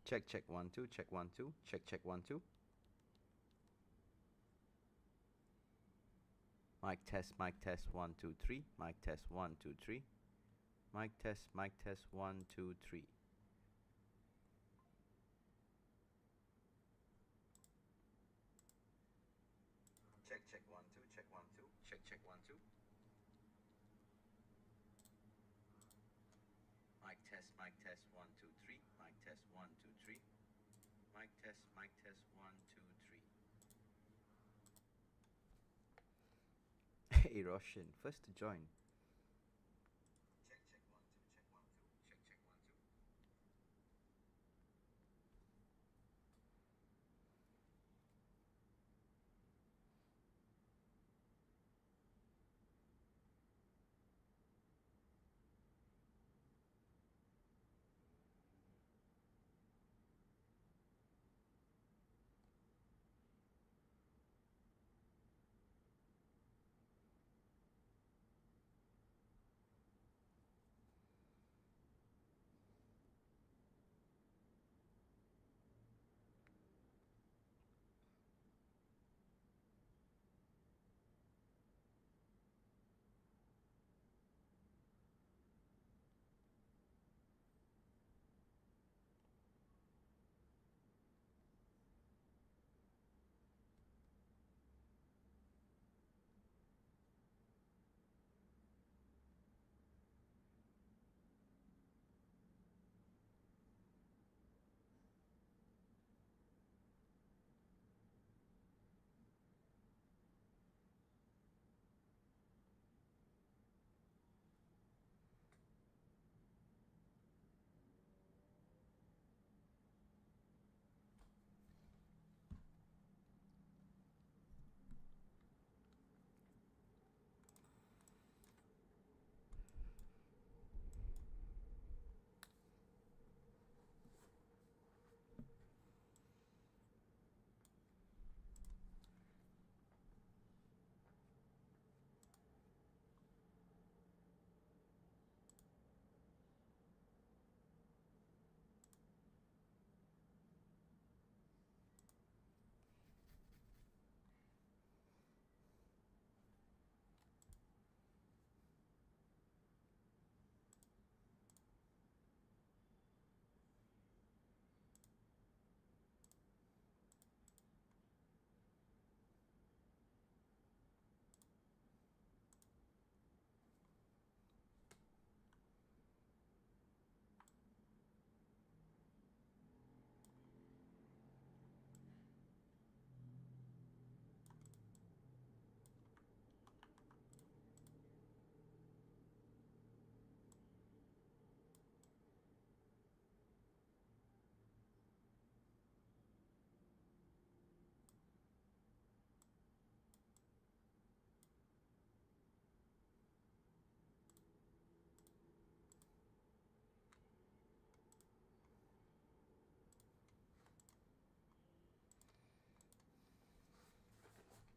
Check, check, 1, 2, check, 1, 2, check, check, 1, 2. Mic test, 1, 2, 3. Mic test, 1, 2, 3. Mic test, 1, 2, 3. Check, check, 1, 2, check, 1, 2, check, check, 1, 2. Mic test, 1, 2, 3. Mic test, 1, 2, 3. Mic test, 1, 2, 3. Hey, Roshan, first to join. Check, check, 1, 2, check, 1, 2, check, check, 1, 2.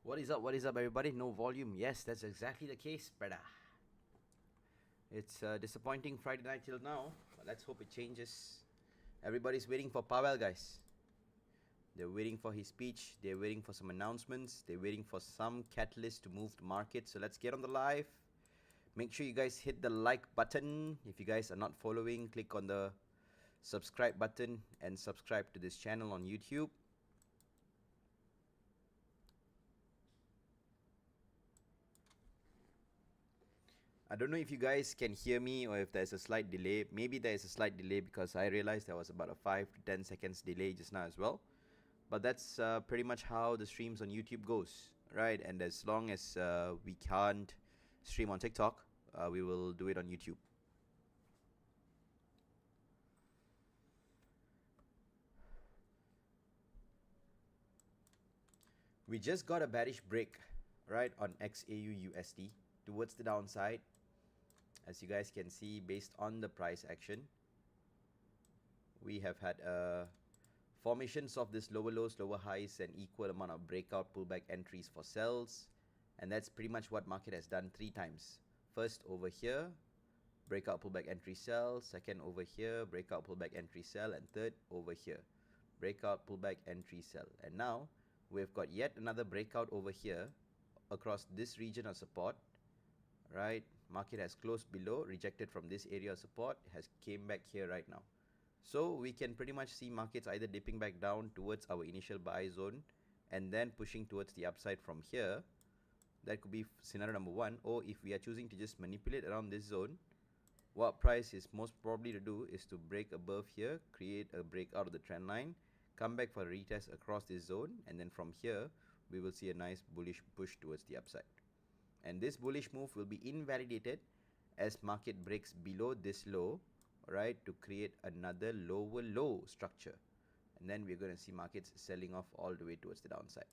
What is up, everybody? No volume. Yes, that's exactly the case, brother. It's a disappointing Friday night till now, but let's hope it changes. Everybody's waiting for Powell, guys. They're waiting for his speech. They're waiting for some announcements. They're waiting for some catalyst to move the market. So let's get on the live. Make sure you guys hit the like button. If you guys are not following, click on the subscribe button and subscribe to this channel on YouTube. I don't know if you guys can hear me or if there's a slight delay. Maybe there is a slight delay because I realized there was about a 5 to 10 seconds delay just now as well. But that's pretty much how the streams on YouTube goes, right? And as long as we can't stream on TikTok, we will do it on YouTube. We just got a bearish break, right, on XAU USD towards the downside. As you guys can see, based on the price action, we have had formations of this lower lows, lower highs, and equal amount of breakout pullback entries for sells. And that's pretty much what market has done 3 times. First over here, breakout pullback entry sell, second over here, breakout pullback entry sell, and third over here, breakout pullback entry sell. And now we've got yet another breakout over here across this region of support, right? Market has closed below, rejected from this area of support, has came back here right now. So we can pretty much see markets either dipping back down towards our initial buy zone and then pushing towards the upside from here. That could be scenario number one. Or if we are choosing to just manipulate around this zone, what price is most probably to do is to break above here, create a break out of the trend line, come back for a retest across this zone, and then from here we will see a nice bullish push towards the upside. And this bullish move will be invalidated as market breaks below this low, right, to create another lower low structure. And then we're going to see markets selling off all the way towards the downside.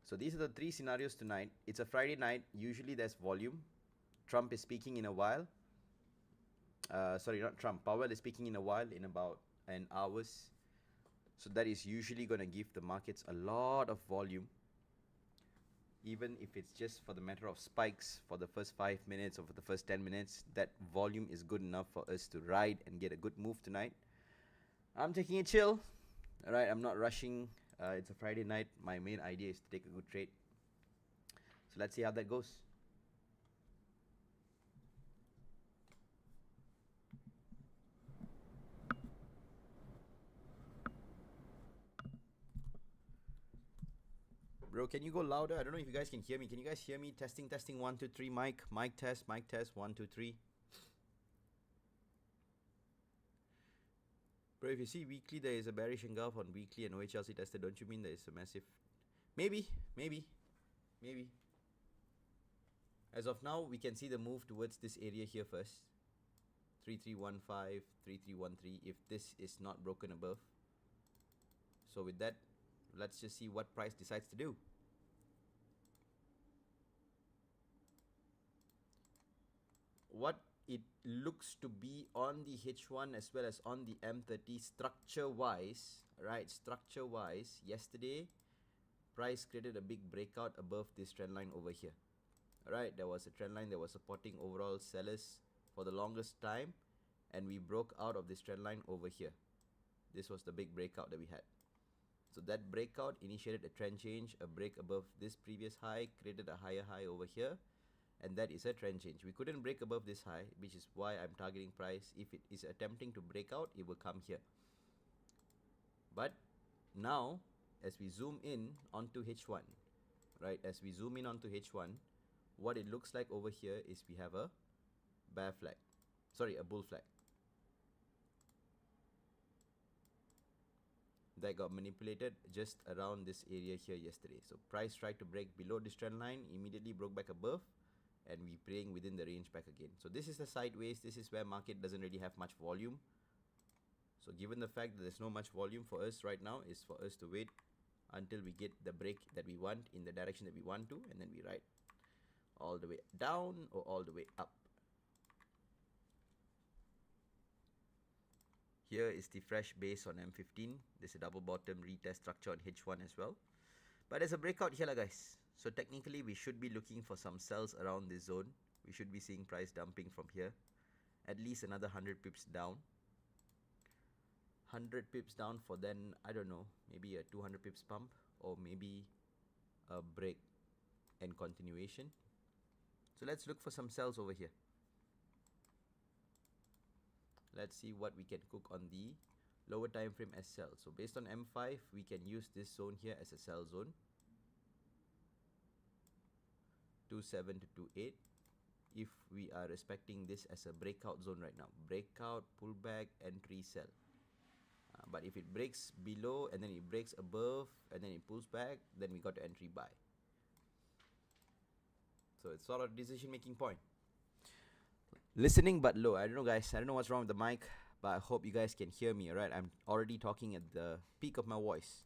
So these are the three scenarios tonight. It's a Friday night. Usually there's volume. Trump is speaking in a while. Sorry, not Trump. Powell is speaking in a while, in about an hour's. So that is usually going to give the markets a lot of volume. Even if it's just for the matter of spikes for the first 5 minutes or for the first 10 minutes, that volume is good enough for us to ride and get a good move tonight. I'm taking it chill. All right, I'm not rushing. It's a Friday night. My main idea is to take a good trade. So let's see how that goes. Bro, can you go louder? I don't know if you guys can hear me. Can you guys hear me? Testing, testing, 1, 2, 3. Mic test, 1, 2, 3. Bro, if you see weekly, there is a bearish engulf on weekly and OHLC tested. Don't you mean there is a massive? Maybe. As of now, we can see the move towards this area here first. 3315, 3313. If this is not broken above. So with that, let's just see what price decides to do. What it looks to be on the H1 as well as on the M30 structure-wise, right? Structure-wise, yesterday, price created a big breakout above this trend line over here. Right, there was a trend line that was supporting overall sellers for the longest time, and we broke out of this trend line over here. This was the big breakout that we had. So that breakout initiated a trend change, a break above this previous high, created a higher high over here, and that is a trend change. We couldn't break above this high, which is why I'm targeting price. If it is attempting to break out, it will come here. But now, as we zoom in onto H1, right, as we zoom in onto H1, what it looks like over here is we have a bear flag. Sorry, a bull flag. That got manipulated just around this area here yesterday. So price tried to break below this trend line, immediately broke back above, and we playing within the range back again. So this is the sideways. This is where market doesn't really have much volume. So given the fact that there's no much volume for us right now, is for us to wait until we get the break that we want in the direction that we want to, and then we ride all the way down or all the way up. Here is the fresh base on M15. There's a double bottom retest structure on H1 as well. But there's a breakout here, guys. So technically, we should be looking for some sells around this zone. We should be seeing price dumping from here. At least another 100 pips down. 100 pips down for then, I don't know, maybe a 200 pips pump. Or maybe a break and continuation. So let's look for some sells over here. Let's see what we can cook on the lower time frame as sell. So based on M5, we can use this zone here as a sell zone. 27 to 28. If we are respecting this as a breakout zone right now. Breakout, pullback, entry, sell. But if it breaks below and then it breaks above and then it pulls back, then we got to entry buy. So it's sort of decision making point. Listening but low. I don't know, guys. I don't know what's wrong with the mic, but I hope you guys can hear me. Alright, I'm already talking at the peak of my voice.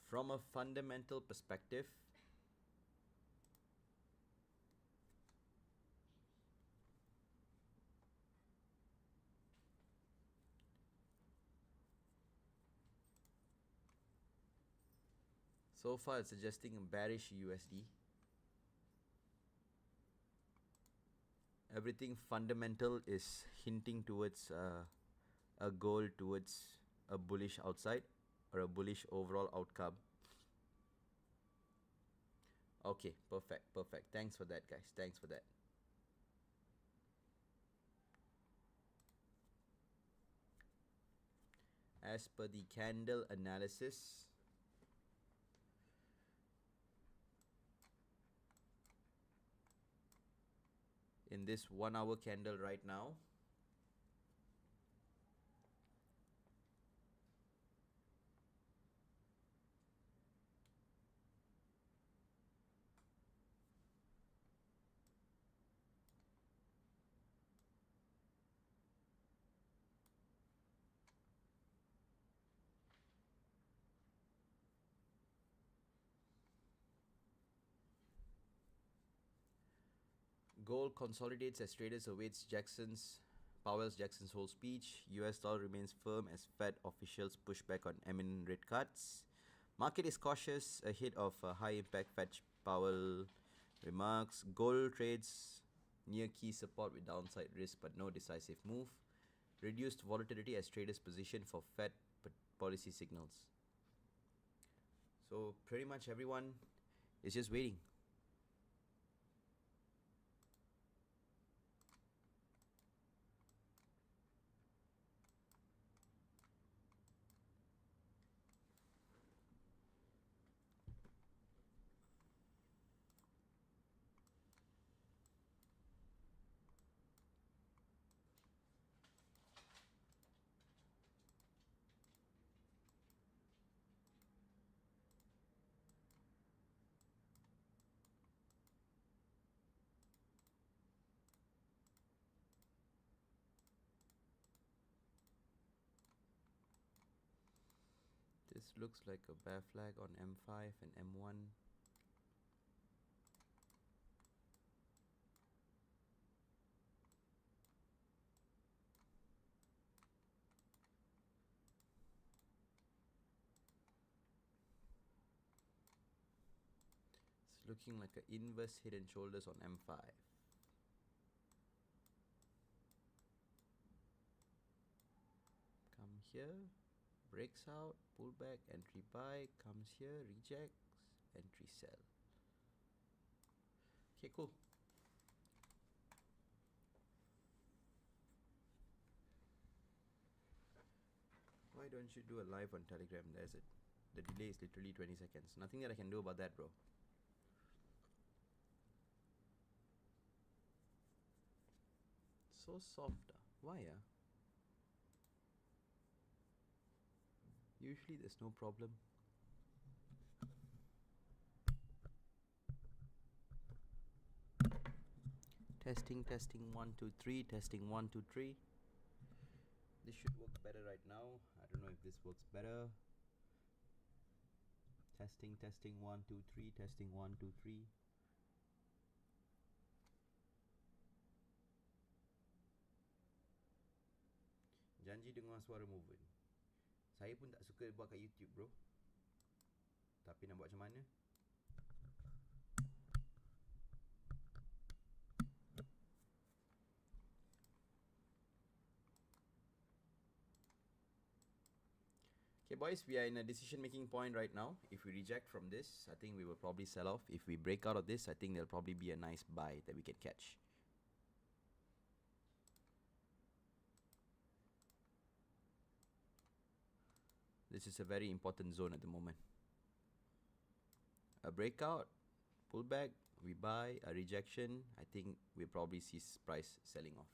From a fundamental perspective, so far it's suggesting a bearish USD. Everything fundamental is hinting towards a goal towards a bullish outside or a bullish overall outcome. Okay, perfect, perfect. Thanks for that, guys. Thanks for that. As per the candle analysis, in this 1 hour candle right now, gold consolidates as traders awaits Jackson's whole speech. US dollar remains firm as Fed officials push back on imminent rate cuts. Market is cautious ahead of high impact Fed Powell remarks. Gold trades near key support with downside risk but no decisive move. Reduced volatility as traders position for Fed policy signals. So pretty much everyone is just waiting. This looks like a bear flag on M5 and M1. It's looking like an inverse head and shoulders on M5. Come here, breaks out, pull back, entry buy, comes here, rejects, entry sell. Okay, cool. Why don't you do a live on Telegram? There's it. The delay is literally 20 seconds. Nothing that I can do about that, bro. So soft. Why? Usually there's no problem. Testing, 1, 2, 3. Testing, 1, 2, 3. This should work better right now. I don't know if this works better. Testing, 1, 2, 3. Testing, 1, 2, 3. Janji dengar suara Movan. Saya pun tak suka buat kat YouTube, bro. Tapi nak buat macam mana? Okay, boys, we are in a decision-making point right now. If we reject from this, I think we will probably sell off. If we break out of this, I think there'll probably be a nice buy that we can catch. This is a very important zone at the moment. A breakout, pullback, we buy. A rejection, I think we'll probably see price selling off.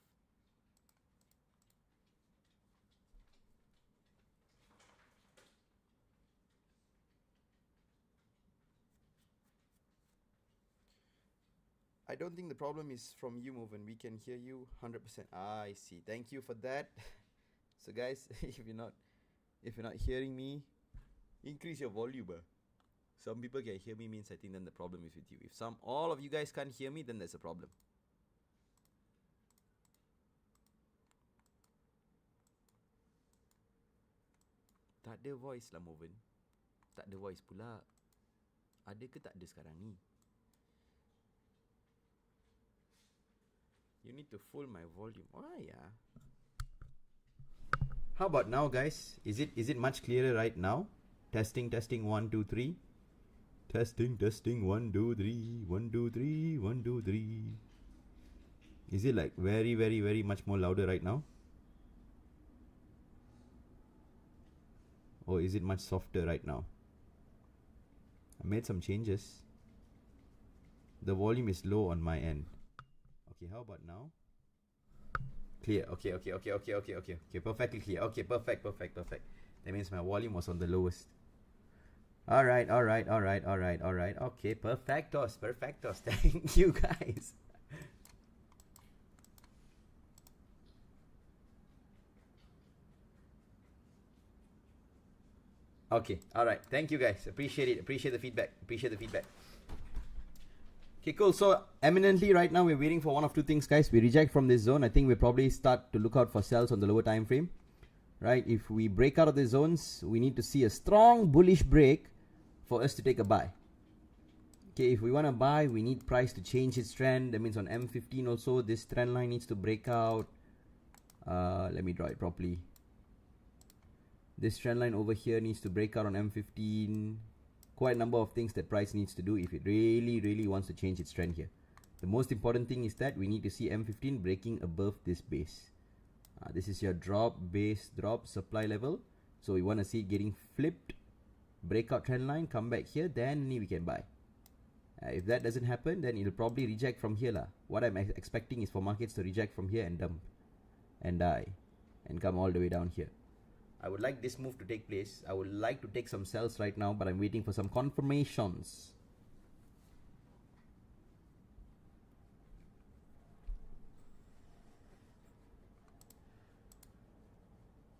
I don't think the problem is from you, Movan. We can hear you 100%. Ah, I see. Thank you for that. So guys, if you're not hearing me, increase your volume. Some people can hear me means I think then the problem is with you. If all of you guys can't hear me, then there's a problem. Tak ada voice lah, Movan. Tak ada voice pula. Ada ke tak ada sekarang ni? You need to full my volume. Why, yeah? How about now, guys? Is it much clearer right now? Testing, testing, 1, 2, 3. Testing, testing, 1, 2, 3, 1, 2, 3, 1, 2, 3. Is it like very, very, very much more louder right now? Or is it much softer right now? I made some changes. The volume is low on my end. Okay, how about now? Clear. Okay. Perfectly clear. Okay, perfect. That means my volume was on the lowest. All right. Okay, perfectos. Thank you, guys. Okay, all right. Thank you, guys. Appreciate it. Appreciate the feedback. Okay, cool. So eminently right now we're waiting for one of two things, guys. We reject from this zone. I think we probably start to look out for sells on the lower time frame. Right? If we break out of the zones, we need to see a strong bullish break for us to take a buy. Okay, if we want to buy, we need price to change its trend. That means on M15 also, this trend line needs to break out. Let me draw it properly. This trend line over here needs to break out on M15. Quite a number of things that price needs to do if it really wants to change its trend here. The most important thing is that we need to see M15 breaking above this base. This is your base drop supply level. So we want to see it getting flipped, breakout trend line, come back here, then we can buy. If that doesn't happen, then it'll probably reject from here lah. What I'm expecting is for markets to reject from here and dump and die and come all the way down here. I would like this move to take place. I would like to take some sells right now, but I'm waiting for some confirmations.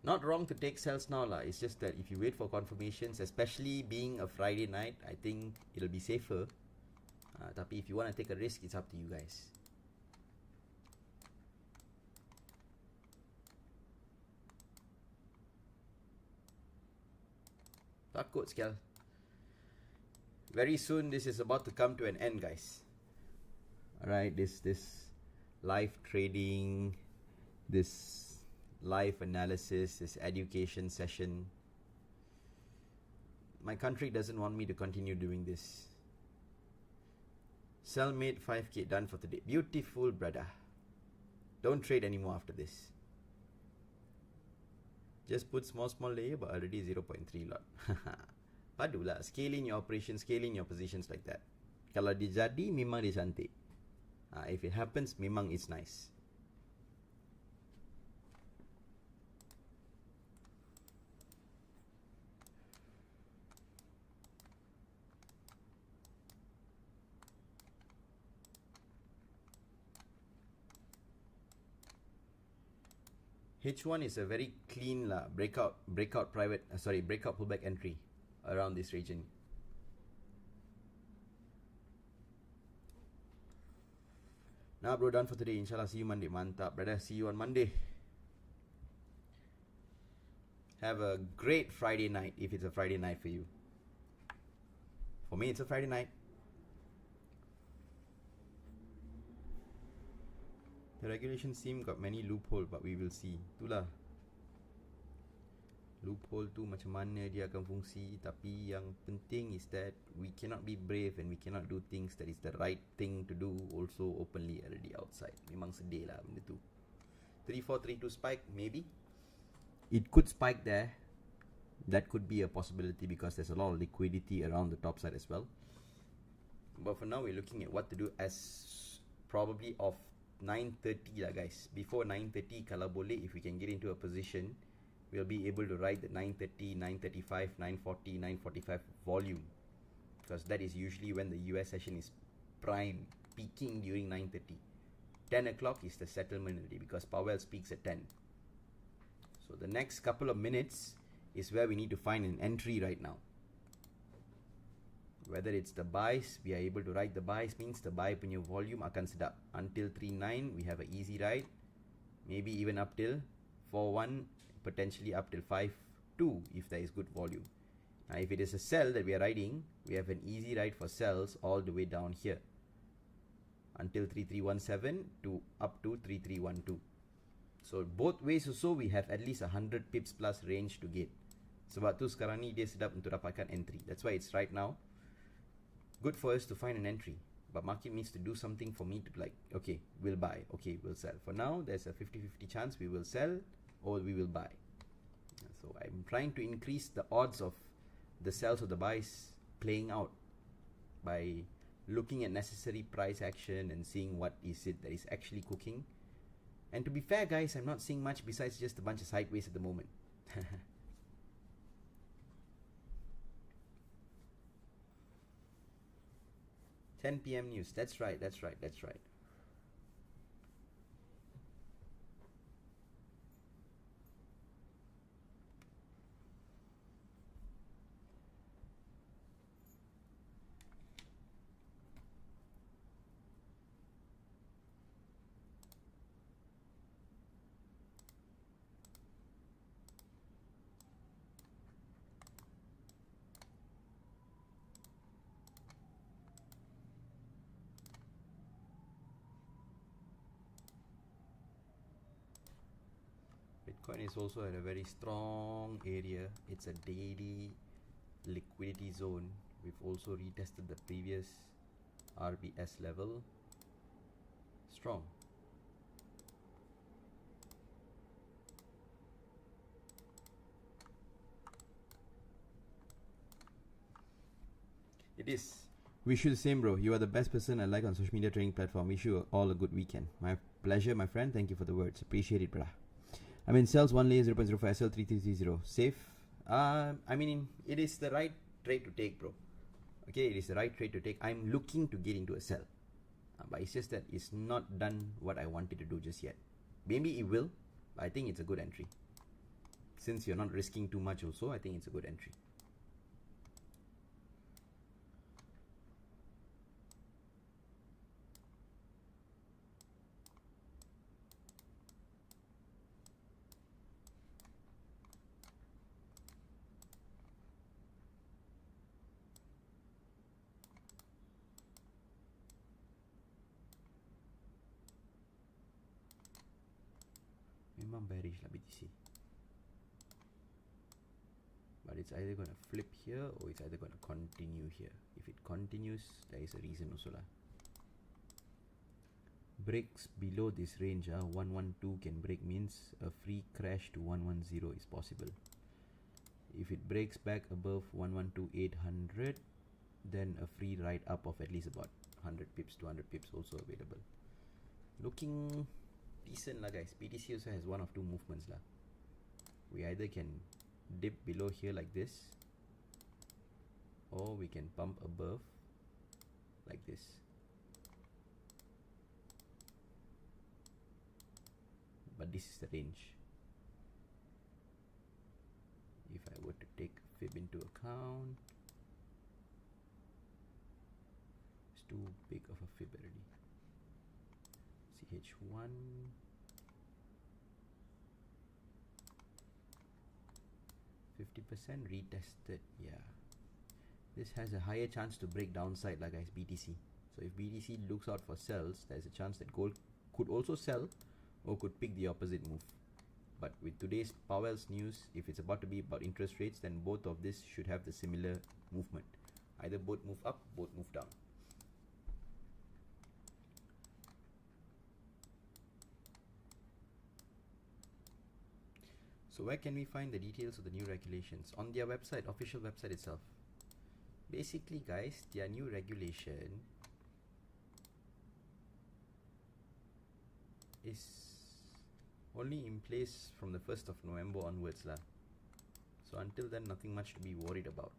Not wrong to take sells now lah. It's just that if you wait for confirmations, especially being a Friday night, I think it'll be safer. Tapi if you want to take a risk, it's up to you guys. Takut sekali. Very soon this is about to come to an end, guys. Alright, this live trading, this live analysis, this education session. My country doesn't want me to continue doing this. Sell made 5k done for today. Beautiful, brother. Don't trade anymore after this. Just put small layer, but already 0.3 lot. Padulah, scaling your operation, scaling your positions like that. Kalau dia jadi, memang dia cantik. If it happens, memang it's nice. H1 is a very clean breakout pullback entry around this region. Nah bro, done for today. Inshallah see you Monday. Mantap brother, see you on Monday. Have a great Friday night if it's a Friday night for you. For me it's a Friday night. The regulation scheme got many loophole, but we will see. Itulah. Loophole tu macam mana dia akan fungsi, tapi yang penting is that we cannot be brave and we cannot do things that is the right thing to do also openly already outside. Memang sedih lah benda tu. 3432 spike, maybe. It could spike there. That could be a possibility because there's a lot of liquidity around the top side as well. But for now we're looking at what to do as probably of 9:30 lah guys. Before 9:30 kalau boleh, if we can get into a position, we'll be able to ride the 9:30, 9:35, 9:40, 9:45 volume, because that is usually when the US session is prime, peaking during 9:30. 10 o'clock is the settlement already because Powell speaks at 10. So the next couple of minutes is where we need to find an entry right now. Whether it's the buys, we are able to ride the buys, means the buy punya volume akan sedap. Until 3.9 we have an easy ride, maybe even up till 4.1, potentially up till 5.2 if there is good volume. Now if it is a sell that we are riding, we have an easy ride for sells all the way down here. until 3317 to up to 3312. So both ways also we have at least 100 pips plus range to get. Sebab tu sekarang ni dia sedap untuk dapatkan entry. That's why it's right now good for us to find an entry. But market needs to do something for me to like, okay, we'll buy, okay, we'll sell. For now, there's a 50-50 chance we will sell or we will buy. So I'm trying to increase the odds of the sells or the buys playing out by looking at necessary price action and seeing what is it that is actually cooking. And to be fair, guys, I'm not seeing much besides just a bunch of sideways at the moment. 10 p.m. news. That's right. Bitcoin is also at a very strong area. It's a daily liquidity zone. We've also retested the previous RBS level. Strong. It is. Wish you the same, bro. You are the best person I like on social media trading platform. Wish you all a good weekend. My pleasure, my friend. Thank you for the words. Appreciate it, brah. I mean, sells 1 layer 0.05, sell 3330. Safe. I mean, it is the right trade to take, bro. Okay, it is the right trade to take. I'm looking to get into a sell. But it's just that it's not done what I wanted to do just yet. Maybe it will, but I think it's a good entry. Since you're not risking too much also, I think it's a good entry. Memang bearish lah BTC. But it's either going to flip here or it's either going to continue here. If it continues, there is a reason also lah. Breaks below this range, 112 can break means a free crash to 110 is possible. If it breaks back above 112,800, then a free ride up of at least about 100 pips, 200 pips also available. Looking decent lah, guys. BTC also has one of two movements lah. We either can dip below here like this, or we can pump above like this. But this is the range. If I were to take fib into account, it's too big of a fib already. CH1 50% retested. Yeah, this has a higher chance to break downside like guys BTC. So if BTC looks out for sells, there's a chance that gold could also sell or could pick the opposite move. But with today's Powell's news, if it's about to be about interest rates, then both of this should have the similar movement. Either both move up, both move down. So where can we find the details of the new regulations? On their website, official website itself. Basically, guys, their new regulation is only in place from the 1st of November onwards lah. So until then, nothing much to be worried about.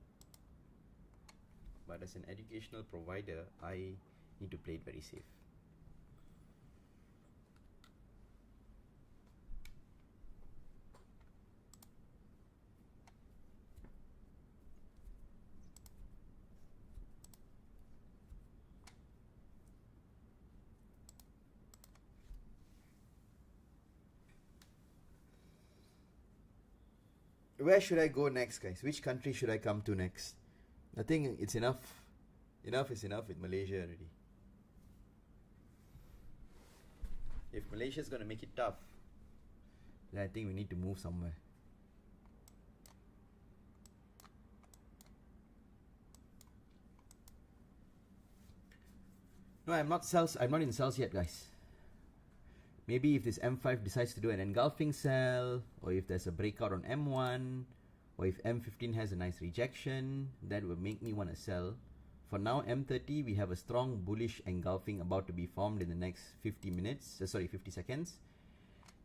But as an educational provider, I need to play it very safe. Where should I go next, guys? Which country should I come to next? I think it's enough. Enough is enough with Malaysia already. If Malaysia's gonna make it tough, then I think we need to move somewhere. No, I'm not in sells yet, guys. Maybe if this M5 decides to do an engulfing sell, or if there's a breakout on M1, or if M15 has a nice rejection, that will make me want to sell. For now, M30, we have a strong bullish engulfing about to be formed in the next 50 seconds.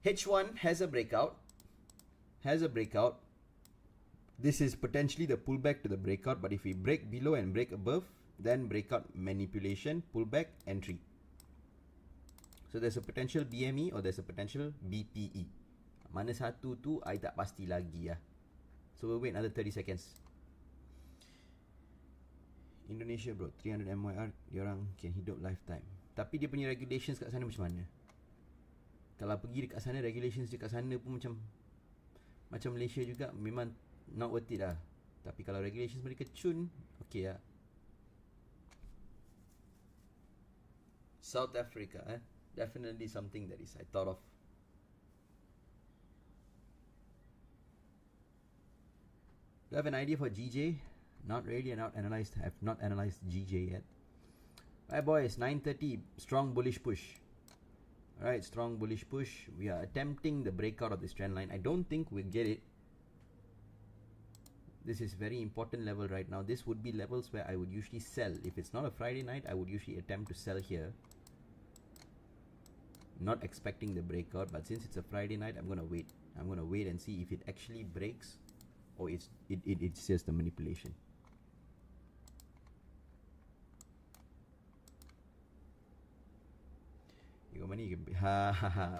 H1 has a breakout. This is potentially the pullback to the breakout, but if we break below and break above, then breakout manipulation, pullback, entry. So there's a potential BME or there's a potential BPE. Mana satu tu I tak pasti lagi ya. So we'll wait another 30 seconds. Indonesia bro, 300 MYR diorang can hidup lifetime. Tapi dia punya regulations kat sana macam mana? Kalau pergi dekat sana, regulations dekat sana pun macam Malaysia juga, memang not worth it lah. Tapi kalau regulations mereka cun, okay lah. South Africa, definitely something that is I thought of. Do I have an idea for GJ? Not really, I've not analyzed GJ yet. Alright boys, 9:30, strong bullish push. Alright, strong bullish push. We are attempting the breakout of this trend line. I don't think we'll get it. This is very important level right now. This would be levels where I would usually sell. If it's not a Friday night, I would usually attempt to sell here. Not expecting the breakout, but since it's a Friday night, I'm gonna wait. I'm gonna wait and see if it actually breaks, or it's just a manipulation. You got money, you can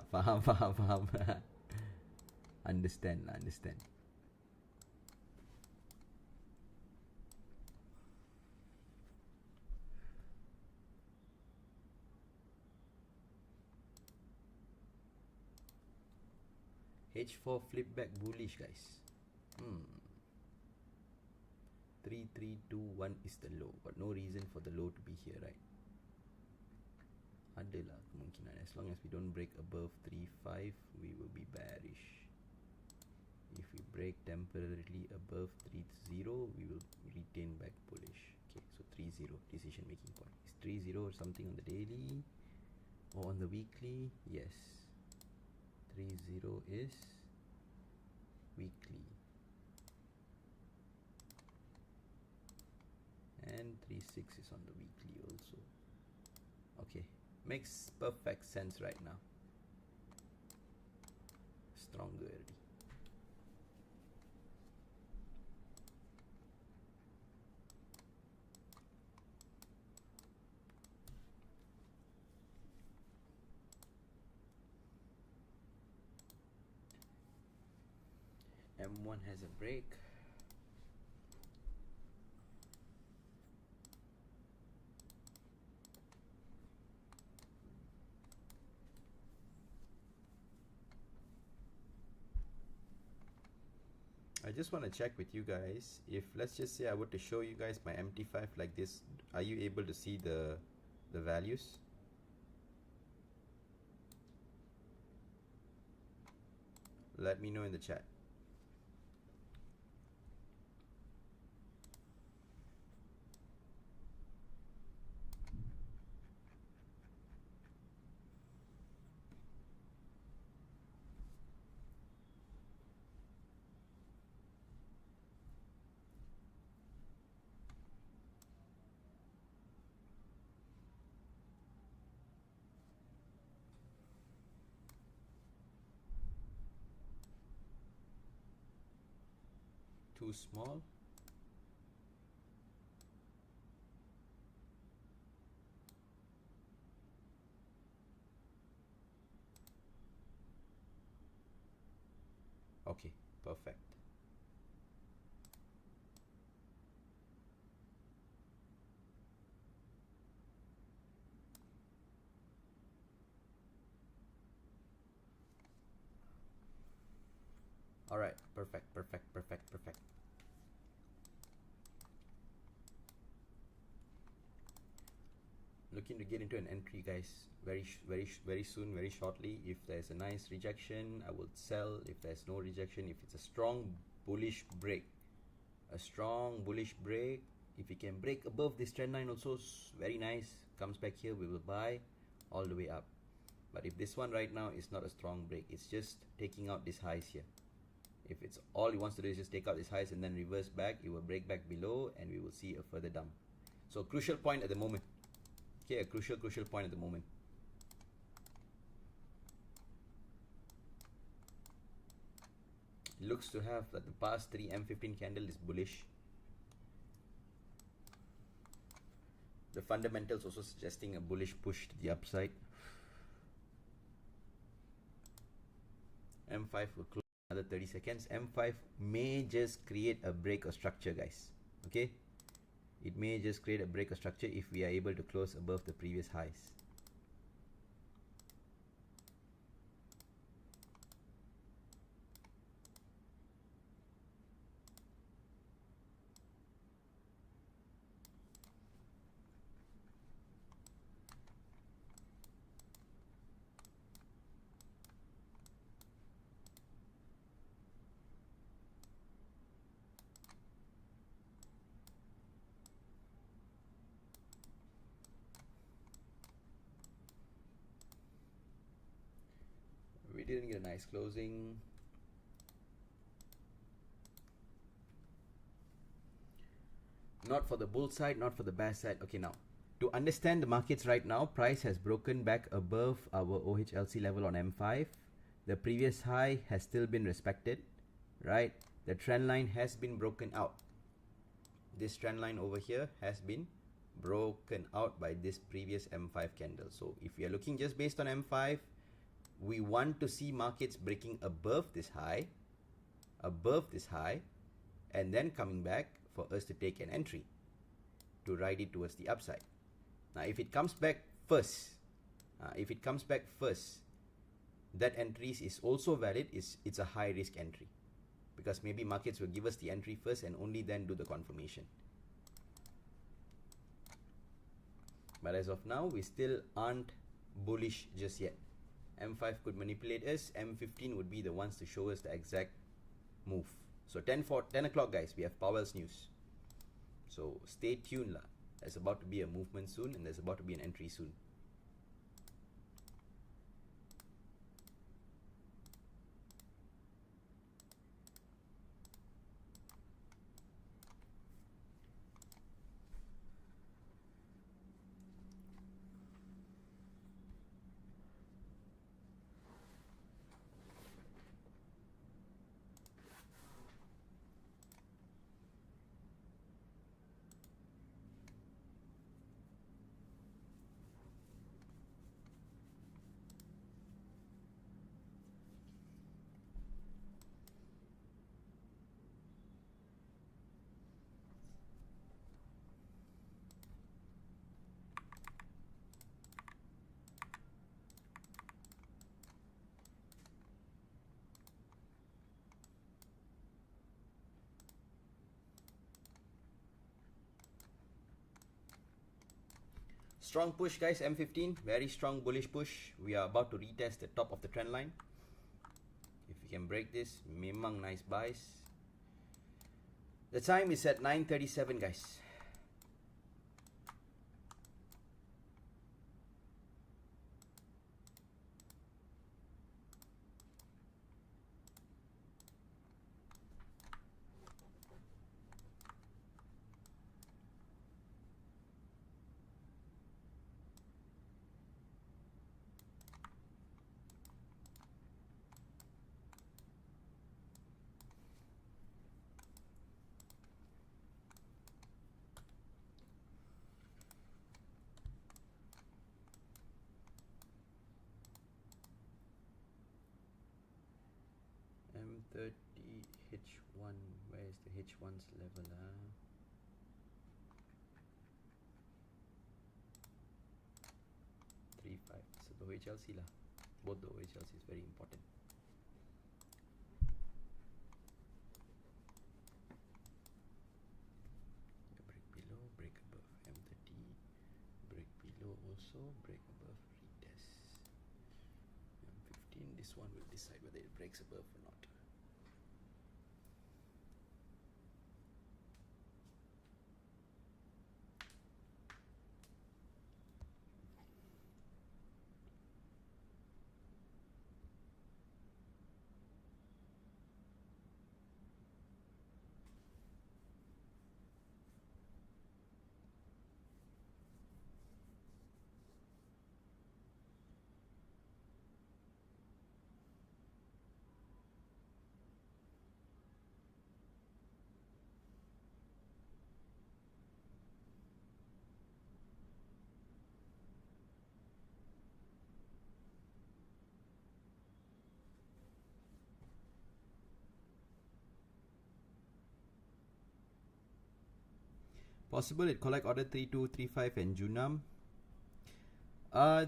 faham. Understand. H4 flip back bullish, guys. 3321 is the low, but no reason for the low to be here, right? Adalah kemungkinan, as long as we don't break above 35, we will be bearish. If we break temporarily above 30, we will retain back bullish. Okay, so 30 decision making point. Is 30 or something on the daily or on the weekly? Yes, 30 is weekly, and 36 is on the weekly also. Okay, makes perfect sense right now. Stronger already. M1 has a break. I just want to check with you guys, if let's just say I were to show you guys my MT5 like this, are you able to see the values? Let me know in the chat. Too small. Okay, perfect. All right, perfect. looking to get into an entry, guys, very soon, very shortly. If there's a nice rejection, I will sell. If there's no rejection, if it's a strong bullish break, if it can break above this trend line also, very nice, comes back here, we will buy all the way up. But if this one right now is not a strong break, it's just taking out these highs here. If it's all it wants to do is just take out these highs and then reverse back, it will break back below and we will see a further dump. So crucial point at the moment. Okay, a crucial point at the moment. It looks to have that the past 3 M15 candle is bullish. The fundamentals also suggesting a bullish push to the upside. M5 will close another 30 seconds. M5 may just create a break or structure, guys. Okay, it may just create a break or structure if we are able to close above the previous highs. We didn't get a nice closing. Not for the bull side, not for the bear side. Okay, now to understand the markets right now, price has broken back above our OHLC level on M5. The previous high has still been respected, right? The trend line has been broken out. This trend line over here has been broken out by this previous M5 candle. So if we are looking just based on M5, we want to see markets breaking above this high, and then coming back for us to take an entry to ride it towards the upside. Now if it comes back first, that entry is also valid. It's a high risk entry, because maybe markets will give us the entry first and only then do the confirmation. But as of now, we still aren't bullish just yet. M5 could manipulate us. M15 would be the ones to show us the exact move. So 10 o'clock, guys, we have Powell's news. So stay tuned lah. There's about to be a movement soon, and there's about to be an entry soon. Strong push, guys. M15, very strong bullish push. We are about to retest the top of the trend line. If we can break this, memang nice buys. The time is at 9:37, guys. M30 H1, where is the H1's level? 3.5. So the OHLC lah. Both the OHLC is very important. Break below, break above. M30, break below also break above retest. M15, this one will decide whether it breaks above or not. Possible it collect order 3235 and Junam.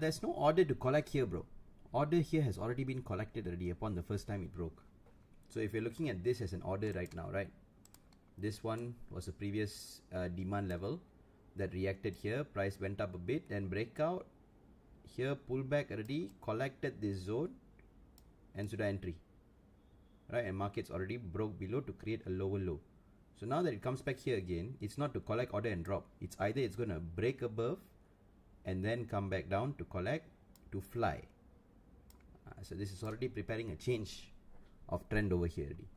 There's no order to collect here, bro. Order here has already been collected already upon the first time it broke. So if you're looking at this as an order right now, right? This one was a previous demand level that reacted here. Price went up a bit, then breakout. Here pullback already, collected this zone and sudah entry. Right, and markets already broke below to create a lower low. So now that it comes back here again, it's not to collect order and drop. It's either it's going to break above and then come back down to collect to fly. So this is already preparing a change of trend over here already.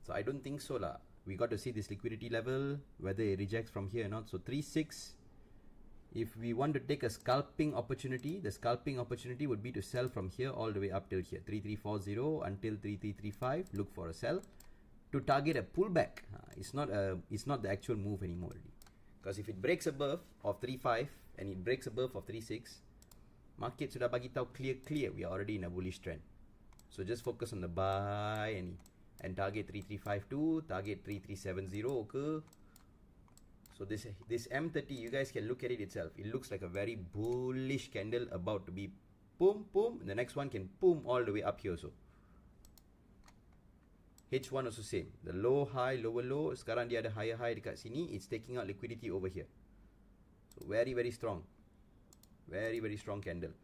So I don't think so lah. We got to see this liquidity level, whether it rejects from here or not. So 3.6, if we want to take a scalping opportunity, the scalping opportunity would be to sell from here all the way up till here. 3340 until 3335, look for a sell. To target a pullback, it's not the actual move anymore already. Because if it breaks above of 3.5 and it breaks above of 3.6, market sudah bagi tahu clear, we are already in a bullish trend. So just focus on the buy and target 3352, target 3370 okay. So this M30, you guys can look at it itself. It looks like a very bullish candle about to be boom, boom. And the next one can boom all the way up here also. H1 also same. The low, high, lower, low. Sekarang dia ada higher high dekat sini. It's taking out liquidity over here. So very, very strong. Very, very strong candle.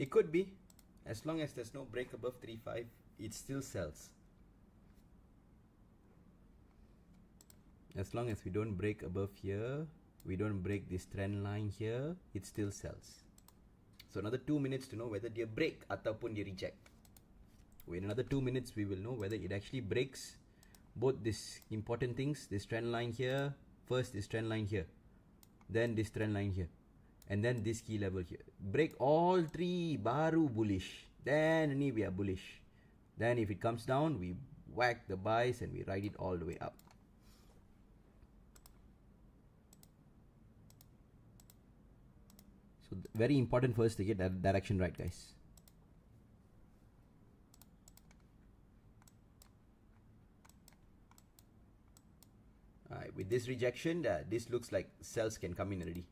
It could be. As long as there's no break above 3.5, it still sells. As long as we don't break above here, we don't break this trend line here, it still sells. So another 2 minutes to know whether dia break ataupun dia reject. In another 2 minutes, we will know whether it actually breaks both these important things, this trend line here, first this trend line here, then this trend line here. And then this key level here. Break all three, baru bullish. Then only we are bullish. Then if it comes down, we whack the buys and we ride it all the way up. So very important for us to get that direction right, guys. Alright, with this rejection, this looks like sells can come in already.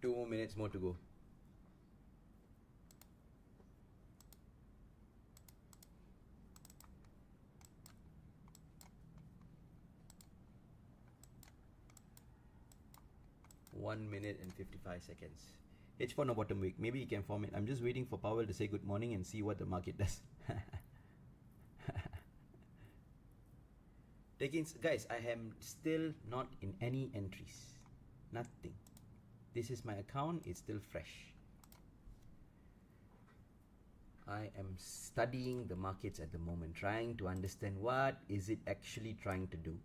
2 more minutes more to go. One minute and 55 seconds. H4 no bottom wick. Maybe you can form it. I'm just waiting for Powell to say good morning and see what the market does. Guys, I am still not in any entries. Nothing. This is my account, it's still fresh. I am studying the markets at the moment, trying to understand what is it actually trying to do.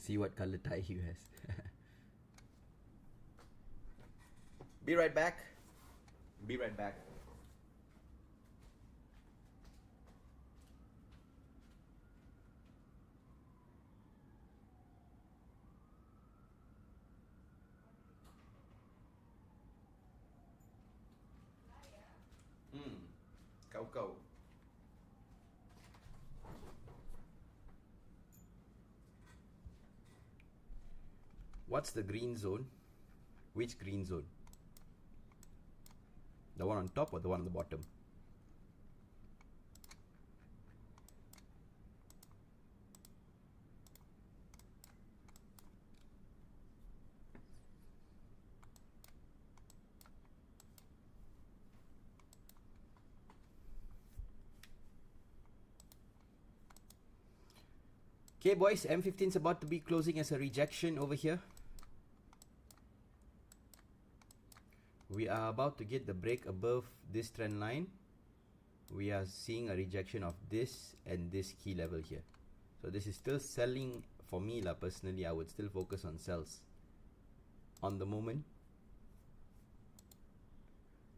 See what color tie he has. Be right back. Be right back. Kau kau. What's the green zone? Which green zone? The one on top or the one on the bottom? Okay boys, M15 is about to be closing as a rejection over here. We are about to get the break above this trend line. We are seeing a rejection of this and this key level here. So this is still selling for me lah. Personally, I would still focus on sells. On the moment,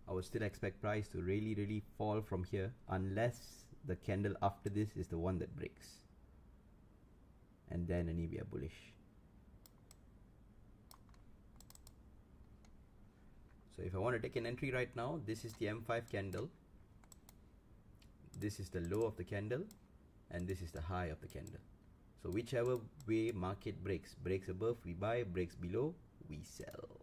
I would still expect price to really fall from here unless the candle after this is the one that breaks. And then only we are bullish. So if I want to take an entry right now, this is the M5 candle. This is the low of the candle. And this is the high of the candle. So whichever way market breaks. Breaks above, we buy. Breaks below, we sell.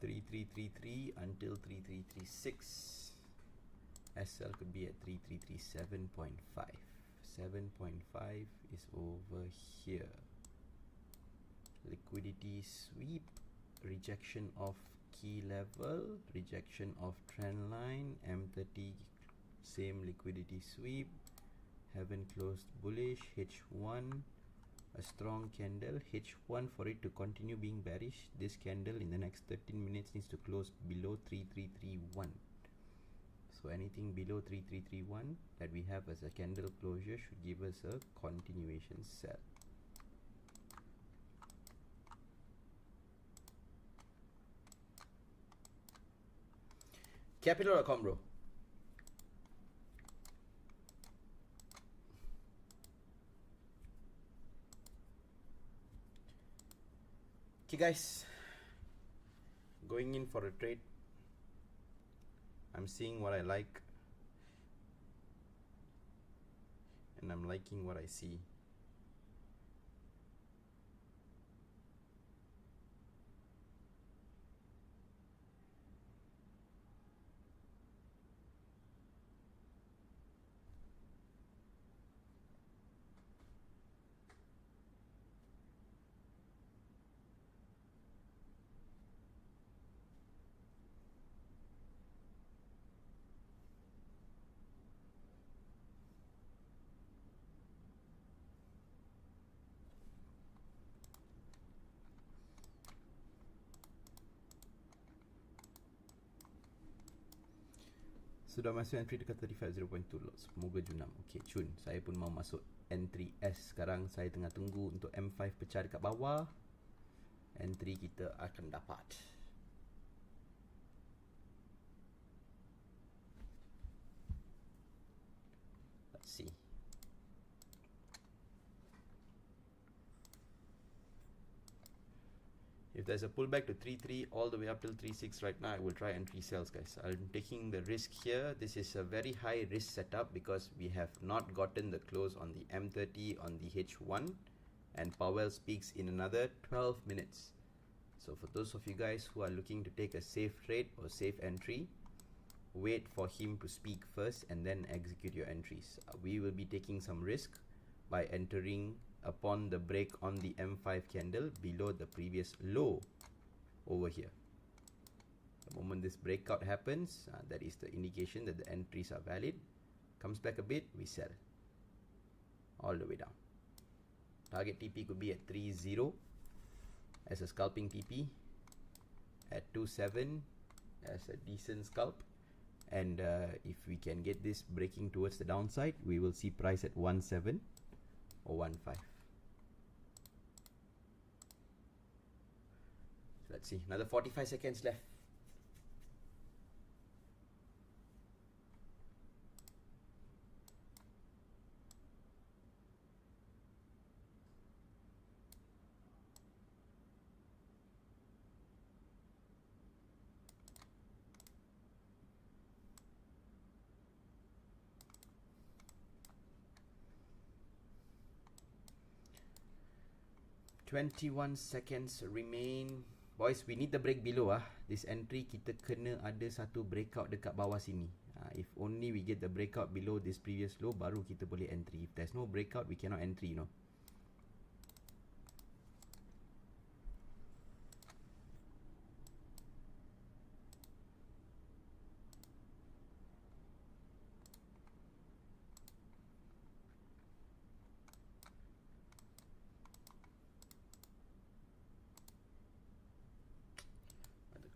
$3333 until 3336. SL could be at 3337.5. 7.5 is over here. Liquidity sweep, rejection of key level, rejection of trend line, M30 same liquidity sweep, haven't closed bullish, H1, a strong candle, H1 for it to continue being bearish. This candle in the next 13 minutes needs to close below 3331. So anything below 3331 that we have as a candle closure should give us a continuation sell. Capital.com, bro. Okay guys, going in for a trade. I'm seeing what I like and I'm liking what I see. Sudah masuk entry dekat 35 0.2 lot. Semoga junam. Okay, cun. Saya pun mau masuk entry S. Sekarang saya tengah tunggu untuk M5 pecah dekat bawah. Entry kita akan dapat. Let's see. If there's a pullback to 3.3 all the way up till 3.6 right now, I will try entry sells, guys. I'm taking the risk here. This is a very high risk setup because we have not gotten the close on the M30 on the H1 and Powell speaks in another 12 minutes. So for those of you guys who are looking to take a safe trade or safe entry, wait for him to speak first and then execute your entries. We will be taking some risk by entering upon the break on the M5 candle below the previous low over here. The moment this breakout happens, that is the indication that the entries are valid. Comes back a bit, we sell all the way down. Target TP could be at 3.0 as a scalping TP, at 2.7 as a decent scalp, and if we can get this breaking towards the downside, we will see price at 1.7 or 1.5. So let's see, another 45 seconds left. Twenty-one seconds remain. Boys, we need the break below. This entry kita kena ada satu breakout dekat bawah sini. If only we get the breakout below this previous low, baru kita boleh entry. If there's no breakout, we cannot entry, you know.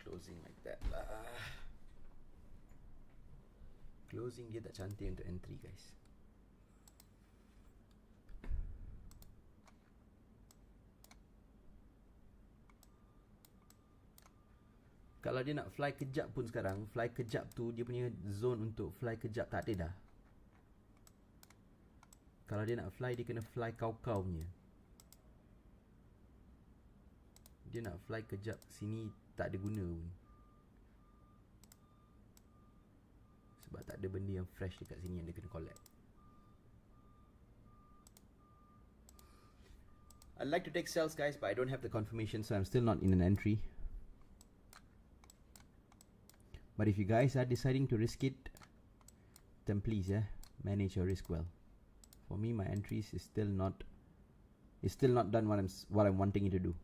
Closing like that lah. Closing dia tak cantik untuk entry, guys. Kalau dia nak fly kejap pun sekarang, fly kejap tu dia punya zone untuk fly kejap tak ada dah. Kalau dia nak fly, dia kena fly kau-kau punya. Dia nak fly kejap sini tak ada guna pun. Sebab tak ada benda yang fresh dekat sini yang dia kena collect. I'd like to take sells, guys, but I don't have the confirmation, so I'm still not in an entry. But if you guys are deciding to risk it, then please, manage your risk well. For me, my entries is still not done what I'm wanting it to do.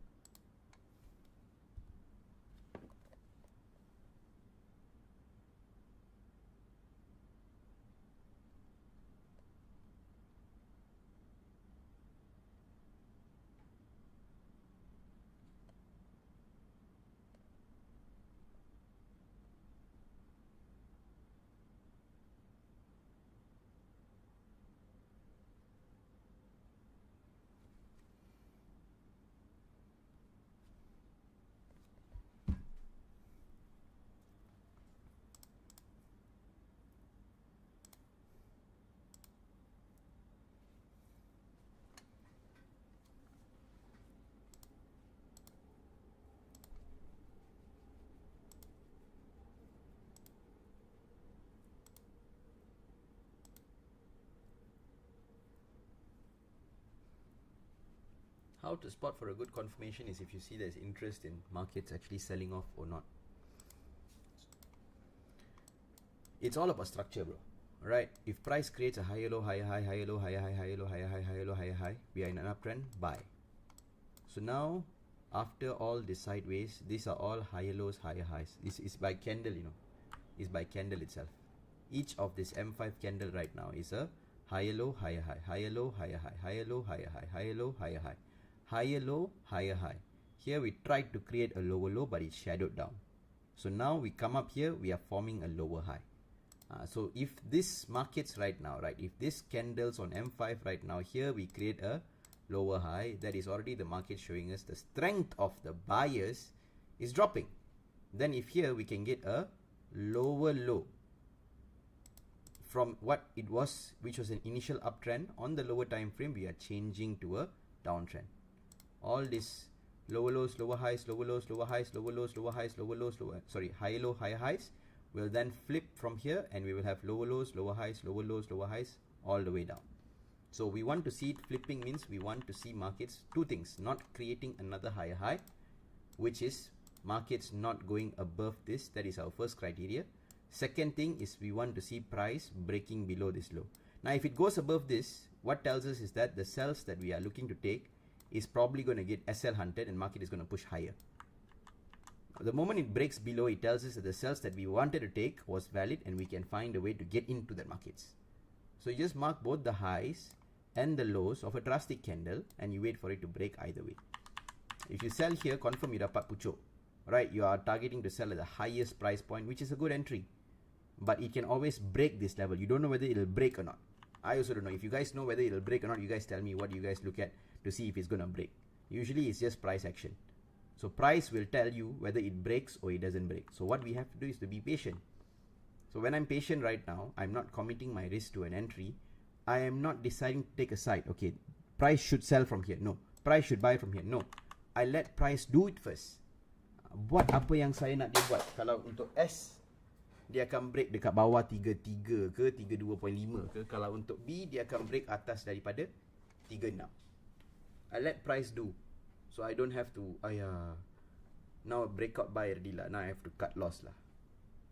How to spot for a good confirmation is if you see there's interest in markets actually selling off or not. It's all about structure, bro. Right? If price creates a higher low, higher high, higher low, higher high, higher low, higher high, higher low, higher high, we are in an uptrend, buy. So now, after all the sideways, these are all higher lows, higher highs. This is by candle, you know. It's by candle itself. Each of this M5 candle right now is a higher low, higher high, higher low, higher high, higher low, higher high, higher low, higher high, higher low, higher high. Here we tried to create a lower low, but it's shadowed down. So now we come up here, we are forming a lower high. So if this markets right now, right, if this candles on M5 right now, here we create a lower high, that is already the market showing us the strength of the buyers is dropping. Then if here we can get a lower low from what it was, which was an initial uptrend, on the lower time frame we are changing to a downtrend. All this lower lows, lower highs, lower lows, lower highs, lower lows, lower highs, lower lows, higher low, higher highs will then flip from here, and we will have lower lows, lower highs, lower lows, lower highs all the way down. So we want to see it flipping, means we want to see markets, two things: not creating another higher high, which is markets not going above this. That is our first criteria. Second thing is we want to see price breaking below this low. Now if it goes above this, what tells us is that the sells that we are looking to take is probably going to get SL hunted and market is going to push higher. The moment it breaks below, it tells us that the sales that we wanted to take was valid and we can find a way to get into the markets. So you just mark both the highs and the lows of a drastic candle and you wait for it to break either way. If you sell here, confirm you dapat pucuk. Right, you are targeting to sell at the highest price point, which is a good entry. But it can always break this level. You don't know whether it'll break or not. I also don't know. If you guys know whether it'll break or not, you guys tell me what you guys look at to see if it's going to break. Usually it's just price action. So price will tell you whether it breaks or it doesn't break. So what we have to do is to be patient. So when I'm patient right now, I'm not committing my risk to an entry. I am not deciding to take a side. Okay, price should sell from here. No. Price should buy from here. No. I let price do it first. Buat apa yang saya nak dia buat. Kalau untuk S, dia akan break dekat bawah 33 ke 32.5 ke. Kalau untuk B, dia akan break atas daripada 36. I let price do. So I don't have to, now breakout buy already lah. Now I have to cut loss lah.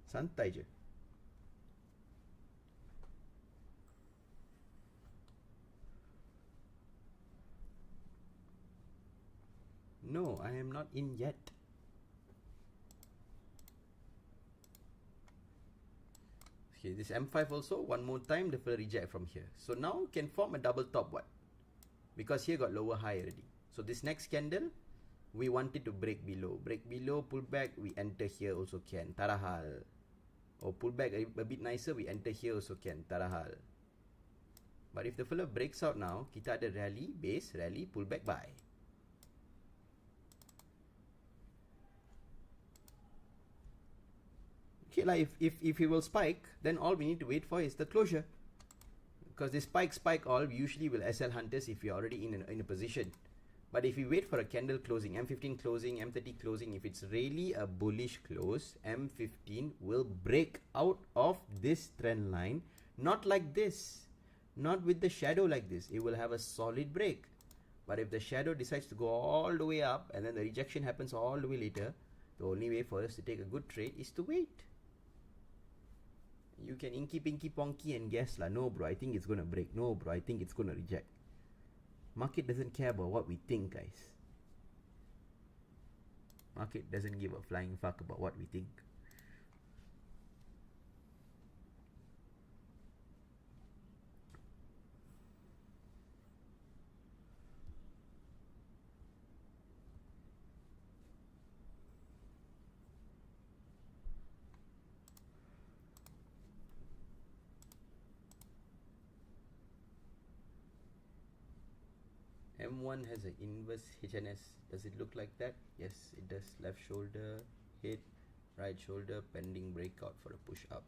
Santai je. No, I am not in yet. Okay, this M5 also, one more time, the full reject from here. So now can form a double top what? Because here got lower high already. So this next candle, we wanted to break below. Break below, pull back, we enter here also can. Tarahal. Or pull back a bit nicer, we enter here also can. Tarahal. But if the fella breaks out now, kita ada rally, base, rally, pull back, buy. Okay, like if he will spike, then all we need to wait for is the closure. Because this spike all, we usually will SL hunters if you're already in a position. But if we wait for a candle closing, M15 closing, M30 closing, if it's really a bullish close, M15 will break out of this trend line. Not like this. Not with the shadow like this. It will have a solid break. But if the shadow decides to go all the way up and then the rejection happens all the way later, the only way for us to take a good trade is to wait. You can inky pinky ponky and guess lah. No bro, I think it's gonna break. No bro, I think it's gonna reject. Market doesn't care about what we think, guys. Market doesn't give a flying fuck about what we think. M1 has an inverse HNS. Does it look like that? Yes, it does. Left shoulder, hit, right shoulder, pending breakout for a push up.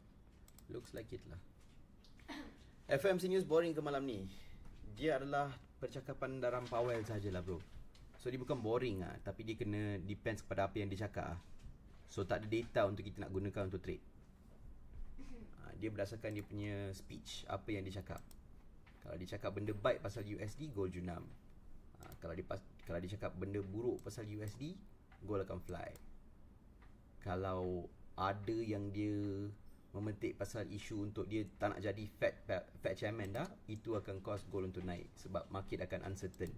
Looks like it lah. FMC News boring ke malam ni? Dia adalah percakapan dalam Powell sajalah bro. So dia bukan boring ah, tapi dia kena depends kepada apa yang dia cakap ah. So tak ada data untuk kita nak gunakan untuk trade. Dia berdasarkan dia punya speech, apa yang dia cakap. Kalau dia cakap benda baik pasal USD, gold junam. Kalau dia cakap benda buruk pasal USD, gold akan fly. Kalau ada yang dia memetik pasal isu untuk dia tak nak jadi Fed chairman dah, itu akan cause gold untuk naik sebab market akan uncertain.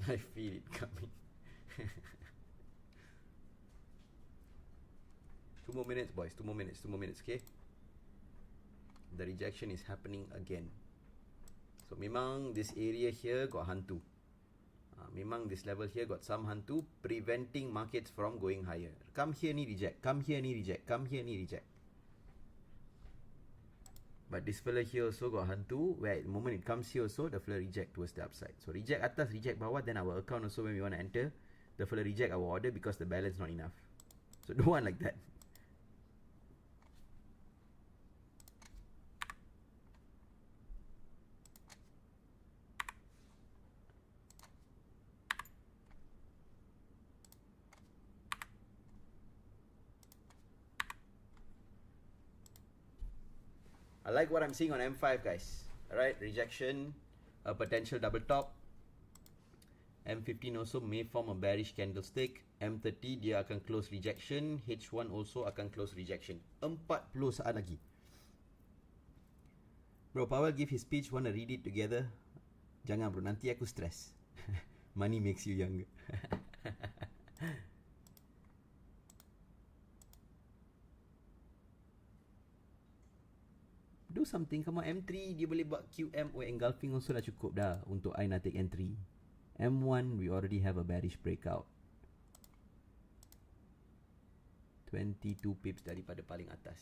I feel it coming. 2 more minutes, boys. 2 more minutes, okay? The rejection is happening again. So memang this area here got hantu. Memang this level here got some hantu preventing markets from going higher. Come here ni reject, come here ni reject, come here ni reject. But this fella here also got hantu, where the moment it comes here also, the fella reject towards the upside. So reject atas, reject bawah, then our account also when we want to enter, the fella reject our order because the balance not enough. So don't want like that. I like what I'm seeing on M5, guys. Alright, rejection, a potential double top. M15 also may form a bearish candlestick. M30 dia akan close rejection. H1 also akan close rejection. 40 saat lagi. Bro, Powell give his speech, wanna read it together? Jangan bro, nanti aku stress. Money makes you younger. Do something, come on. M3 dia boleh buat QM or engulfing also dah cukup dah untuk I nak take entry. M1 we already have a bearish breakout. 22 pips daripada paling atas.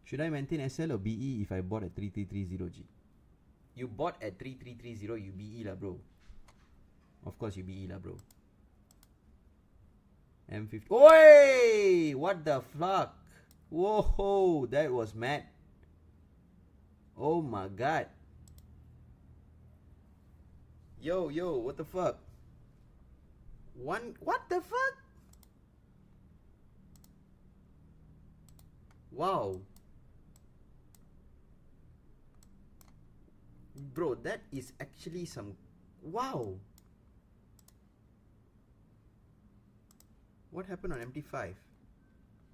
Should I maintain SL or BE if I bought at 3330G? You bought at 3330, you BE lah bro. Of course you BE lah bro. M50. Oi! What the fuck? Whoa, that was mad. Oh my god. Yo, what the fuck? What the fuck? Wow. Bro, that is actually some... Wow. What happened on MT5?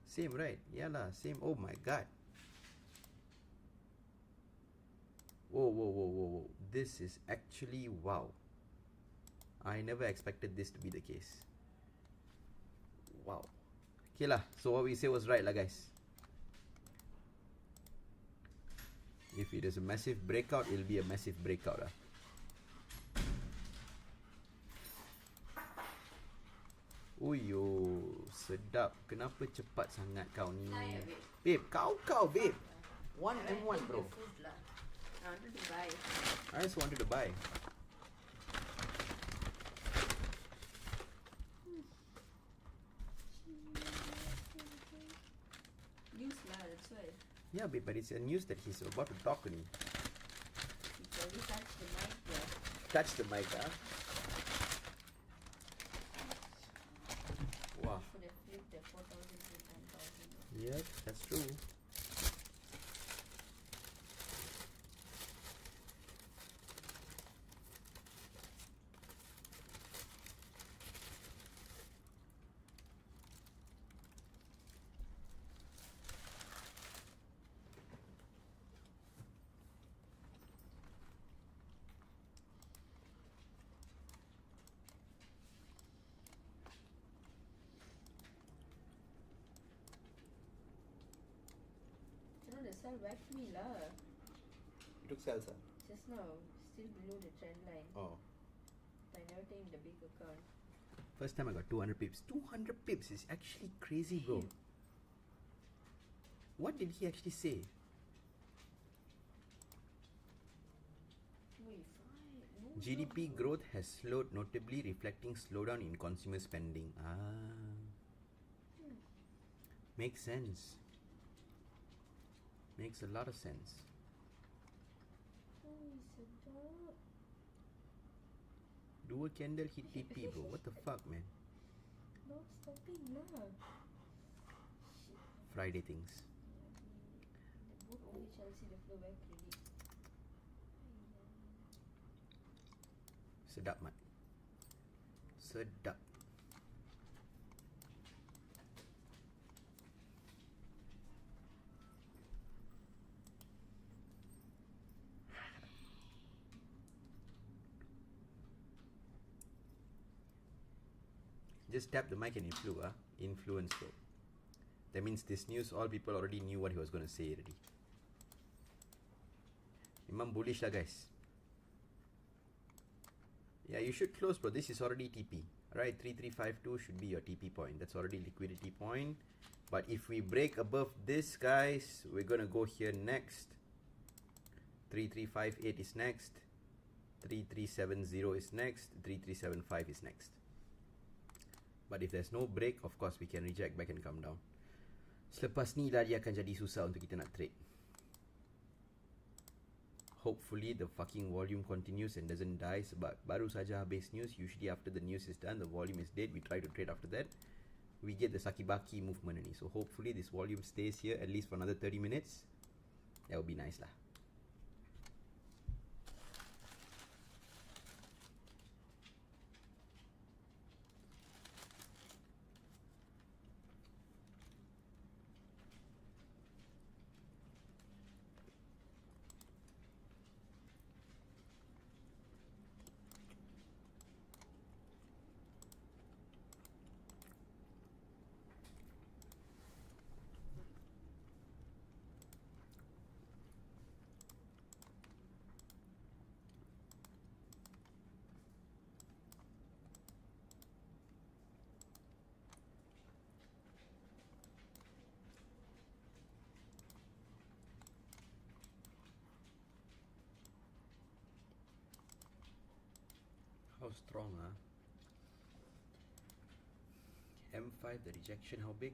Same, right? Yeah lah, same. Oh my god. Whoa. This is actually wow. I never expected this to be the case. Wow. Okay lah, so what we say was right lah guys. If it is a massive breakout, it'll be a massive breakout lah. Uyo, sedap. Kenapa cepat sangat kau ni? Babe, kau babe. 1M1 bro. I wanted to buy. I just wanted to buy. News lah, that's why. Yeah babe, but it's a news that he's about to talk only. He probably touched the mic there. Touch the mic, huh? Wow. Should have flipped the 4,000 to 10,000. Yep, that's true. The sell back me lah. You took sales, huh? Just now, still below the trend line. Oh. I never take the big account. First time I got 200 pips. 200 pips is actually crazy, bro. What did he actually say? GDP growth has slowed, notably reflecting slowdown in consumer spending. Makes sense. Makes a lot of sense. Do a candle hit TP, bro. What the fuck, man? No stopping lah. Friday things. The book only Chelsea the flow back credit. Sedap, mat. Sedap. Just tap the mic and influence bro. That means this news, all people already knew what he was going to say already. Imam bullish lah guys. Yeah, you should close bro. This is already TP. Alright, 3352 should be your TP point. That's already liquidity point. But if we break above this, guys, we're gonna go here next. 3358 is next. 3370 is next. 3375 is next. But if there's no break, of course we can reject back and come down. Selepas ni lah dia akan jadi susah untuk kita nak trade. Hopefully the fucking volume continues and doesn't die. Sebab baru saja habis news. Usually after the news is done, the volume is dead. We try to trade after that. We get the Sakibaki movement ni. So hopefully this volume stays here at least for another 30 minutes. That would be nice lah. How strong, huh? M5, the rejection, how big?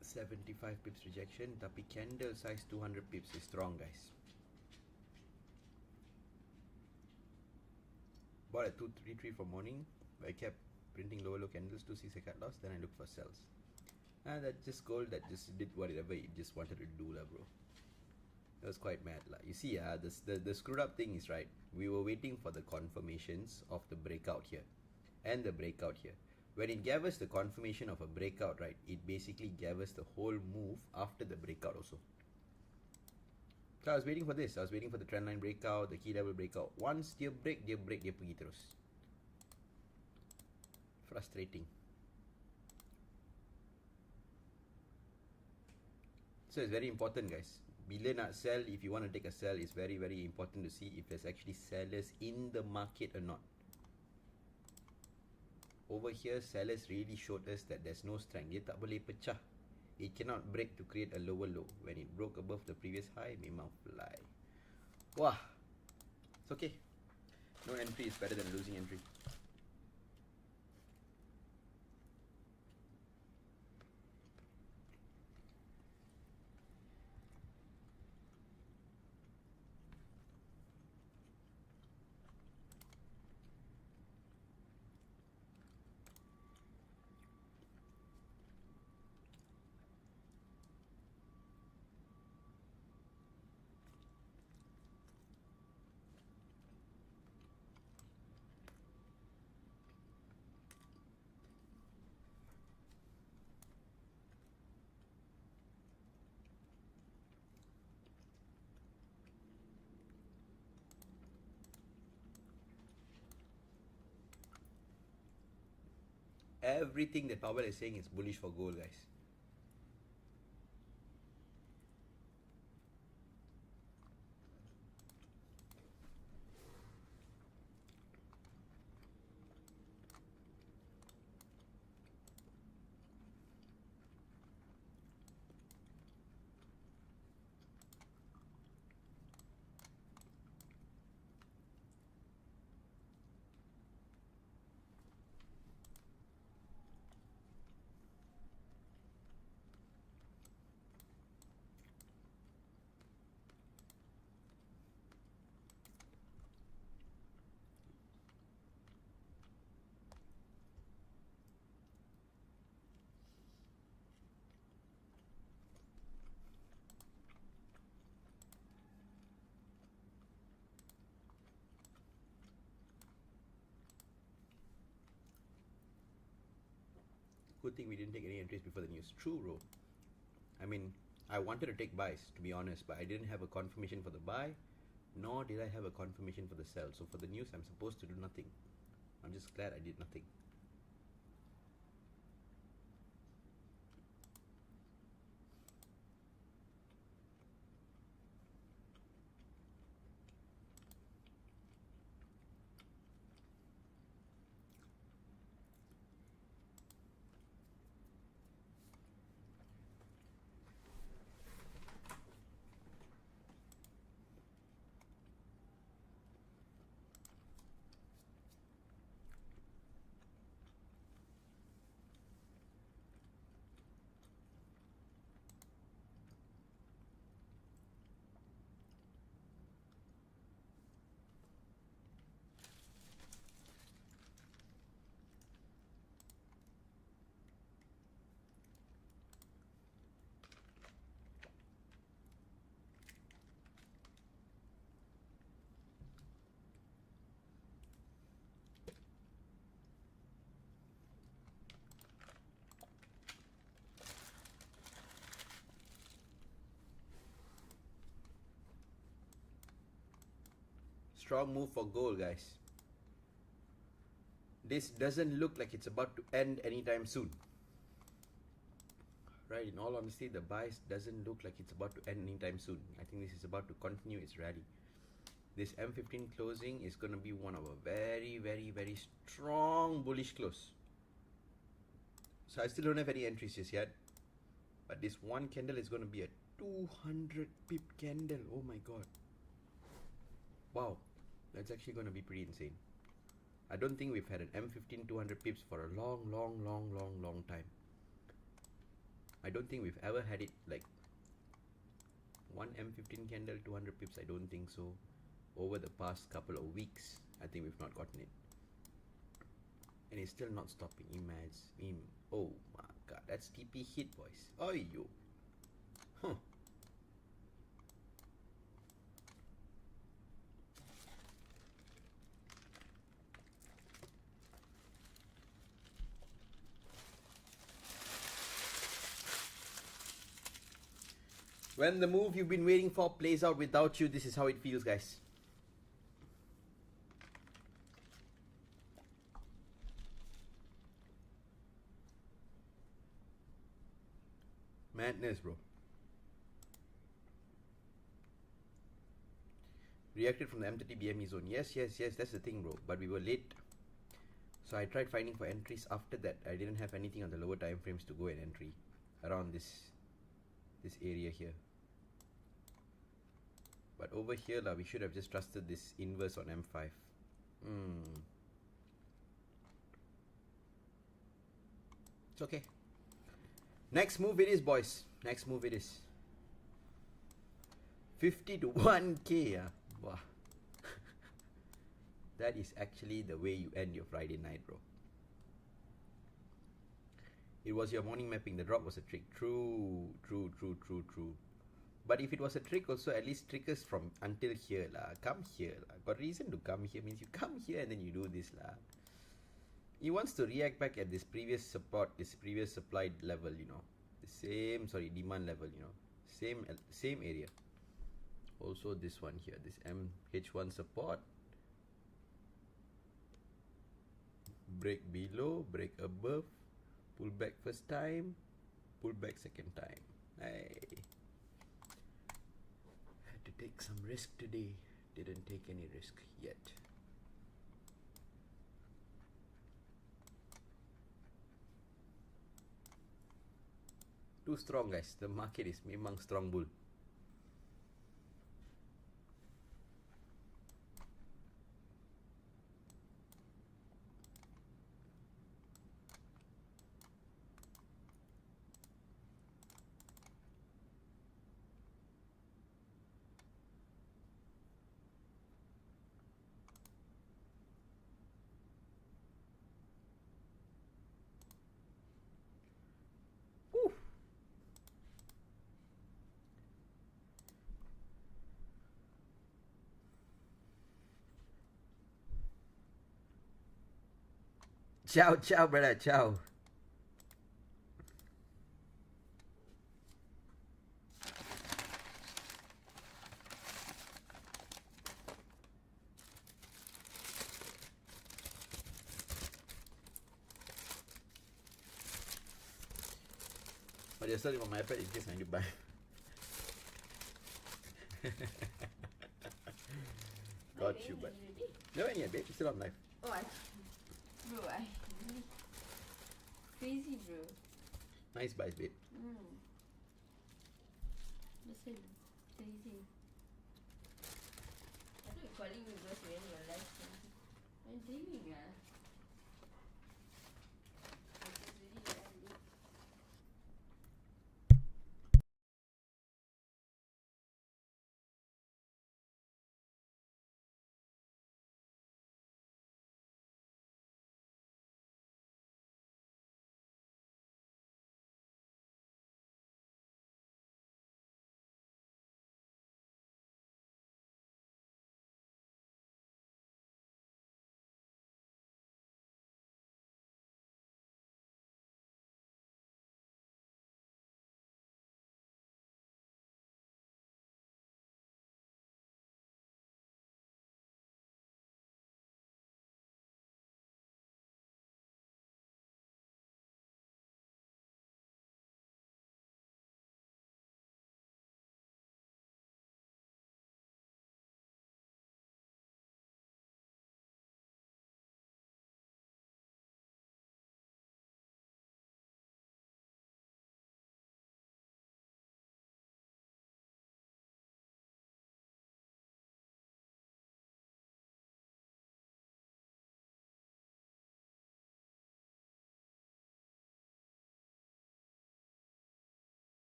75 pips rejection, tapi candle size 200 pips is strong, guys. Bought at 233 for morning, but I kept printing lower low candles, 2 6 I cut loss, then I looked for sells. That just gold that just did whatever it just wanted to do lah, bro. It was quite mad lah. You see, the screwed up thing is, right, we were waiting for the confirmations of the breakout here and the breakout here. When it gave us the confirmation of a breakout, right, it basically gave us the whole move after the breakout also. So I was waiting for this. I was waiting for the trendline breakout, the key level breakout. Once dia break, dia pergi terus. Frustrating. So it's very important, guys. Bila nak sell, if you want to take a sell, it's very very important to see if there's actually sellers in the market or not. Over here, sellers really showed us that there's no strength. Dia tak boleh pecah. It cannot break to create a lower low. When it broke above the previous high, memang fly. Wah, it's okay. No entry is better than losing entry. Everything that Powell is saying is bullish for gold, guys. Good thing we didn't take any entries before the news. True, bro. I mean, I wanted to take buys, to be honest, but I didn't have a confirmation for the buy, nor did I have a confirmation for the sell. So for the news, I'm supposed to do nothing. I'm just glad I did nothing. Strong move for gold, guys. This doesn't look like it's about to end anytime soon. Right, in all honesty, the buys doesn't look like it's about to end anytime soon. I think this is about to continue its rally. This M15 closing is going to be one of a very, very, very strong bullish close. So I still don't have any entries just yet. But this one candle is going to be a 200 pip candle. Oh my god. Wow. That's actually going to be pretty insane. I don't think we've had an M15 200 pips for a long time. I don't think we've ever had it like one M15 candle 200 pips. I don't think so. Over the past couple of weeks, I think we've not gotten it. And it's still not stopping. Oh my god, that's TP hit, boys. Oh yo. Huh. When the move you've been waiting for plays out without you, this is how it feels, guys. Madness, bro. Reacted from the M30 BME zone. Yes, that's the thing, bro. But we were late. So I tried finding for entries after that. I didn't have anything on the lower time frames to go and entry around this area here. But over here, we should have just trusted this inverse on M5. It's okay. Next move it is, boys. Next move it is. 50 to 1K. Wow. That is actually the way you end your Friday night, bro. It was your morning mapping. The drop was a trick. True. But if it was a trick also, at least trick us from until here lah. Come here lah. Got reason to come here means you come here and then you do this lah. He wants to react back at this previous support, this previous supply level, you know. The same, demand level, you know. Same area. Also this one here, this MH1 support. Break below, break above, pull back first time, pull back second time. Hey. Had to take some risk today. Didn't take any risk yet. Too strong, guys. The market is memang strong bull. Ciao, brother. Ciao. But you're still on my iPad in case I need to buy. Got you, but no, any babe. It's still on live. Oh, bro, crazy, bro. Nice buys, babe. Listen, crazy. I thought you're calling me because you're in your life. I'm dreaming,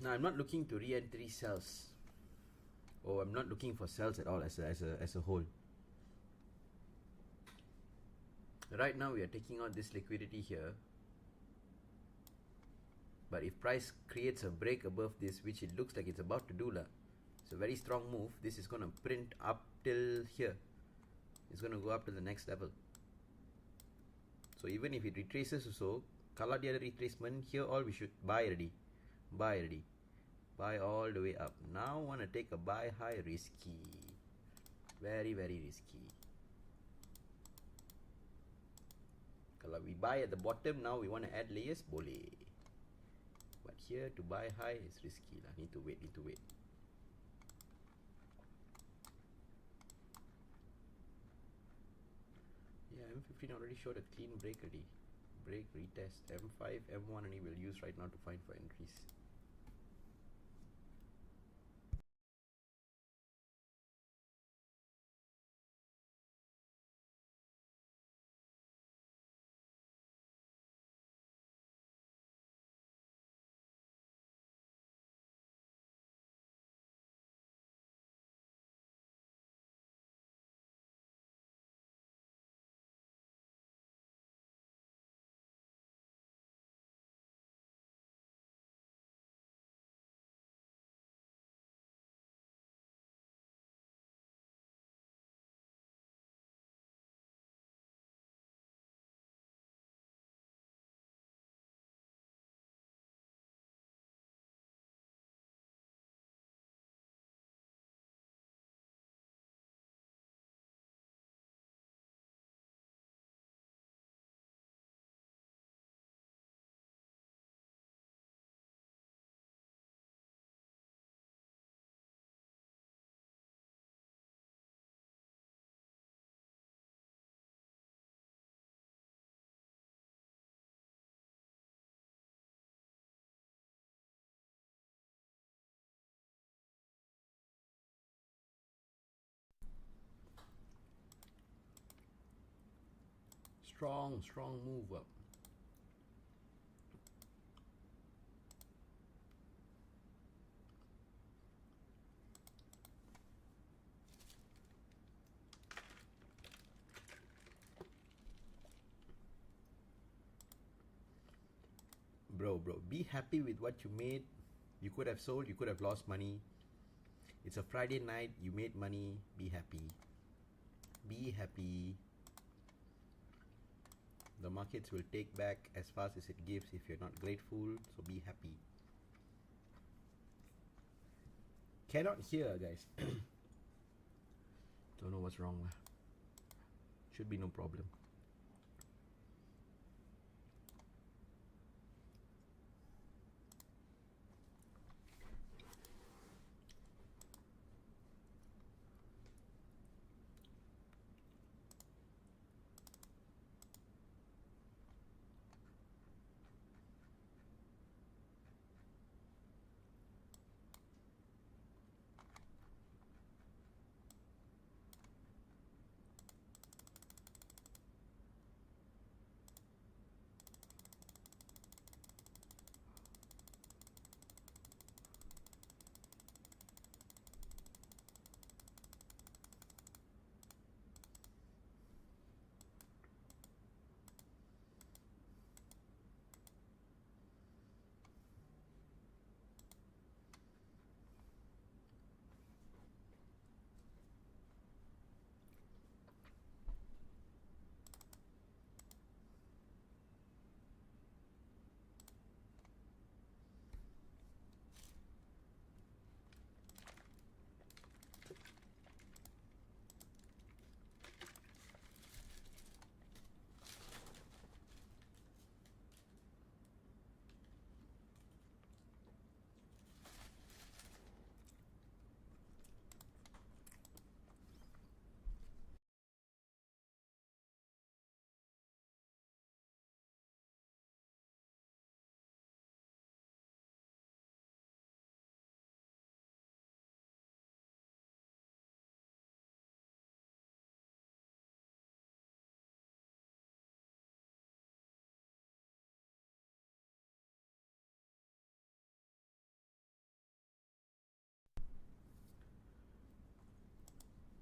Now I'm not looking to re-entry sells, or I'm not looking for sells at all as a whole. Right now we are taking out this liquidity here, but if price creates a break above this, which it looks like it's about to do lah, it's a very strong move. This is gonna print up till here. It's gonna go up to the next level. So even if it retraces also, kalau dia ada retracement here, all we should buy already, buy all the way up. Now want to take a buy high, risky, very risky. Kalau we buy at the bottom, now we want to add layers, boleh. But here to buy high is risky lah. Need to wait. Yeah, M15 already showed a clean break already. Break, retest, M5, M1 only will use right now to find for entries. Strong move up. Bro, be happy with what you made. You could have sold, you could have lost money. It's a Friday night, you made money, be happy. The markets will take back as fast as it gives if you're not grateful, so be happy. Cannot hear, guys. Don't know what's wrong. Should be no problem.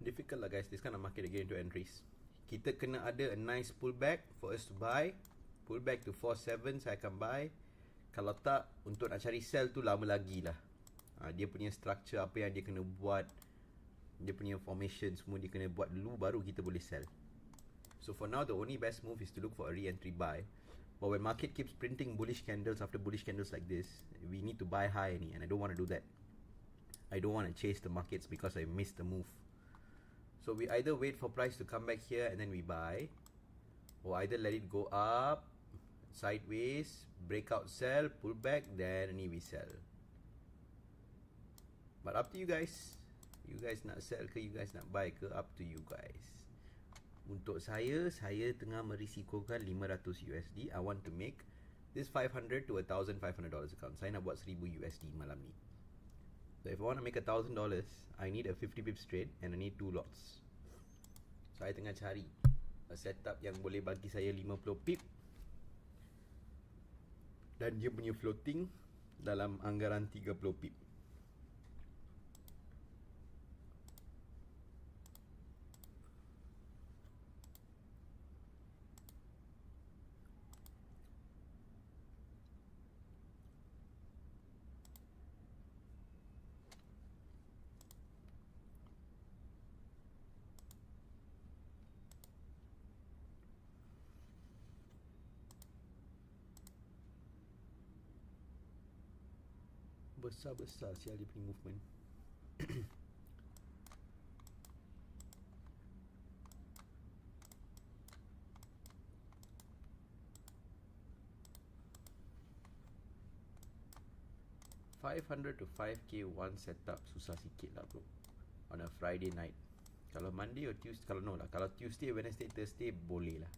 difficult lah guys, this kind of market again to entries. Kita kena ada a nice pullback for us to buy. Pullback to 47 saya akan buy. Kalau tak, untuk nak cari sell tu lama lagi lah. Dia punya structure, apa yang dia kena buat, dia punya formation semua dia kena buat dulu, baru kita boleh sell. So for now, the only best move is to look for a re-entry buy. But when market keeps printing bullish candles after bullish candles like this, we need to buy high ni, and I don't want to do that. I don't want to chase the markets because I missed the move. So we either wait for price to come back here and then we buy, or either let it go up, sideways, breakout sell, pull back, then we sell. But up to you guys. You guys nak sell ke, you guys nak buy ke, up to you guys. Untuk saya tengah merisikokan 500 USD. I want to make this 500 to $1,500 account. Saya nak buat 1000 USD malam ni. So if I want to make $1,000, I need a 50 pips trade and I need 2 lots. Saya tengah cari a setup yang boleh bagi saya 50 pip dan dia punya floating dalam anggaran 30 pip. Besar-besar sial dia punya movement. $500 to $5K one setup susah sikit lah bro, on a Friday night. Kalau Monday or Tuesday, kalau Tuesday, Wednesday, Thursday boleh lah.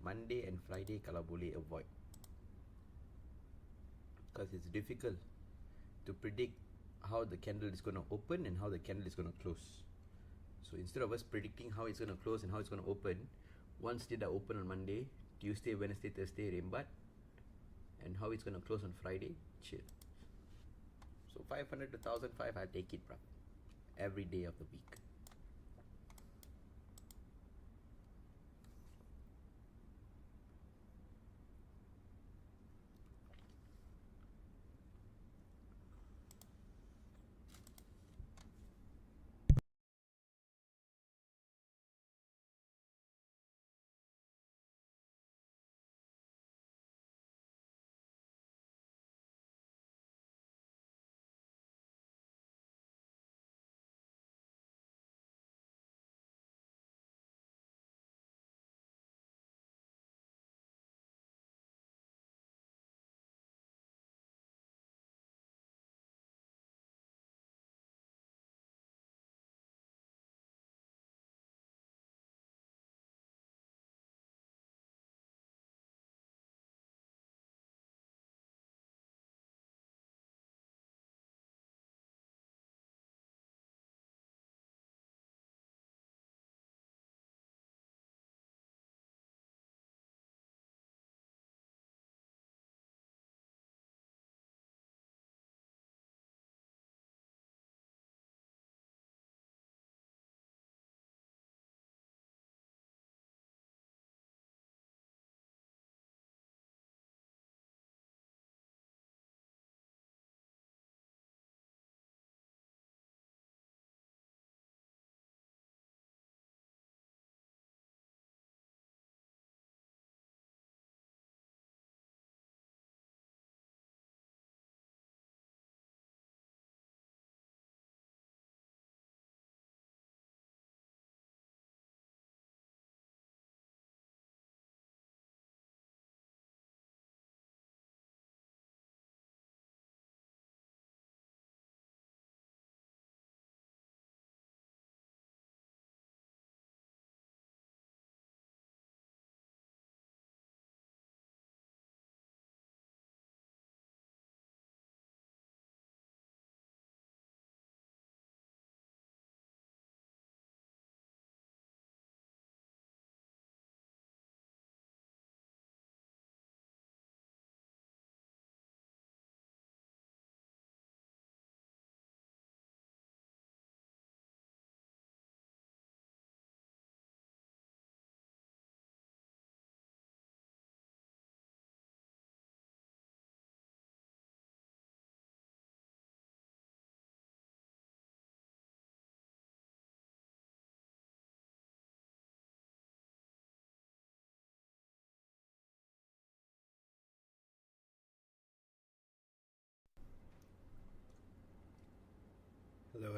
Monday and Friday kalau boleh avoid, because it's difficult to predict how the candle is going to open and how the candle is going to close. So instead of us predicting how it's going to close and how it's going to open, once dia dah open on Monday, Tuesday, Wednesday, Thursday rembat, and how it's going to close on Friday, chill. So 500 to 1,500, I'll take it, bro, every day of the week.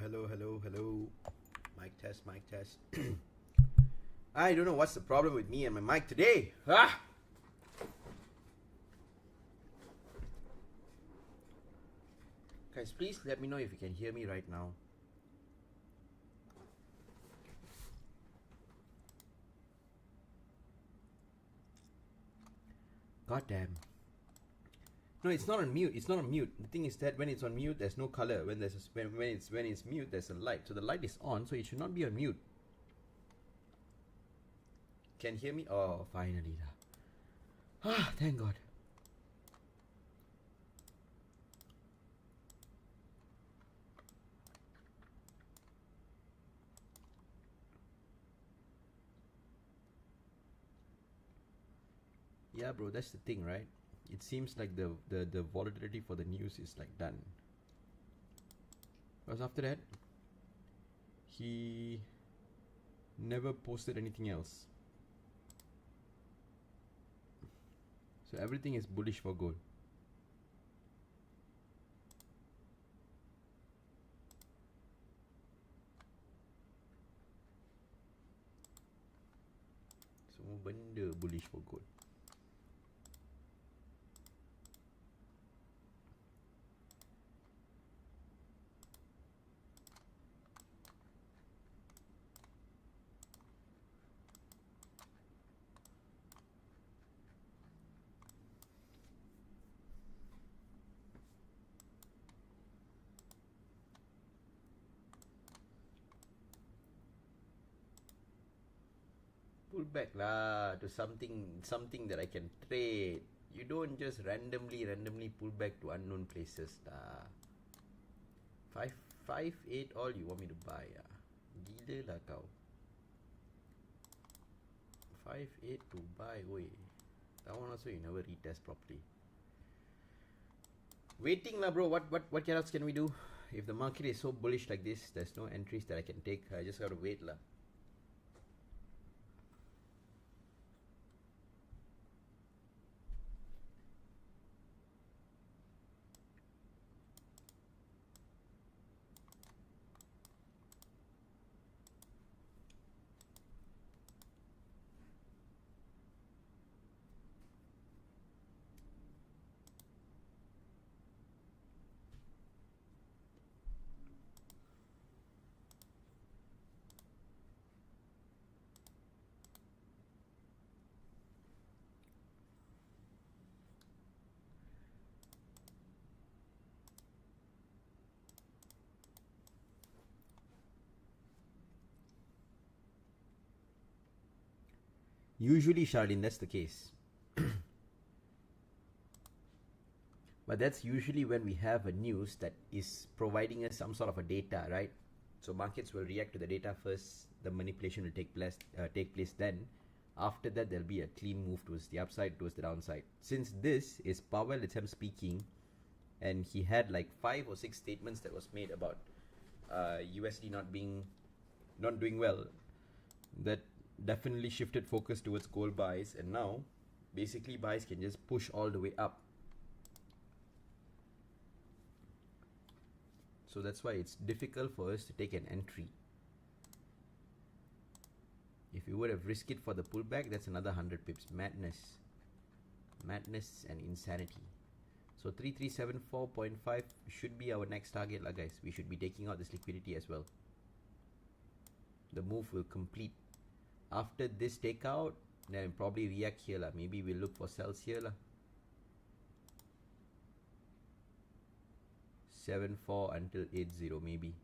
Hello. Mic test. I don't know what's the problem with me and my mic today. Guys, please let me know if you can hear me right now. God damn. No, it's not on mute. The thing is that when it's on mute, there's no color. When it's mute, there's a light. So the light is on, so it should not be on mute. Can hear me? Oh, finally. Thank God. Yeah, bro, that's the thing, right? It seems like the volatility for the news is like done. Because after that, he never posted anything else. So everything is bullish for gold. Semua benda bullish for gold. Pull back lah to something that I can trade. You don't just randomly pull back to unknown places lah. 558 all you want me to buy ah. Gila lah kau. 58 to buy, oi. That one also you never retest properly. Waiting lah bro, what else can we do? If the market is so bullish like this, there's no entries that I can take. I just gotta wait lah. Usually, Charlene, that's the case. But that's usually when we have a news that is providing us some sort of a data, right? So markets will react to the data first. The manipulation will take place then. After that, there'll be a clean move towards the upside, towards the downside. Since this is Powell, it's him speaking, and he had like 5 or 6 statements that was made about USD not doing well. That definitely shifted focus towards gold buys, and now basically buys can just push all the way up. So that's why it's difficult for us to take an entry. If you would have risked it for the pullback, that's another 100 pips. Madness and insanity. So 3374.5 should be our next target lah guys. We should be taking out this liquidity as well. The move will complete. After this takeout, then probably react here lah. Maybe we'll look for sells here lah. 74 until 80 maybe.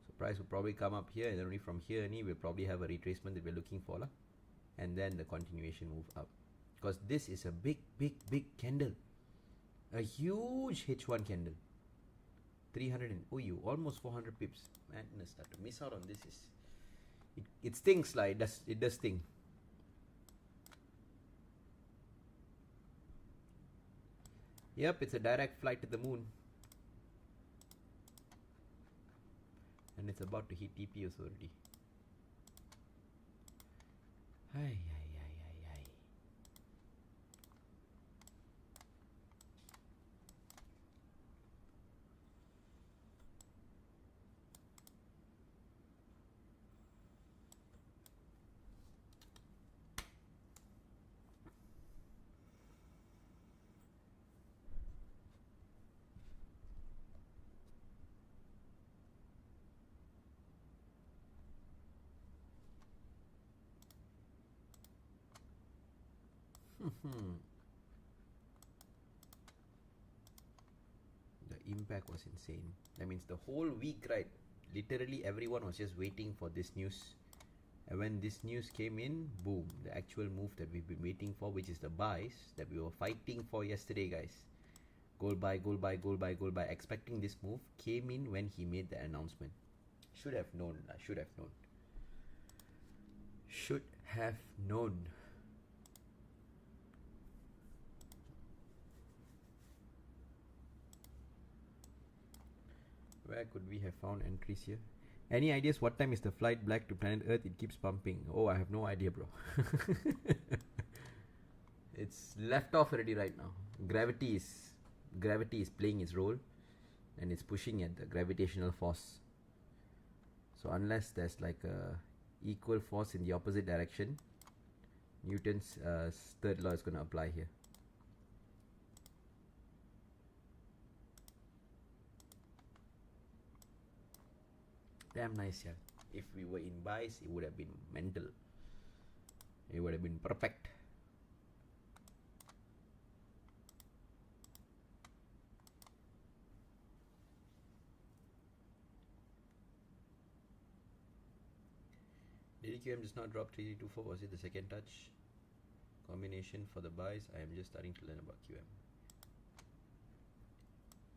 So price will probably come up here, and then only from here we'll probably have a retracement that we're looking for lah. And then the continuation move up. Because this is a big candle. A huge H1 candle. 300 and almost 400 pips. Madness. To miss out on this is it stings like it does sting. Yep, it's a direct flight to the moon. And it's about to hit TPS already. Ay. The impact was insane. That means the whole week, right? Literally everyone was just waiting for this news. And when this news came in, boom, the actual move that we've been waiting for, which is the buys that we were fighting for yesterday, guys. Gold buy, gold buy, gold buy, gold buy. Expecting this move came in when he made the announcement. Should have known. Should have known. Should have known. Where could we have found entries here? Any ideas what time is the flight back to planet Earth? It keeps pumping. Oh, I have no idea, bro. It's left off already right now. Gravity is playing its role, and it's pushing at the gravitational force. So unless there's like a equal force in the opposite direction, Newton's third law is going to apply here. Damn nice, yeah. If we were in buys, it would have been mental. It would have been perfect. DDQM does not drop 3324. Was it the second touch? Combination for the buys. I am just starting to learn about QM.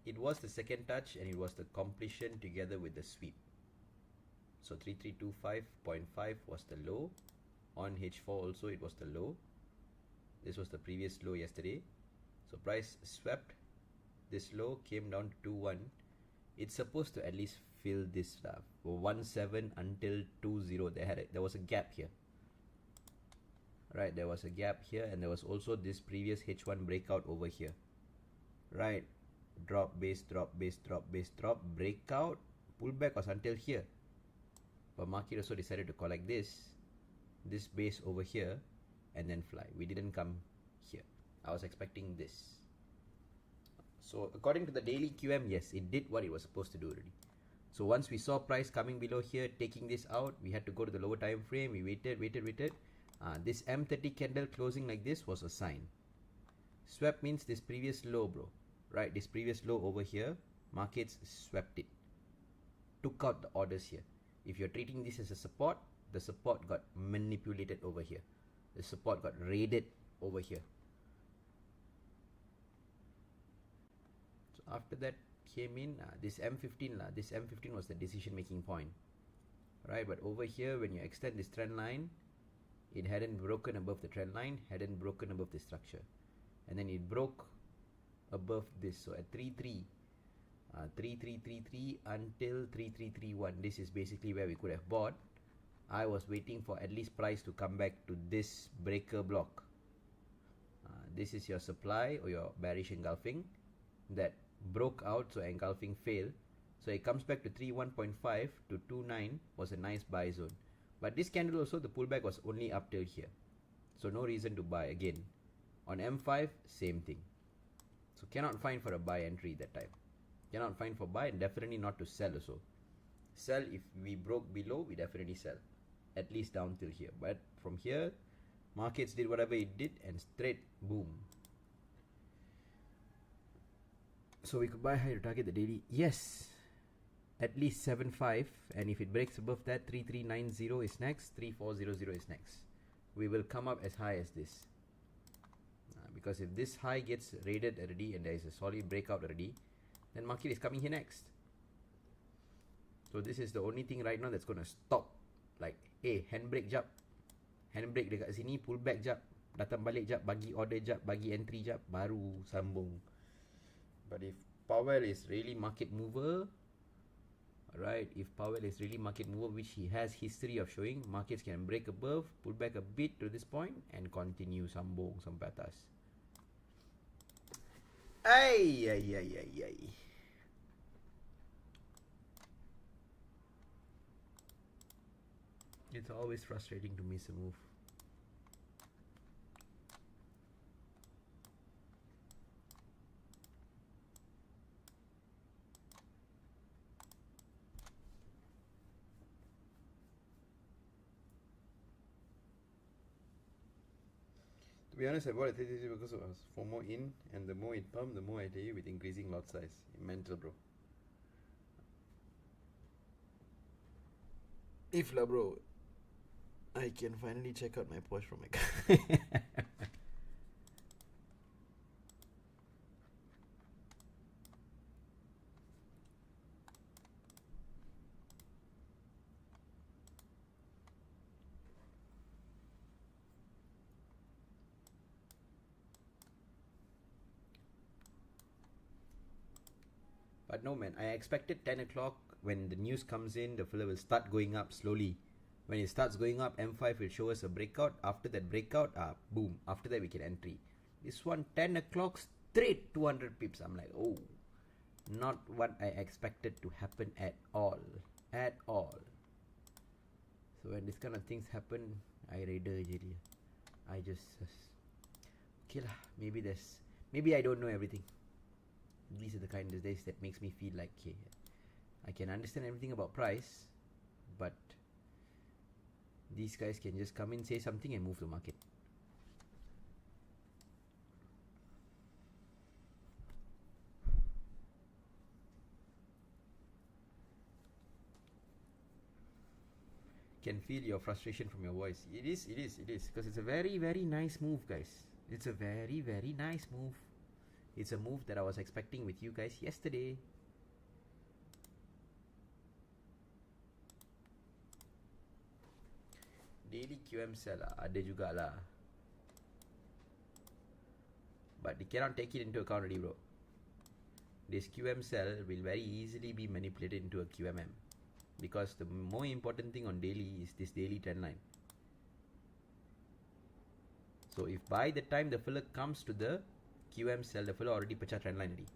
It was the second touch and it was the completion together with the sweep. So 3325.5 was the low. On H4 also it was the low. This was the previous low yesterday. So price swept this low, came down to 2.1. It's supposed to at least fill this stuff. 1.7 until 2.0. There was a gap here. Right, there was a gap here, and there was also this previous H1 breakout over here. Right, drop, base, drop, base, drop, base, drop, breakout, pullback was until here. But market also decided to collect this base over here, and then fly. We didn't come here. I was expecting this. So according to the daily QM, yes, it did what it was supposed to do already. So once we saw price coming below here, taking this out, we had to go to the lower time frame. We waited. This M30 candle closing like this was a sign. Swept means this previous low, bro. Right, this previous low over here, markets swept it. Took out the orders here. If you're treating this as a support, the support got manipulated over here. The support got raided over here. So after that came in this M15 this M15 was the decision making point, right? But over here when you extend this trend line, it hadn't broken above the trend line, hadn't broken above the structure, and then it broke above this. So at 3333 until 3331, this is basically where we could have bought. I was waiting for at least price to come back to this breaker block. This is your supply or your bearish engulfing that broke out, so engulfing failed. So it comes back to 31.5 to 29 was a nice buy zone. But this candle also, the pullback was only up till here. So no reason to buy again. On M5, same thing. So cannot find for a buy entry that time. Cannot find for buy, and definitely not to sell also. Sell if we broke below, we definitely sell. At least down till here. But from here, markets did whatever it did and straight boom. So we could buy high to target the daily. Yes. At least 7.5, and if it breaks above that, 3390 is next, 3400 is next. We will come up as high as this. Because if this high gets raided already and there is a solid breakout already, then market is coming here next. So this is the only thing right now that's going to stop. Like, hey, handbrake jap. Handbrake dekat sini, pullback jap. Datang balik jap, bagi order jap, bagi entry jap, baru sambung. But if Powell is really market mover, right, if Powell is really market mover, which he has history of showing, markets can break above, pull back a bit to this point, and continue sambung sampai atas. Ay. It's always frustrating to miss a move. be honest, I bought at 33 because it was for more in, and the more it pumped, the more I tell you with increasing lot size. Mental, bro. If la, bro, I can finally check out my Porsche from my car. But no, man, I expected 10 o'clock when the news comes in, the filler will start going up slowly. When it starts going up, M5 will show us a breakout. After that breakout, boom. After that, we can entry. This one, 10 o'clock, straight 200 pips. I'm like, oh, not what I expected to happen at all. At all. So when this kind of things happen, I rather I just okay lah. Maybe I don't know everything. These are the kind of days that makes me feel like, okay, I can understand everything about price, but these guys can just come in, say something, and move the market. Can feel your frustration from your voice. It is, because it's a very, very nice move, guys. It's a very, very nice move. It's a move that I was expecting with you guys yesterday. Daily QM sell ada juga lah. But they cannot take it into account already, bro. This QM sell will very easily be manipulated into a QMM. Because the more important thing on daily is this daily trend line. So if by the time the filler comes to the QM sell, the filler already pecah trend line already.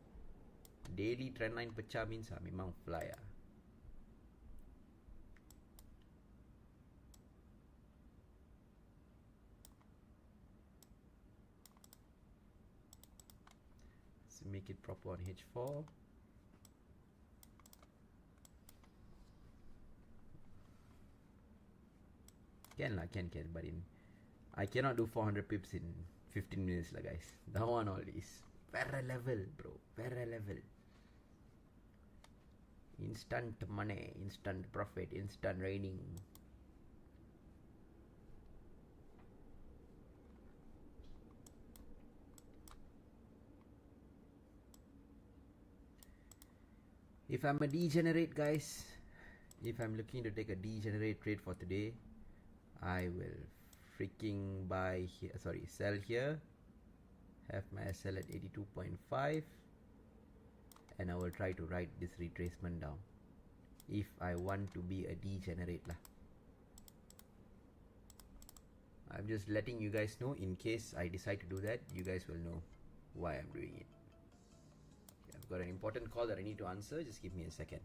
Daily trend line pecah means memang fly . Let's make it proper on H4. Can, but I cannot do 400 pips in 15 minutes lah, guys. That one all is para level, bro. Para level. Instant money, instant profit, instant raining. If I'm a degenerate, guys, if I'm looking to take a degenerate trade for today, I will freaking buy here, sell here, have my SL at 82.5, and I will try to write this retracement down if I want to be a degenerate lah. I'm just letting you guys know in case I decide to do that, you guys will know why I'm doing it. Okay, I've got an important call that I need to answer, just give me a second.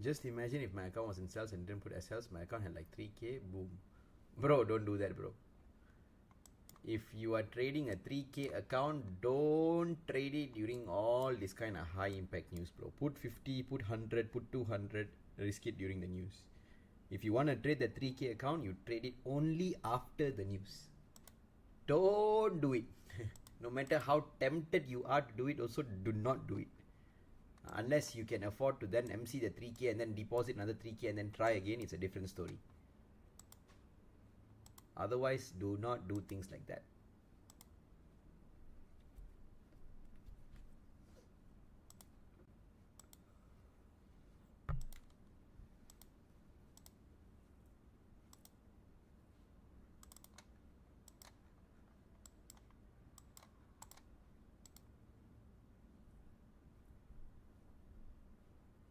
Just imagine if my account was in sales and didn't put SLs, my account had like 3k, boom. Bro, don't do that, bro. If you are trading a 3K account, don't trade it during all this kind of high impact news, bro. Put 50, put 100, put 200, risk it during the news. If you want to trade the 3K account, you trade it only after the news. Don't do it. No matter how tempted you are to do it, also do not do it. Unless you can afford to then MC the 3K and then deposit another 3K and then try again, it's a different story. Otherwise, do not do things like that.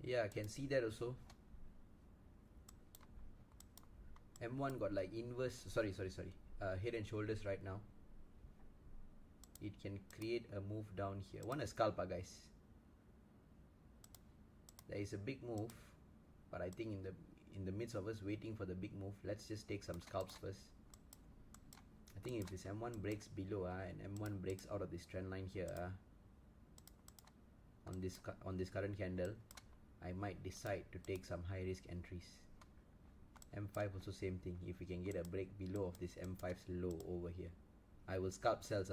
Yeah, I can see that also. M1 got like inverse, sorry, head and shoulders right now. It can create a move down here. Want a scalp, guys? There is a big move, but I think in the midst of us waiting for the big move, let's just take some scalps first. I think if this M1 breaks below and M1 breaks out of this trend line here on this current candle, I might decide to take some high risk entries. M5 also same thing. If we can get a break below of this M5's low over here, I will scalp sells.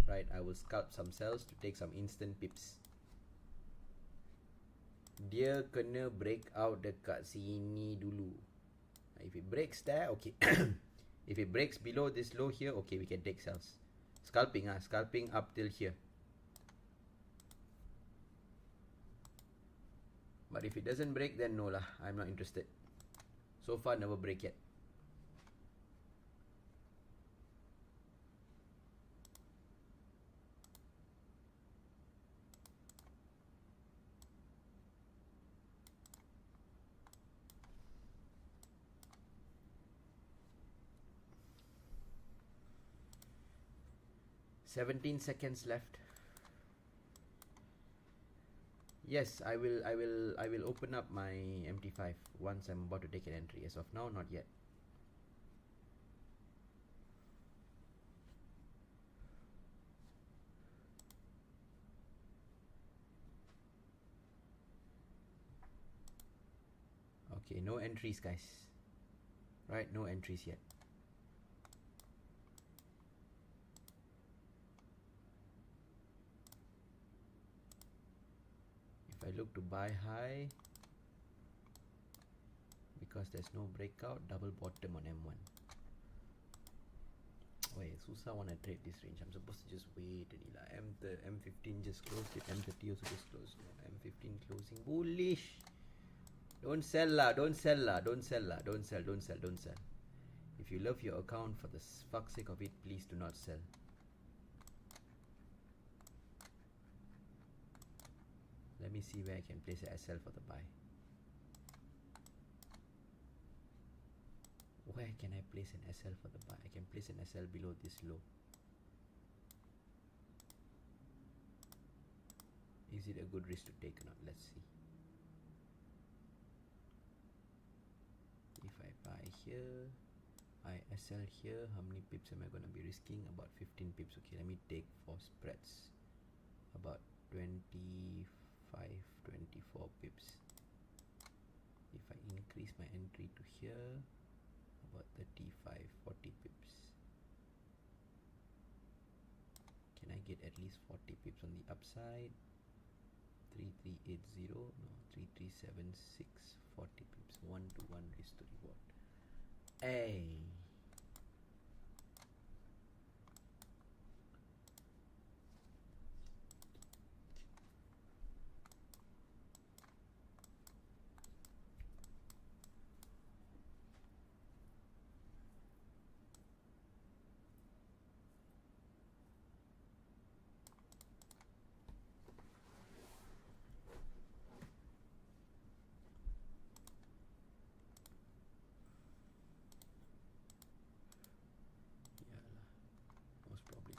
Right, I will scalp some sells to take some instant pips. Dia kena break out dekat sini dulu. If it breaks there, okay. If it breaks below this low here, okay, we can take sells. Scalping scalping up till here. But if it doesn't break, then no lah, I'm not interested. So far never break yet. "17 seconds left." Yes, I will open up my MT5 once I'm about to take an entry. As of now, not yet. Okay, no entries, guys. Right, no entries yet. If I look to buy high, because there's no breakout, double bottom on M1. Wait, susah wanna trade this range. I'm supposed to just wait lah. M15 just closed it. M30 also just closed. M15 closing bullish. Don't sell lah. Don't sell lah. Don't sell lah. Don't sell. Don't sell. Don't sell. If you love your account, for the fuck's sake of it, please do not sell. Let me see where I can place a SL for the buy. Where can I place an SL for the buy? I can place an SL below this low. Is it a good risk to take or not? Let's see. If I buy here, I SL here, how many pips am I going to be risking? About 15 pips. Okay, let me take 4 spreads. About 25, 24 pips. If I increase my entry to here, about 35, 40 pips. Can I get at least 40 pips on the upside? 3380, no, 3376, 40 pips, 1-to-1 risk to reward. Hey.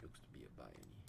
Looks to be a buy any.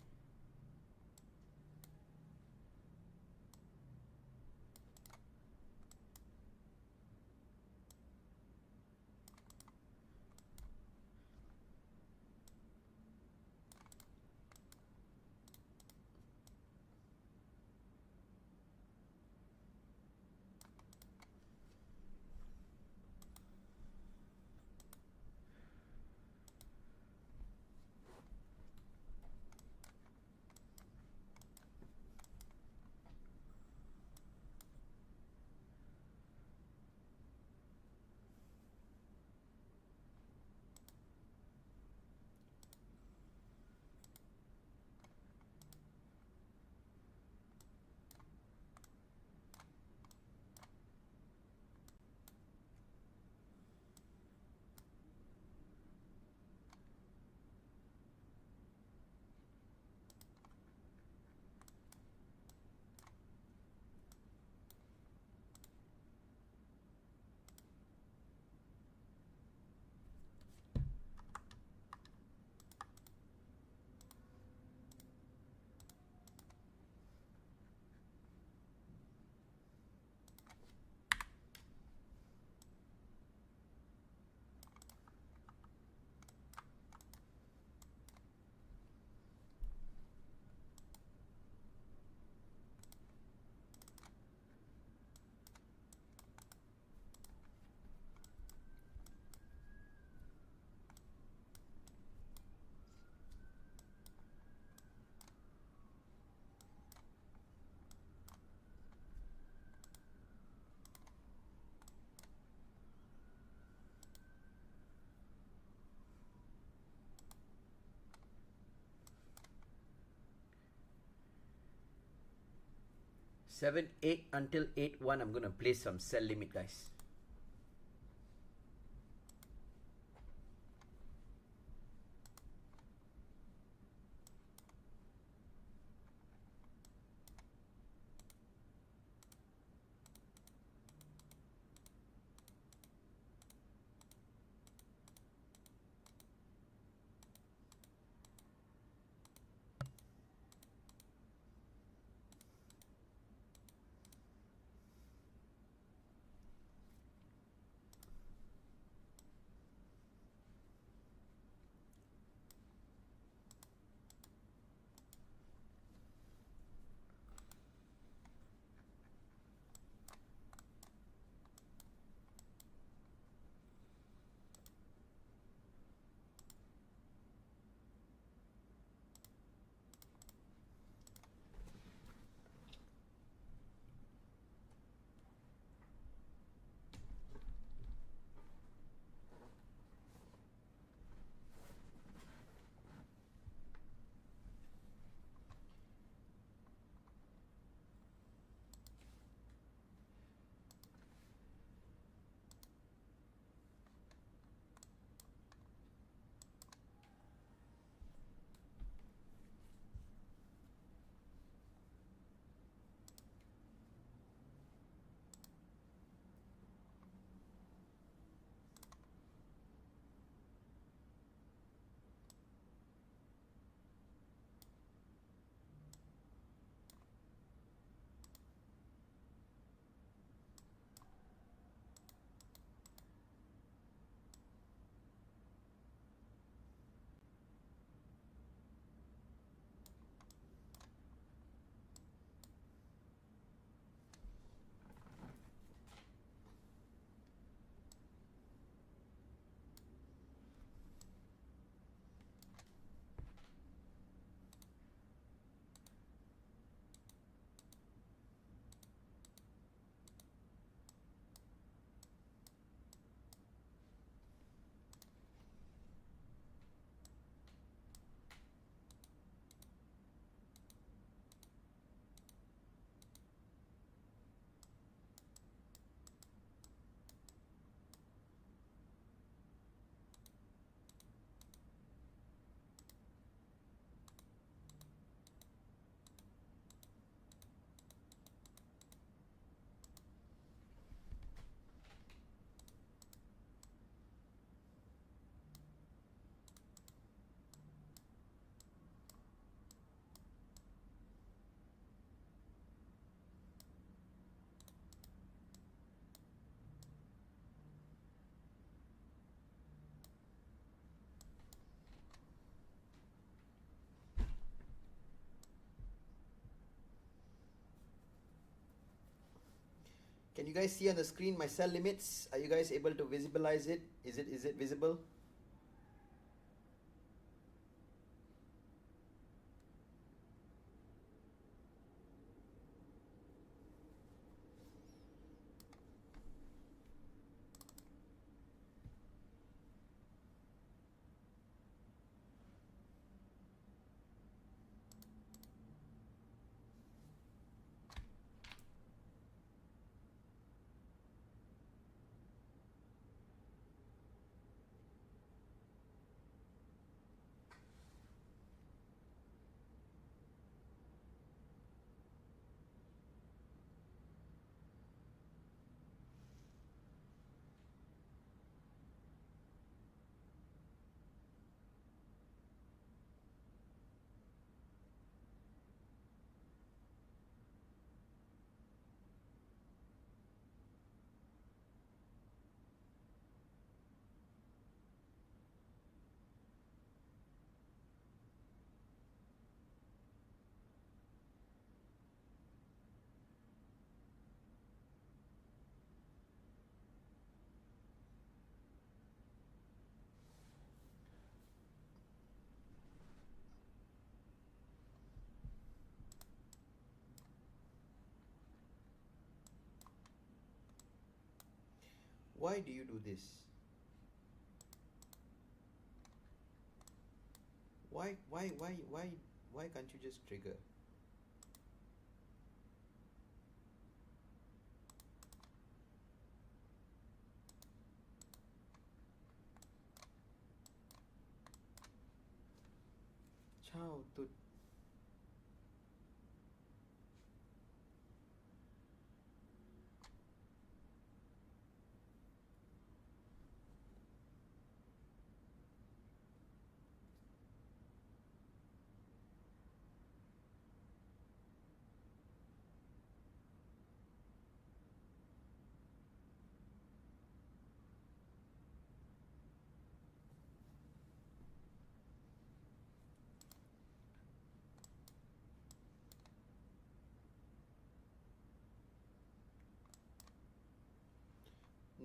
7 8 until 8 1. I'm gonna place some sell limit, guys. Can you guys see on the screen my sell limits? Are you guys able to visualize it? Is it visible? Why do you do this? Why can't you just trigger? Ciao, tut.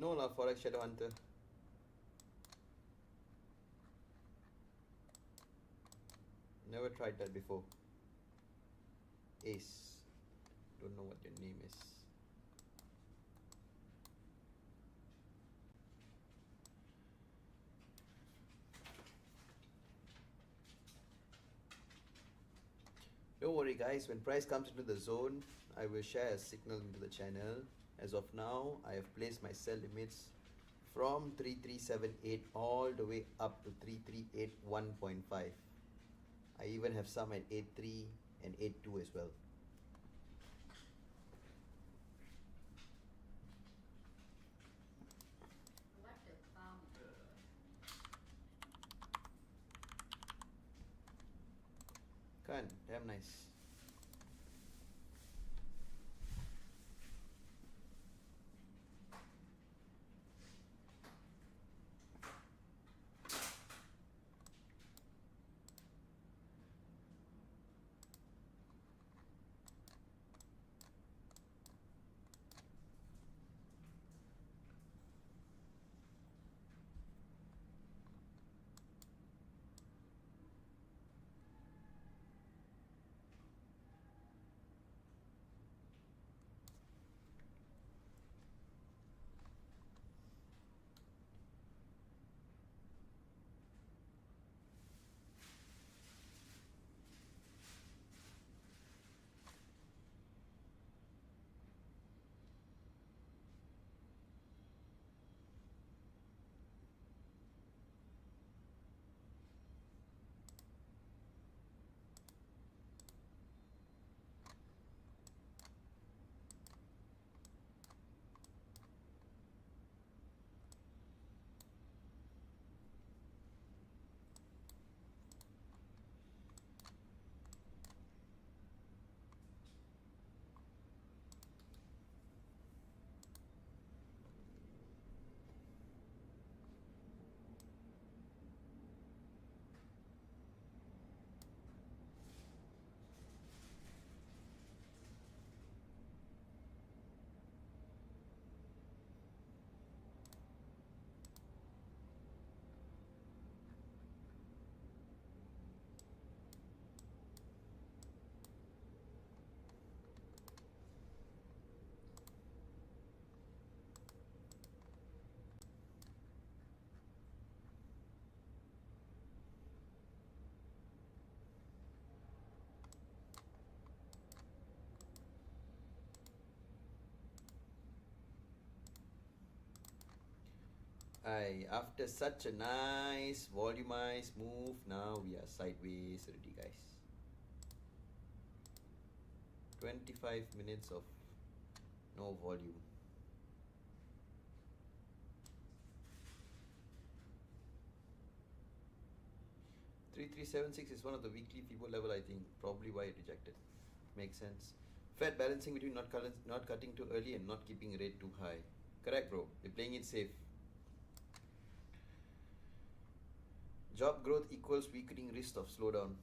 No lah, Forex Shadow Hunter. Never tried that before. Ace. Don't know what your name is. Don't worry guys, when price comes into the zone, I will share a signal into the channel. As of now, I have placed my sell limits from 3378 all the way up to 3381.5. I even have some at 83 and 82 as well. What the farm? Kan, damn nice. After such a nice volumized move, now we are sideways already, guys. 25 minutes of no volume. $3,376 is one of the weekly Fibo level, I think. Probably why it rejected. Makes sense. Fed balancing between not cutting too early and not keeping rate too high. Correct, bro. They're playing it safe. Job growth equals weakening risk of slowdown.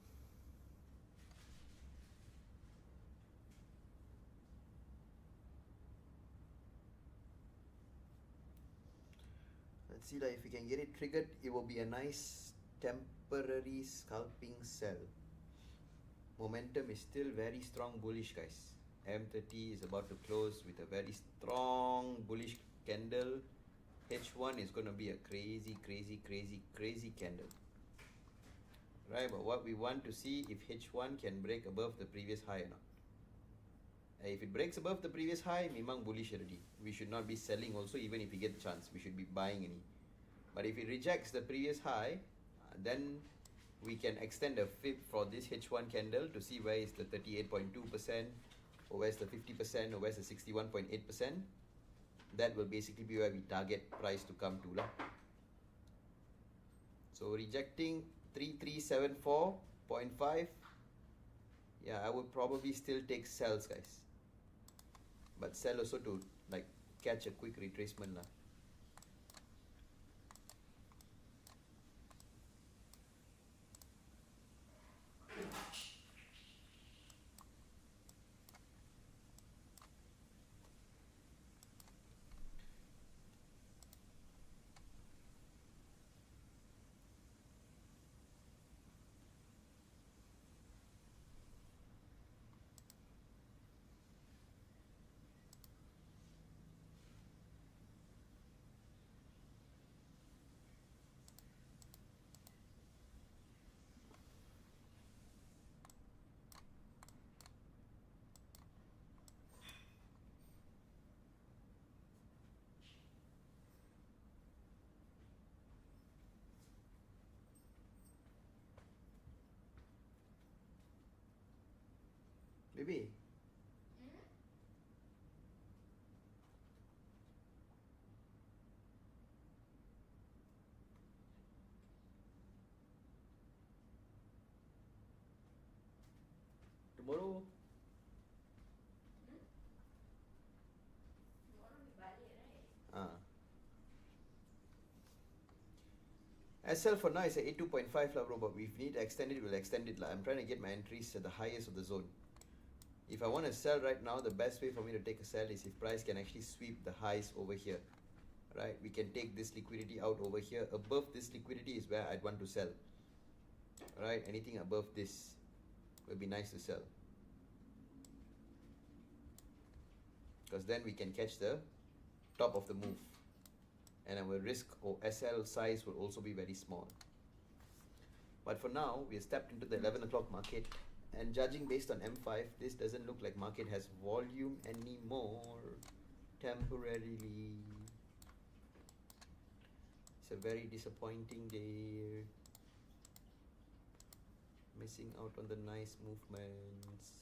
Let's see if we can get it triggered. It will be a nice temporary scalping sell. Momentum is still very strong bullish, guys. M30 is about to close with a very strong bullish candle. H1 is going to be a crazy candle. Right, but what we want to see if H1 can break above the previous high or not. If it breaks above the previous high, memang bullish already. We should not be selling also, even if we get the chance. We should be buying any. But if it rejects the previous high, then we can extend a fib for this H1 candle to see where is the 38.2%, or where's the 50%, or where's the 61.8%. That will basically be where we target price to come to lah. So rejecting 3374.5, yeah, I would probably still take sells, guys. But sell also to like catch a quick retracement lah. Baby. Tomorrow. Tomorrow we balik, right? SL for now is at 82.5 lah, bro, but if we need to extend it, we'll extend it lah. I'm trying to get my entries at the highest of the zone. If I want to sell right now, the best way for me to take a sell is if price can actually sweep the highs over here. Right? We can take this liquidity out over here. Above this liquidity is where I'd want to sell. Right? Anything above this will be nice to sell. Because then we can catch the top of the move. And our risk or SL size will also be very small. But for now, we have stepped into the 11 o'clock market. And judging based on M5, this doesn't look like market has volume anymore. Temporarily. It's a very disappointing day. Missing out on the nice movements.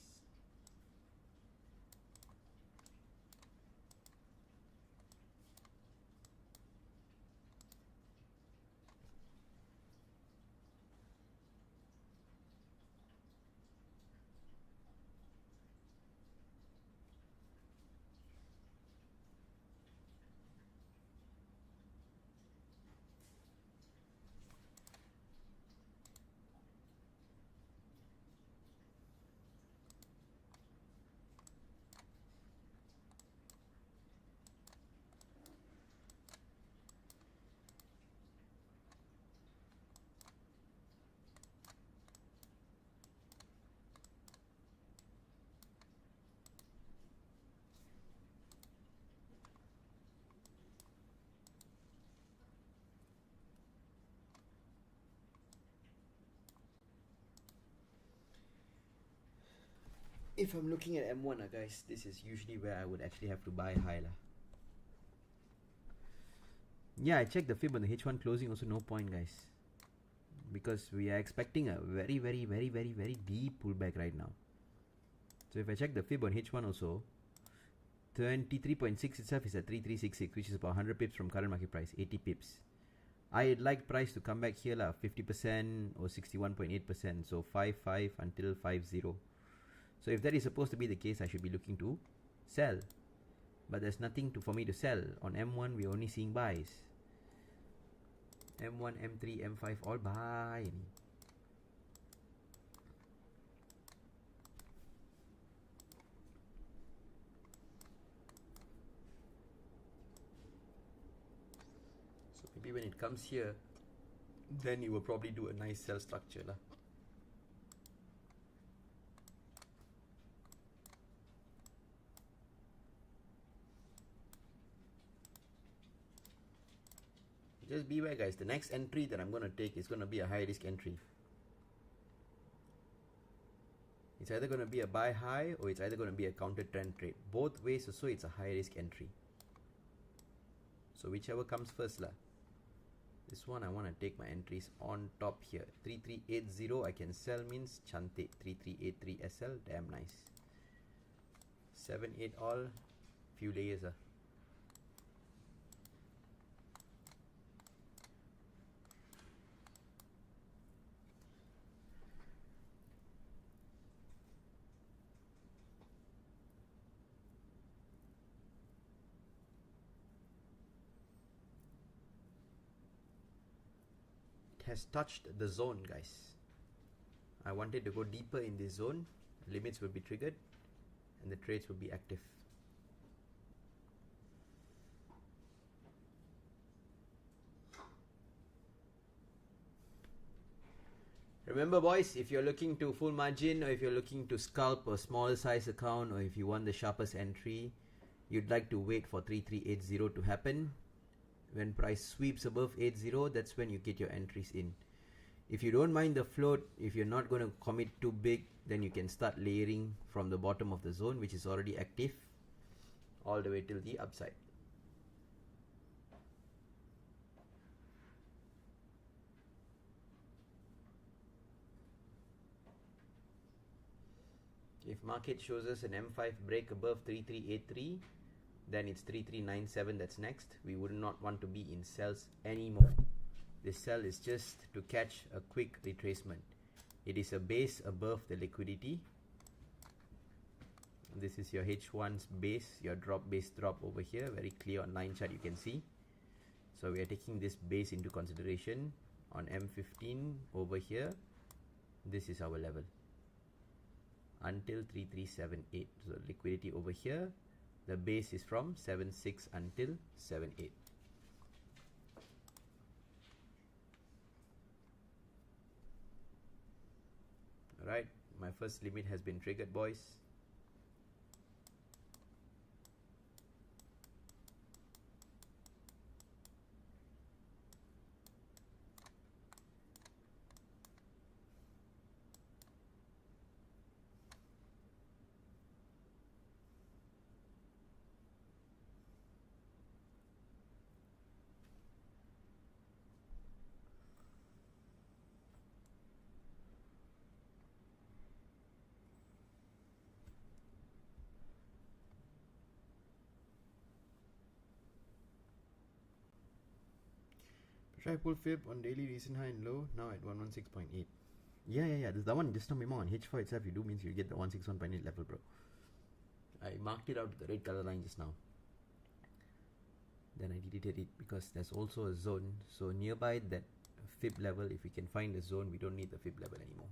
If I'm looking at M1, guys, this is usually where I would actually have to buy high lah. Yeah, I checked the fib on the H1 closing, also no point, guys. Because we are expecting a very, very, very, very, very deep pullback right now. So if I check the fib on H1 also, 23.6 itself is at 3366, which is about 100 pips from current market price, 80 pips. I'd like price to come back here lah, 50% or 61.8%, so 5.5 until 5.0. So if that is supposed to be the case, I should be looking to sell. But there's nothing for me to sell. On M1, we're only seeing buys. M1, M3, M5, all buy. So maybe when it comes here, then you will probably do a nice sell structure lah. Just beware, guys. The next entry that I'm going to take is going to be a high risk entry. It's either going to be a buy high or it's either going to be a counter trend trade. Both ways also it's a high risk entry. So whichever comes first lah. This one I want to take my entries on top here. 3380 I can sell means chante. 3383 SL, damn nice. 78 all, few layers. Has touched the zone, guys. I wanted to go deeper in this zone. Limits will be triggered and the trades will be active. Remember boys, if you're looking to full margin, or if you're looking to scalp a smaller size account, or if you want the sharpest entry, you'd like to wait for 3380 to happen. When price sweeps above 80, that's when you get your entries in. If you don't mind the float, if you're not going to commit too big, then you can start layering from the bottom of the zone, which is already active, all the way till the upside. If market shows us an M5 break above 3383, then it's 3397 that's next. We would not want to be in sells anymore. This sell is just to catch a quick retracement. It is a base above the liquidity. This is your H1's base, your base drop over here, very clear on line chart you can see. So we are taking this base into consideration on M15 over here. This is our level until 3378. So liquidity over here. The base is from 76 until 78. Alright, my first limit has been triggered, boys. Try pull fib on daily recent high and low, now at 116.8. Yeah. There's that one just now on H4 itself. You do means you get the 161.8 level, bro. I marked it out with the red color line just now. Then I deleted it because there's also a zone. So nearby that fib level, if we can find the zone, we don't need the fib level anymore.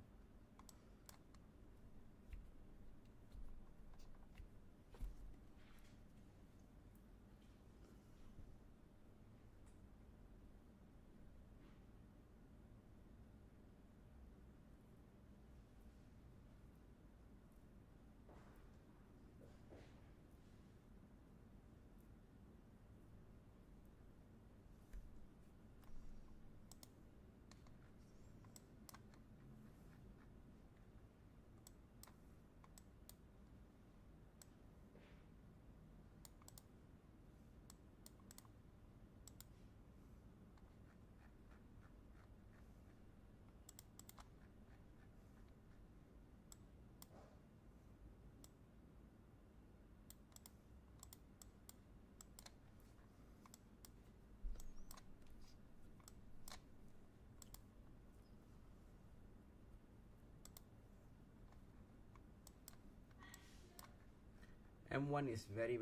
M1 is very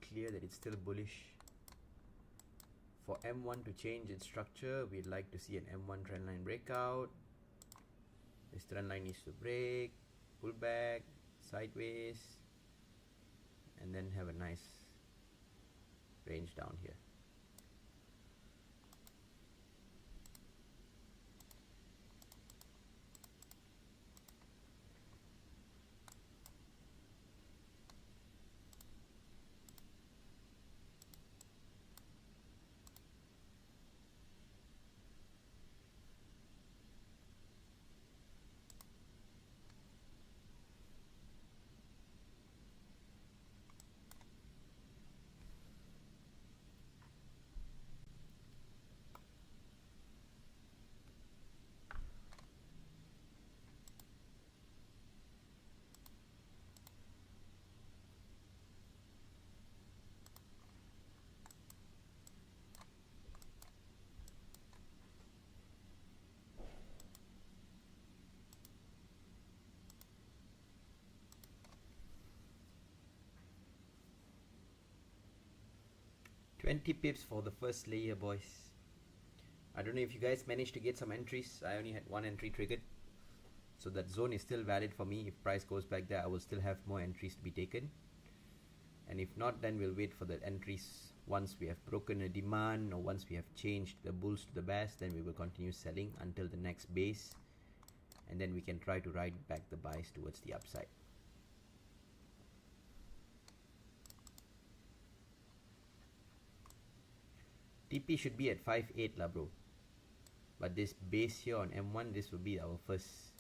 clear that it's still bullish. For M1 to change its structure, we'd like to see an M1 trendline breakout. This trendline needs to break, pull back, sideways, and then have a nice range down here. 20 pips for the first layer, boys. I don't know if you guys managed to get some entries. I only had one entry triggered. So that zone is still valid for me. If price goes back there, I will still have more entries to be taken. And if not, then we'll wait for the entries. Once we have broken a demand or once we have changed the bulls to the bears, then we will continue selling until the next base. And then we can try to ride back the buys towards the upside. TP should be at 5.8 lah, bro. But this base here on M1, this will be our first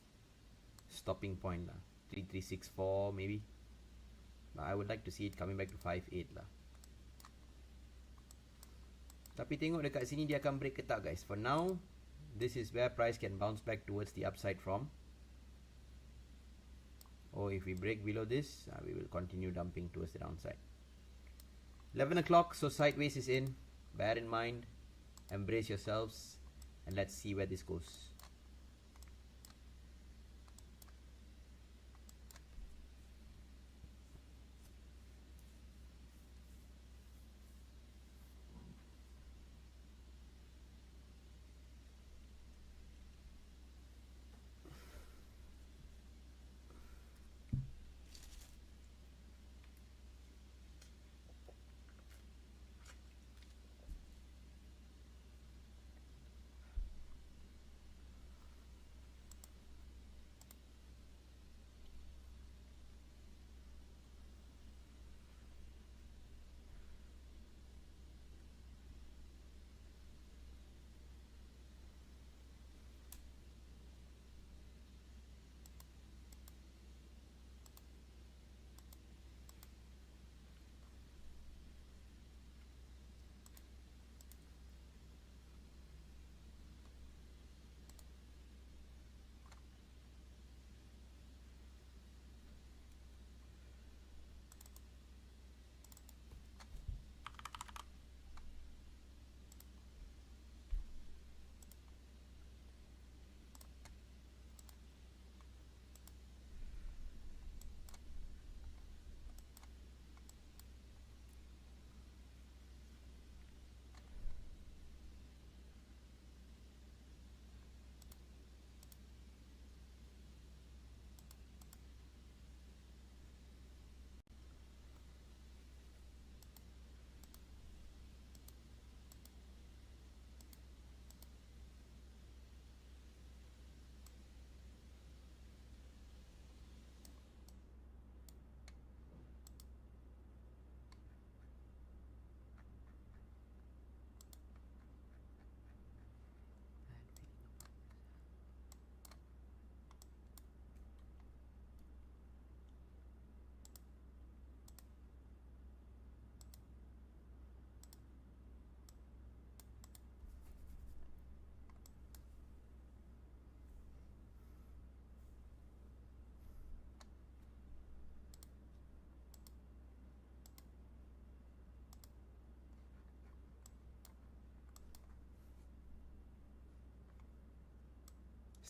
stopping point lah. 3364 maybe. But I would like to see it coming back to 5.8 lah. Tapi tengok dekat sini dia akan break ke tak, guys. For now, this is where price can bounce back towards the upside from. Or if we break below this, we will continue dumping towards the downside. 11 o'clock, so sideways is in. Bear in mind, embrace yourselves, and let's see where this goes.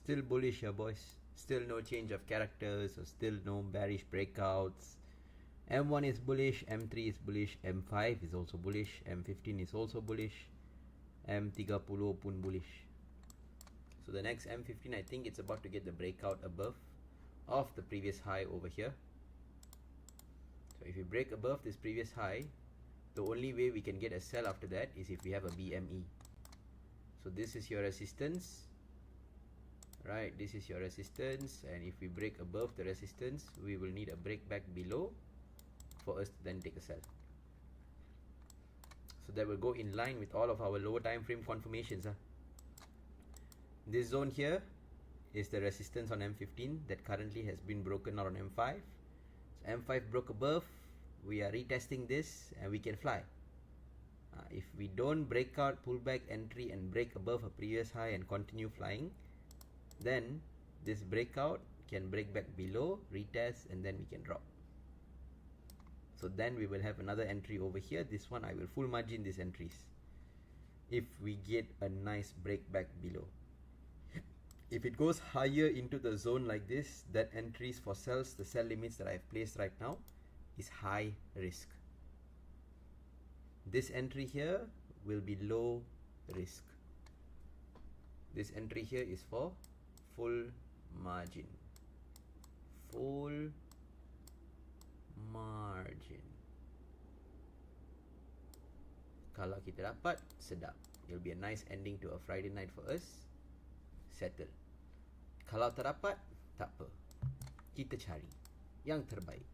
Still bullish here, boys. Still no change of characters or still no bearish breakouts. M1 is bullish, M3 is bullish, M5 is also bullish, M15 is also bullish, M30 pun bullish. So the next M15, I think it's about to get the breakout above of the previous high over here. So if we break above this previous high, the only way we can get a sell after that is if we have a BME. So this is your resistance. Right, this is your resistance, and if we break above the resistance, we will need a break back below for us to then take a sell. So that will go in line with all of our lower time frame confirmations. This zone here is the resistance on M15 that currently has been broken out on M5. So M5 broke above, we are retesting this and we can fly. If we don't break out, pull back entry and break above a previous high and continue flying, then this breakout can break back below, retest, and then we can drop. So then we will have another entry over here. This one I will full margin these entries if we get a nice break back below. If it goes higher into the zone like this, that entries for sells, the sell limits that I have placed right now is high risk. This entry here will be low risk. This entry here is for full margin. Full margin. Kalau kita dapat, sedap. It'll be a nice ending to a Friday night for us. Settle. Kalau tak dapat, tak apa. Kita cari yang terbaik.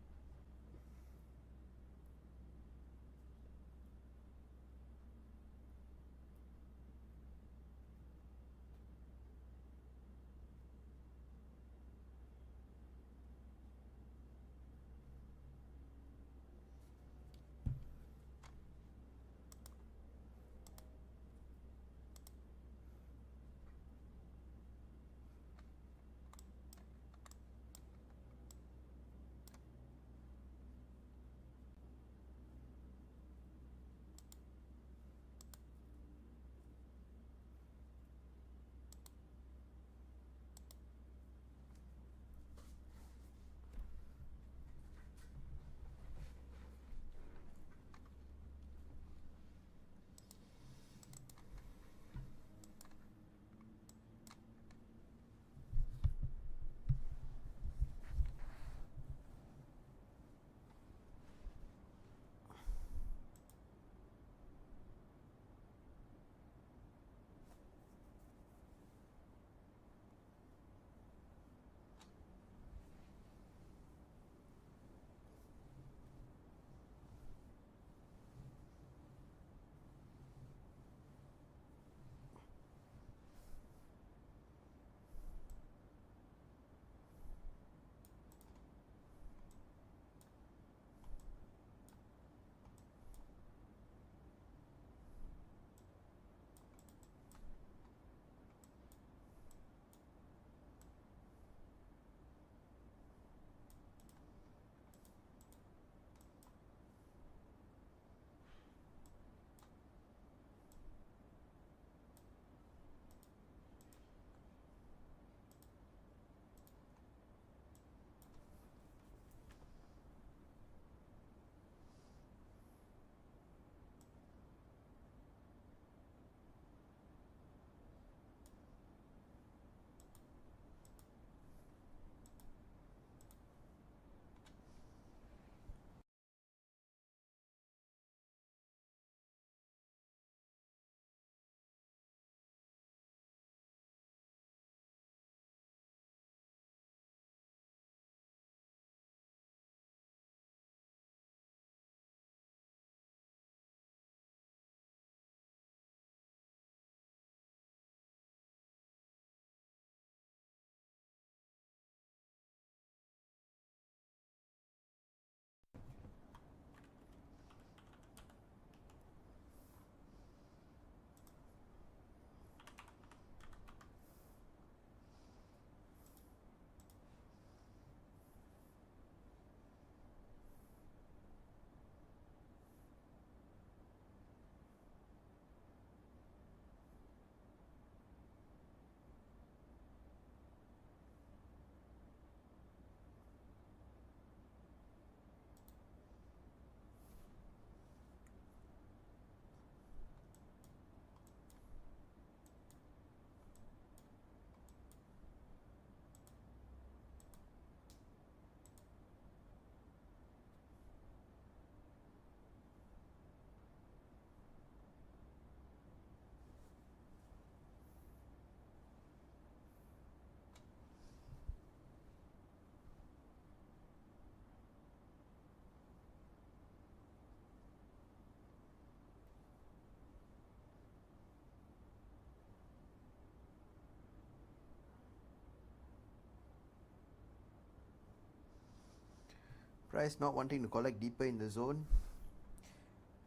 Price not wanting to collect deeper in the zone.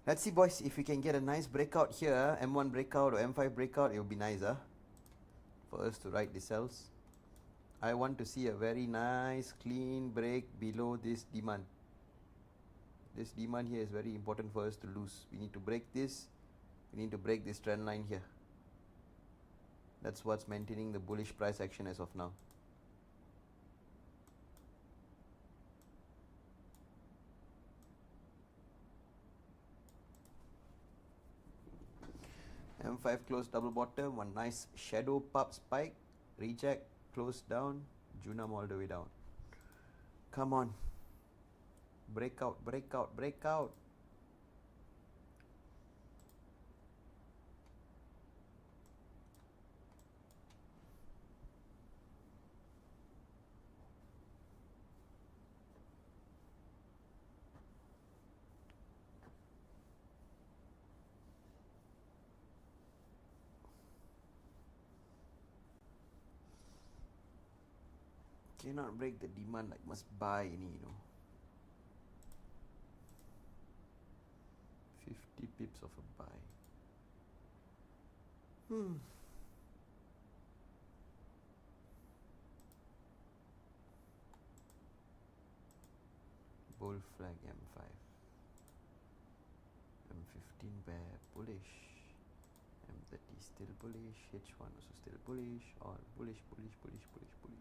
Let's see, boys, if we can get a nice breakout here, M1 breakout or M5 breakout, it will be nice, for us to ride the sells. I want to see a very nice clean break below this demand. This demand here is very important for us to lose. We need to break this. We need to break this trend line here. That's what's maintaining the bullish price action as of now. 5 close double bottom, one nice shadow pop spike, reject, close down, Junam all the way down. Come on. Breakout, breakout, breakout. Cannot break the demand, like must buy any, 50 pips of a buy. Bull flag M5. M15 bear bullish. M30 still bullish. H1 also still bullish. All bullish, bullish, bullish, bullish, bullish.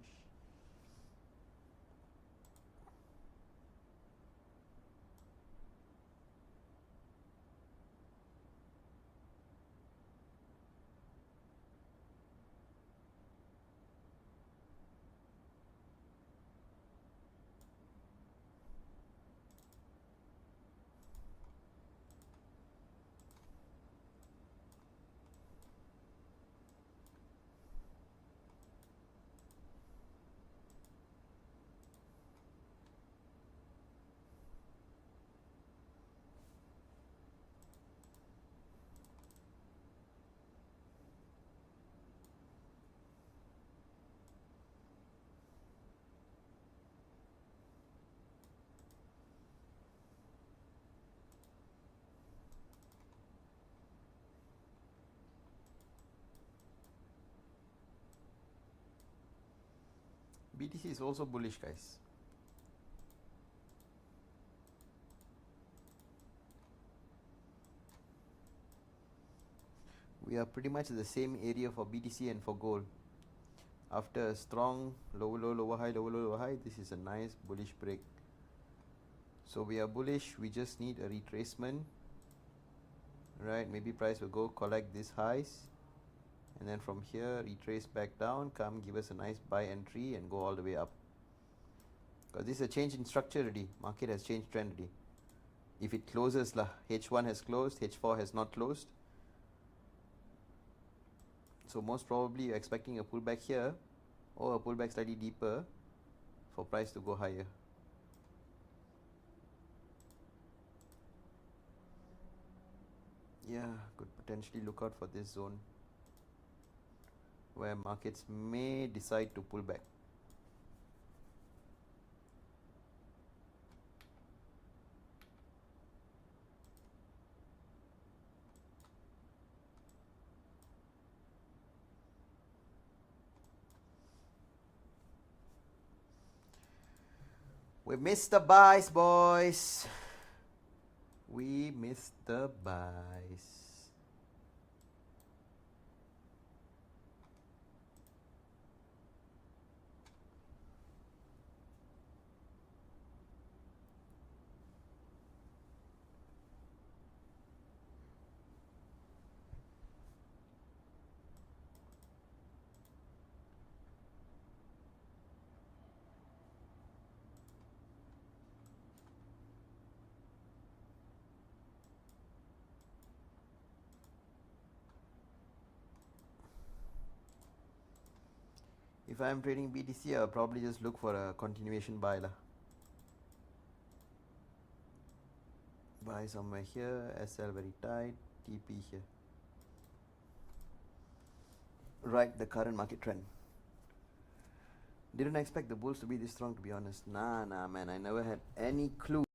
BTC is also bullish, guys. We are pretty much in the same area for BTC and for gold. After a strong lower low, lower high, lower low, lower high, this is a nice bullish break. So we are bullish, we just need a retracement. Right, maybe price will go collect these highs. And then from here, retrace back down, come give us a nice buy entry and go all the way up. Because this is a change in structure already. Market has changed trend already. If it closes, H1 has closed, H4 has not closed. So most probably you're expecting a pullback here or a pullback slightly deeper for price to go higher. Yeah, could potentially look out for this zone where markets may decide to pull back. We missed the buys, boys. We missed the buys. If I'm trading BTC, I'll probably just look for a continuation buy. Buy somewhere here, SL very tight, TP here. Right, the current market trend. Didn't expect the bulls to be this strong, to be honest. Nah, man, I never had any clue.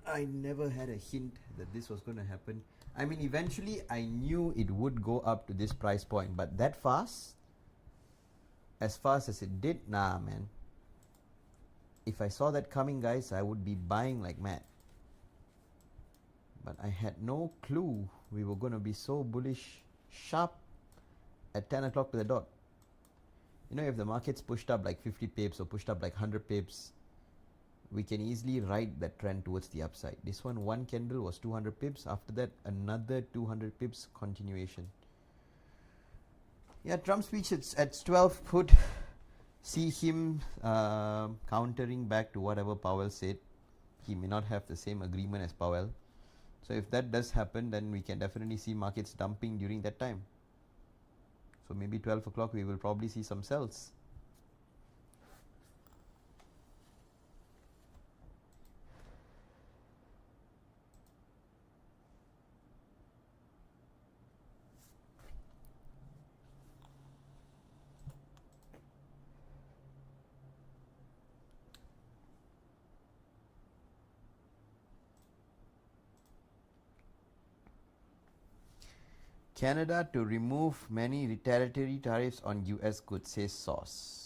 I never had a hint that this was going to happen. I mean, eventually I knew it would go up to this price point, but that fast, as fast as it did, nah, man. If I saw that coming, guys, I would be buying like mad. But I had no clue we were going to be so bullish, sharp at 10 o'clock to the dot. You know, if the market's pushed up like 50 pips or pushed up like 100 pips, we can easily ride that trend towards the upside. This one candle was 200 pips. After that, another 200 pips continuation. Yeah, Trump's speech at 12 could see him countering back to whatever Powell said. He may not have the same agreement as Powell. So if that does happen, then we can definitely see markets dumping during that time. So maybe 12 o'clock we will probably see some sells. Canada to remove many retaliatory tariffs on US goods, says source.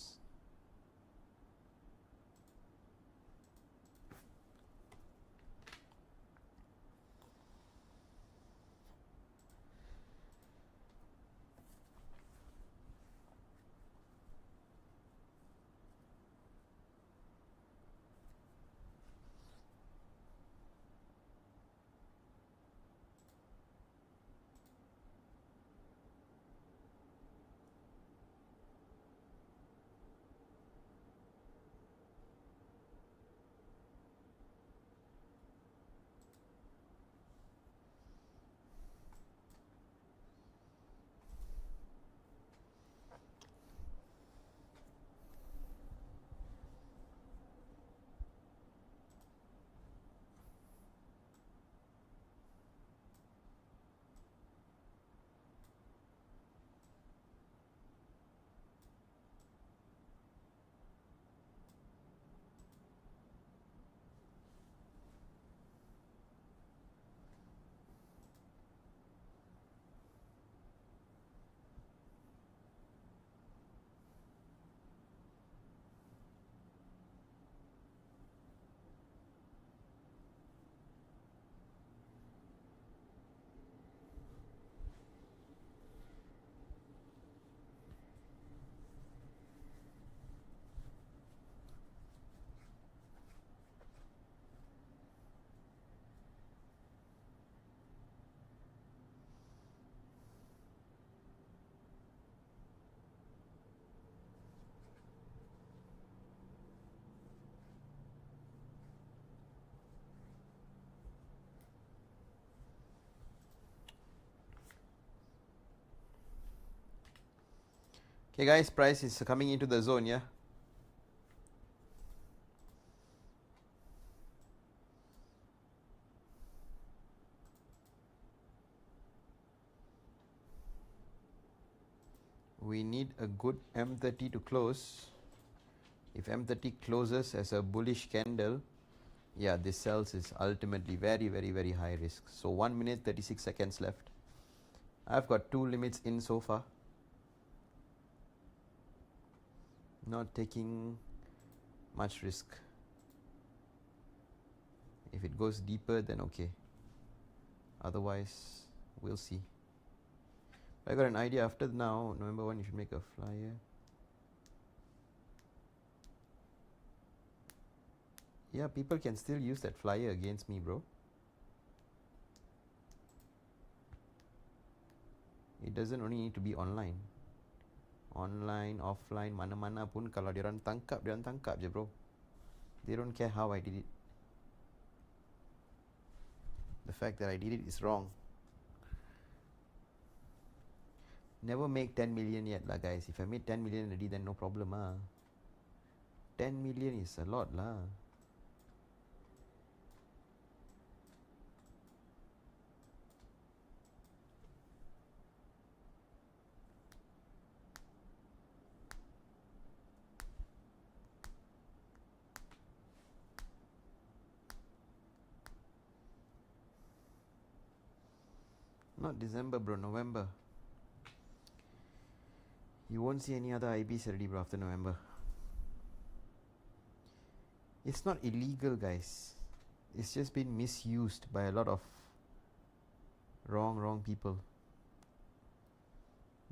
Okay guys, price is coming into the zone, yeah? We need a good M30 to close. If M30 closes as a bullish candle, yeah, this sells is ultimately very, very, very high risk. So 1 minute, 36 seconds left. I've got 2 limits in so far. Not taking much risk. If it goes deeper, then okay. Otherwise, we'll see. I got an idea after now, November 1, you should make a flyer. Yeah, people can still use that flyer against me, bro. It doesn't only need to be online. Online, offline, mana-mana pun kalau diorang tangkap je, bro. They don't care how I did it. The fact that I did it is wrong. Never make 10 million yet lah, guys. If I made 10 million already, then no problem ah. 10 million is a lot lah. Not December, bro. November. You won't see any other IBs already, bro, after November. It's not illegal, guys. It's just been misused by a lot of wrong people.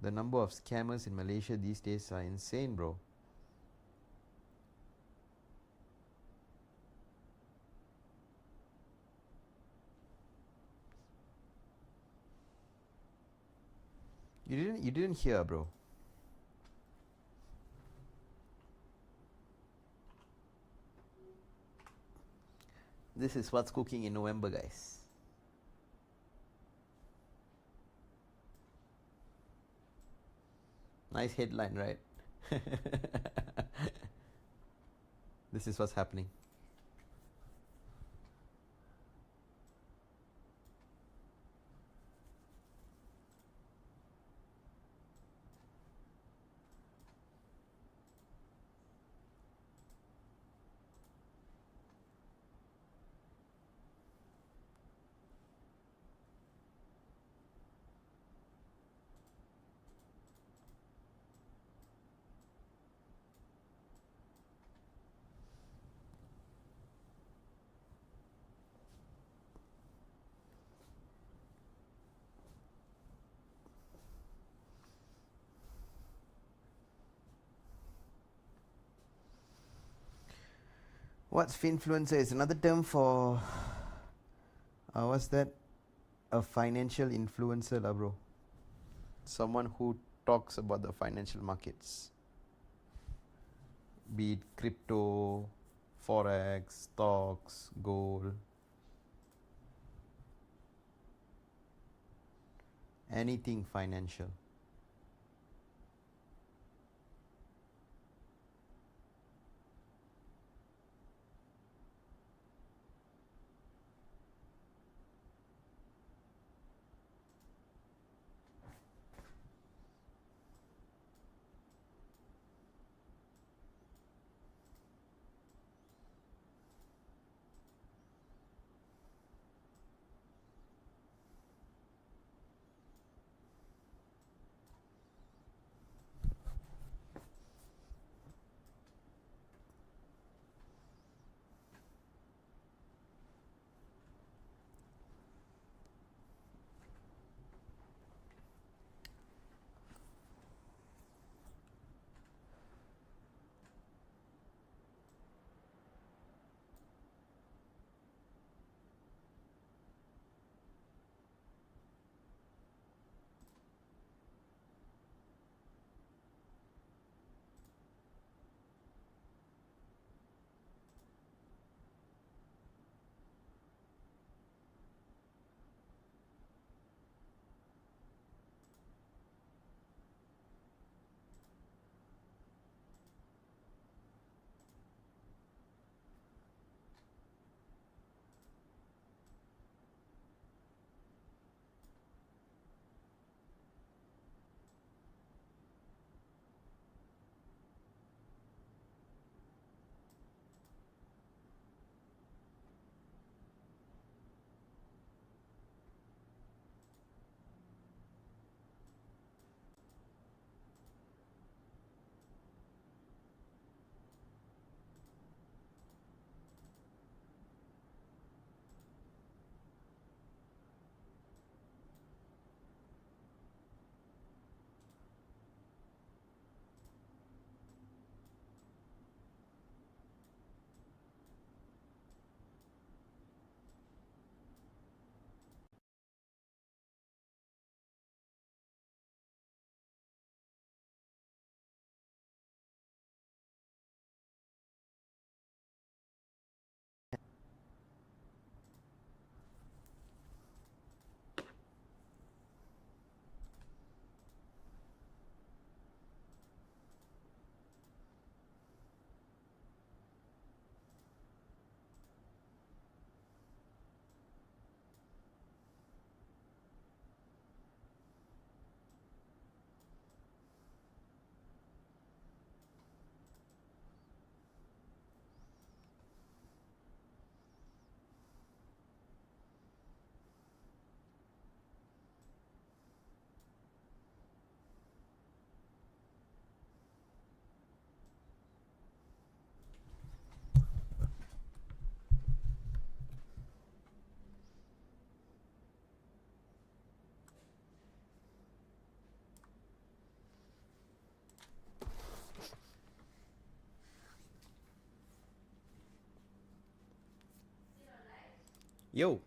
The number of scammers in Malaysia these days are insane, bro. You didn't hear, bro. This is what's cooking in November, guys. Nice headline, right? This is what's happening. What's finfluencer? Is another term for what's that? A financial influencer, lah, bro. Someone who talks about the financial markets, be it crypto, forex, stocks, gold, anything financial. Yo.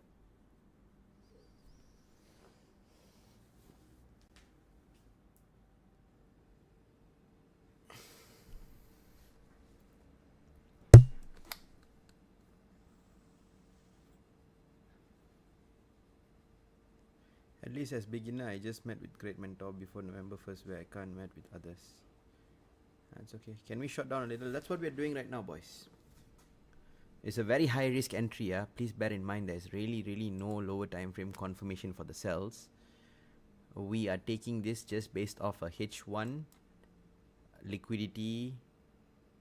At least as beginner, I just met with great mentor before November 1st, where I can't met with others. That's okay. Can we shut down a little? That's what we're doing right now, boys. It's a very high risk entry. Please bear in mind there's really no lower time frame confirmation for the cells. We are taking this just based off a H1 liquidity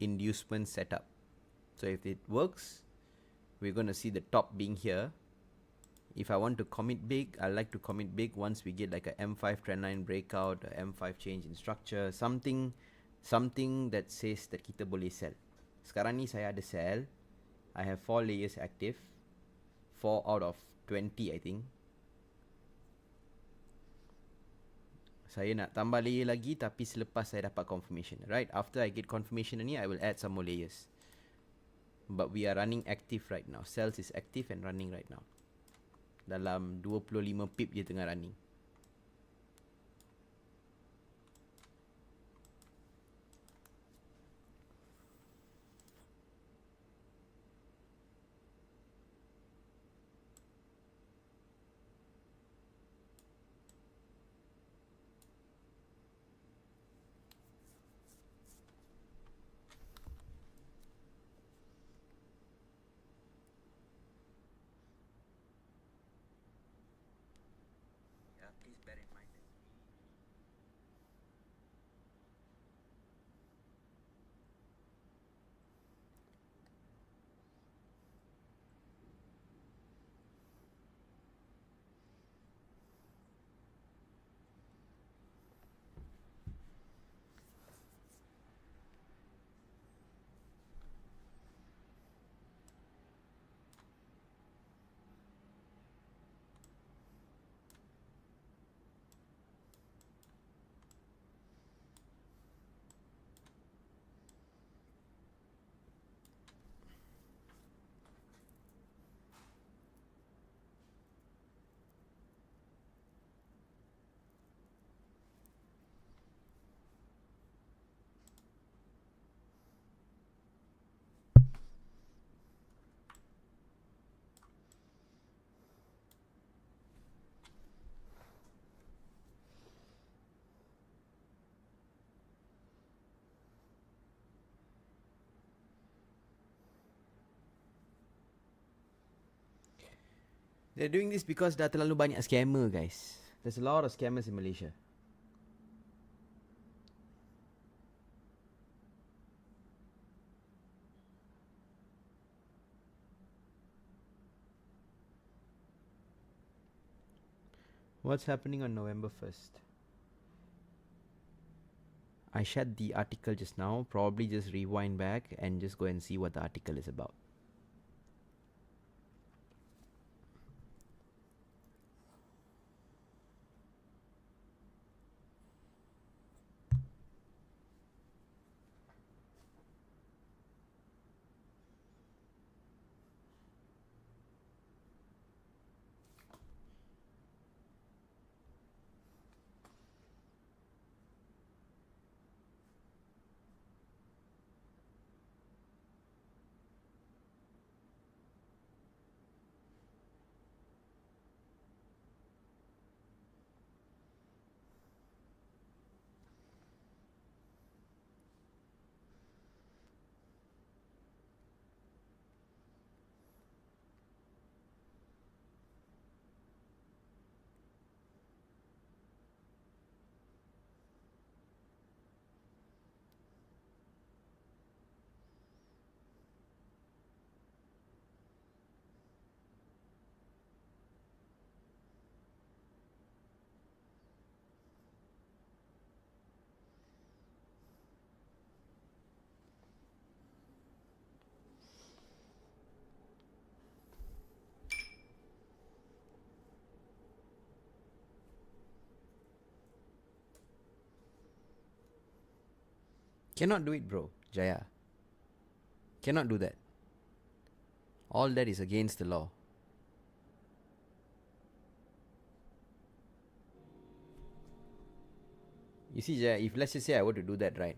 inducement setup. So if it works, we're going to see the top being here. If I want to commit big, I like to commit big once we get like a M5 trend line breakout, a M5 change in structure, something that says that kita boleh sell. Sekarang ni saya ada sell. I have 4 layers active. 4 out of 20 I think. Saya nak tambah layer lagi tapi selepas saya dapat confirmation. Right, after I get confirmation ni, I will add some more layers. But we are running active right now. Sales is active and running right now. Dalam 25 pip je tengah running. Please bear in mind. They're doing this because dah terlalu banyak scammer, guys. There's a lot of scammers in Malaysia. What's happening on November 1st? I shared the article just now. Probably just rewind back and just go and see what the article is about. Cannot do it, bro, Jaya. Cannot do that. All that is against the law. You see, Jaya, if let's just say I were to do that, right?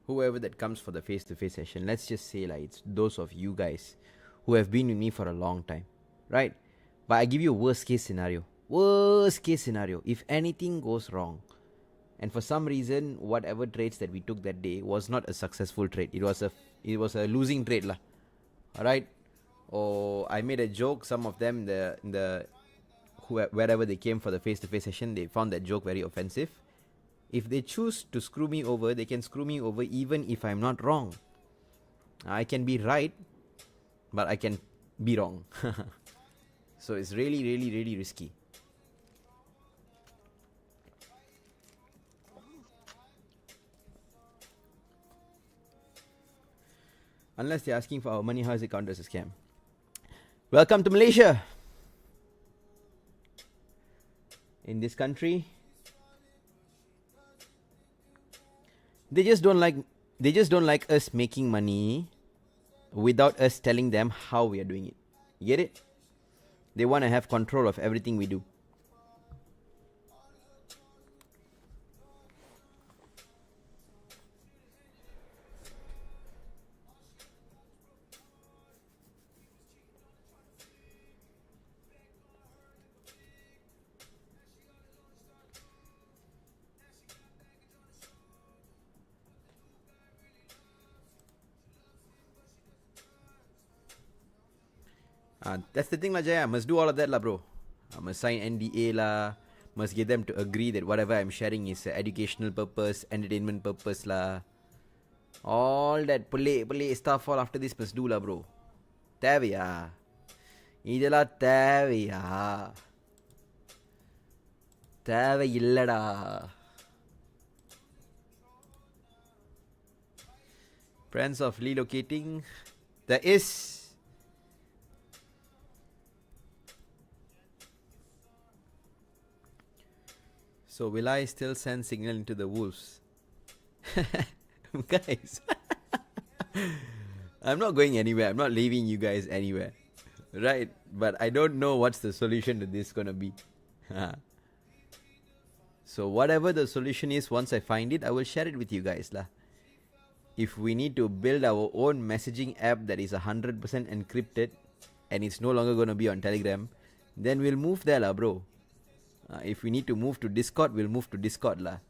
Whoever that comes for the face-to-face session, let's just say like it's those of you guys who have been with me for a long time, right? But I give you a worst case scenario. Worst case scenario, if anything goes wrong, and for some reason, whatever trades that we took that day was not a successful trade. It was a losing trade lah. Alright? Or I made a joke. Some of them, wherever they came for the face-to-face session, they found that joke very offensive. If they choose to screw me over, they can screw me over even if I'm not wrong. I can be right, but I can be wrong. So it's really, really, really risky. Unless they're asking for our money, how is it counted as a scam? Welcome to Malaysia. In this country, they just don't like us making money without us telling them how we are doing it. You get it? They want to have control of everything we do. That's the thing lah, Jaya. Must do all of that lah, bro. Must sign NDA lah. Must get them to agree that whatever I'm sharing is educational purpose, entertainment purpose lah. All that pelik stuff all after this must do lah, bro. தேவையா? இதெல்லாம் தேவையா? தேவையில்லடா. Friends of relocating. There is. So will I still send signal into the wolves? Guys. I'm not going anywhere. I'm not leaving you guys anywhere. Right? But I don't know what's the solution to this gonna be. So whatever the solution is, once I find it, I will share it with you guys lah. If we need to build our own messaging app that is 100% encrypted and it's no longer gonna be on Telegram, then we'll move there lah, bro. If we need to move to Discord, we'll move to Discord lah.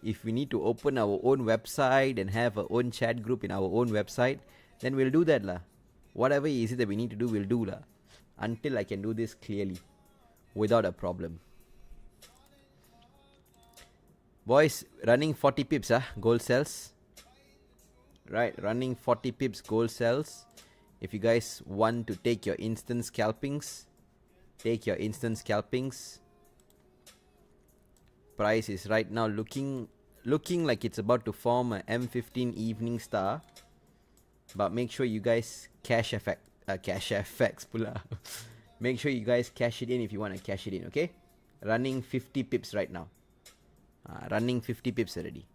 If we need to open our own website and have our own chat group in our own website, then we'll do that lah. Whatever is it that we need to do, we'll do lah. Until I can do this clearly, without a problem. Boys, running 40 pips gold cells. Right, running 40 pips gold cells. If you guys want to take your instant scalpings, take your instant scalpings. Price is right now looking like it's about to form a M15 evening star, but make sure you guys cash FX pula. Make sure you guys cash it in if you want to cash it in, okay? Running 50 pips right now. Running 50 pips already.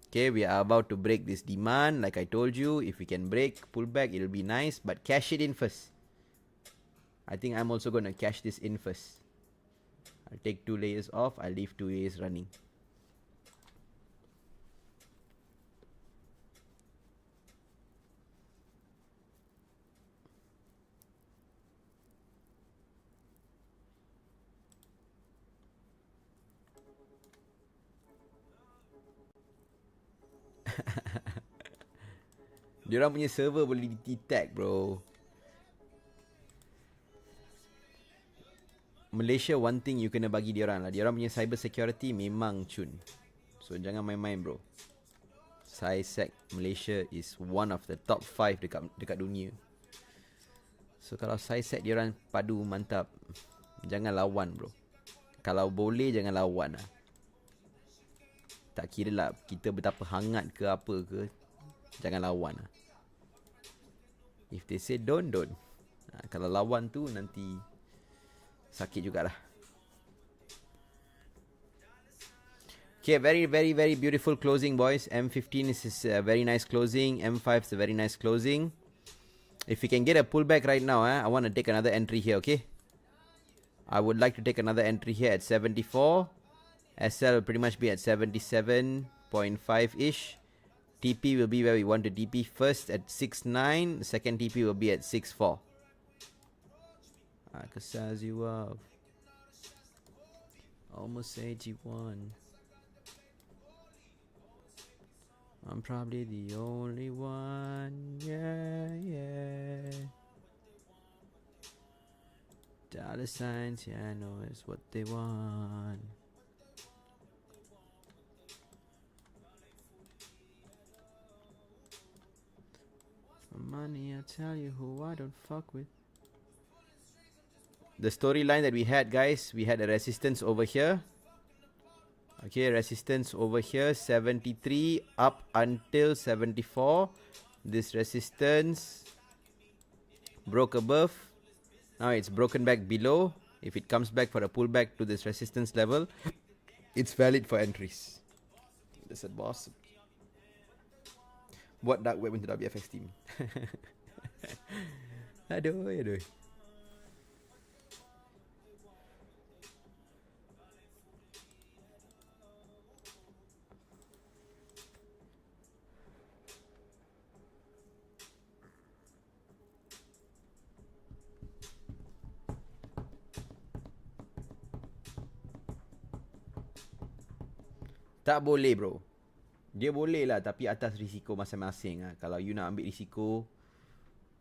Okay, we are about to break this demand. Like I told you, if we can break, pull back, it'll be nice, but cash it in first. I think I'm also going to cash this in first. I'll take 2 layers off. I'll leave 2 layers running. Diorang punya server boleh detect, bro. Malaysia, one thing you kena bagi diorang lah. Diorang punya cyber security memang cun. So jangan main-main, bro. Sec Malaysia is one of the top 5 dekat dunia. So kalau sec diorang padu mantap, jangan lawan, bro. Kalau boleh jangan lawan lah. Tak kira lah kita betapa hangat ke apa ke, jangan lawan lah. If they say don't. Kalau lawan tu nanti sakit jugalah. Okay, very beautiful closing, boys. M15 is a very nice closing. M5 is a very nice closing. If we can get a pullback right now, I want to take another entry here, okay? I would like to take another entry here at 74. SL will pretty much be at 77.5-ish. TP will be where we want to TP first at 6.9. The second TP will be at 6.4. Cause as you are. Almost 81. I'm probably the only one. Yeah, yeah. Dollar signs, yeah, I know it's what they want. For money, I tell you who I don't fuck with. The storyline that we had, guys, we had a resistance over here. Okay, resistance over here, 73 up until 74. This resistance broke above. Now it's broken back below. If it comes back for a pullback to this resistance level, it's valid for entries. That's a boss. Buat dark web untuk WFX team. Aduh, aduh. Tak boleh, bro. Dia boleh lah, tapi atas risiko masing-masing lah. Kalau you nak ambil risiko,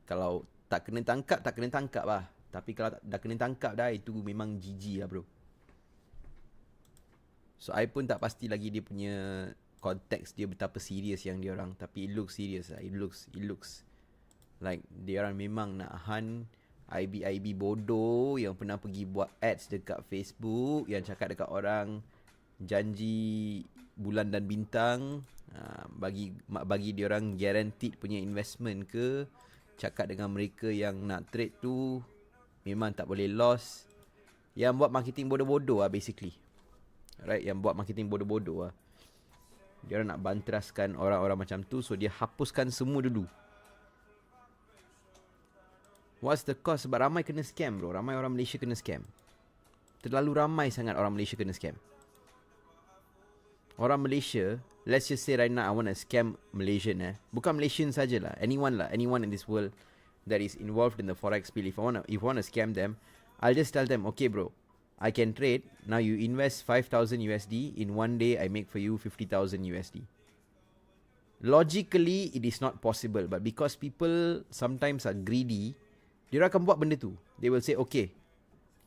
kalau tak kena tangkap lah. Tapi kalau dah kena tangkap dah, itu memang GG lah, bro. So, I pun tak pasti lagi dia punya konteks dia betapa serius yang dia orang. Tapi it looks serious lah. It looks like dia orang memang nak hunt IB bodoh yang pernah pergi buat ads dekat Facebook, yang cakap dekat orang janji bulan dan bintang, bagi dia orang guaranteed punya investment ke, cakap dengan mereka yang nak trade tu memang tak boleh loss, yang buat marketing bodoh-bodoh lah basically. Right, yang buat marketing bodoh-bodoh lah. Dia orang nak banteraskan orang-orang macam tu, so dia hapuskan semua dulu. What's the cost? Sebab ramai kena scam, bro. Ramai orang Malaysia kena scam. Terlalu ramai sangat orang Malaysia kena scam. Orang Malaysia, let's just say right now I want to scam Malaysian. Bukan Malaysian sajalah, anyone lah, anyone in this world that is involved in the forex field. If I want to scam them, I'll just tell them, okay bro, I can trade. Now you invest 5,000 USD. In one day, I make for you 50,000 USD. Logically, it is not possible. But because people sometimes are greedy, dia akan buat benda tu. They will say, okay,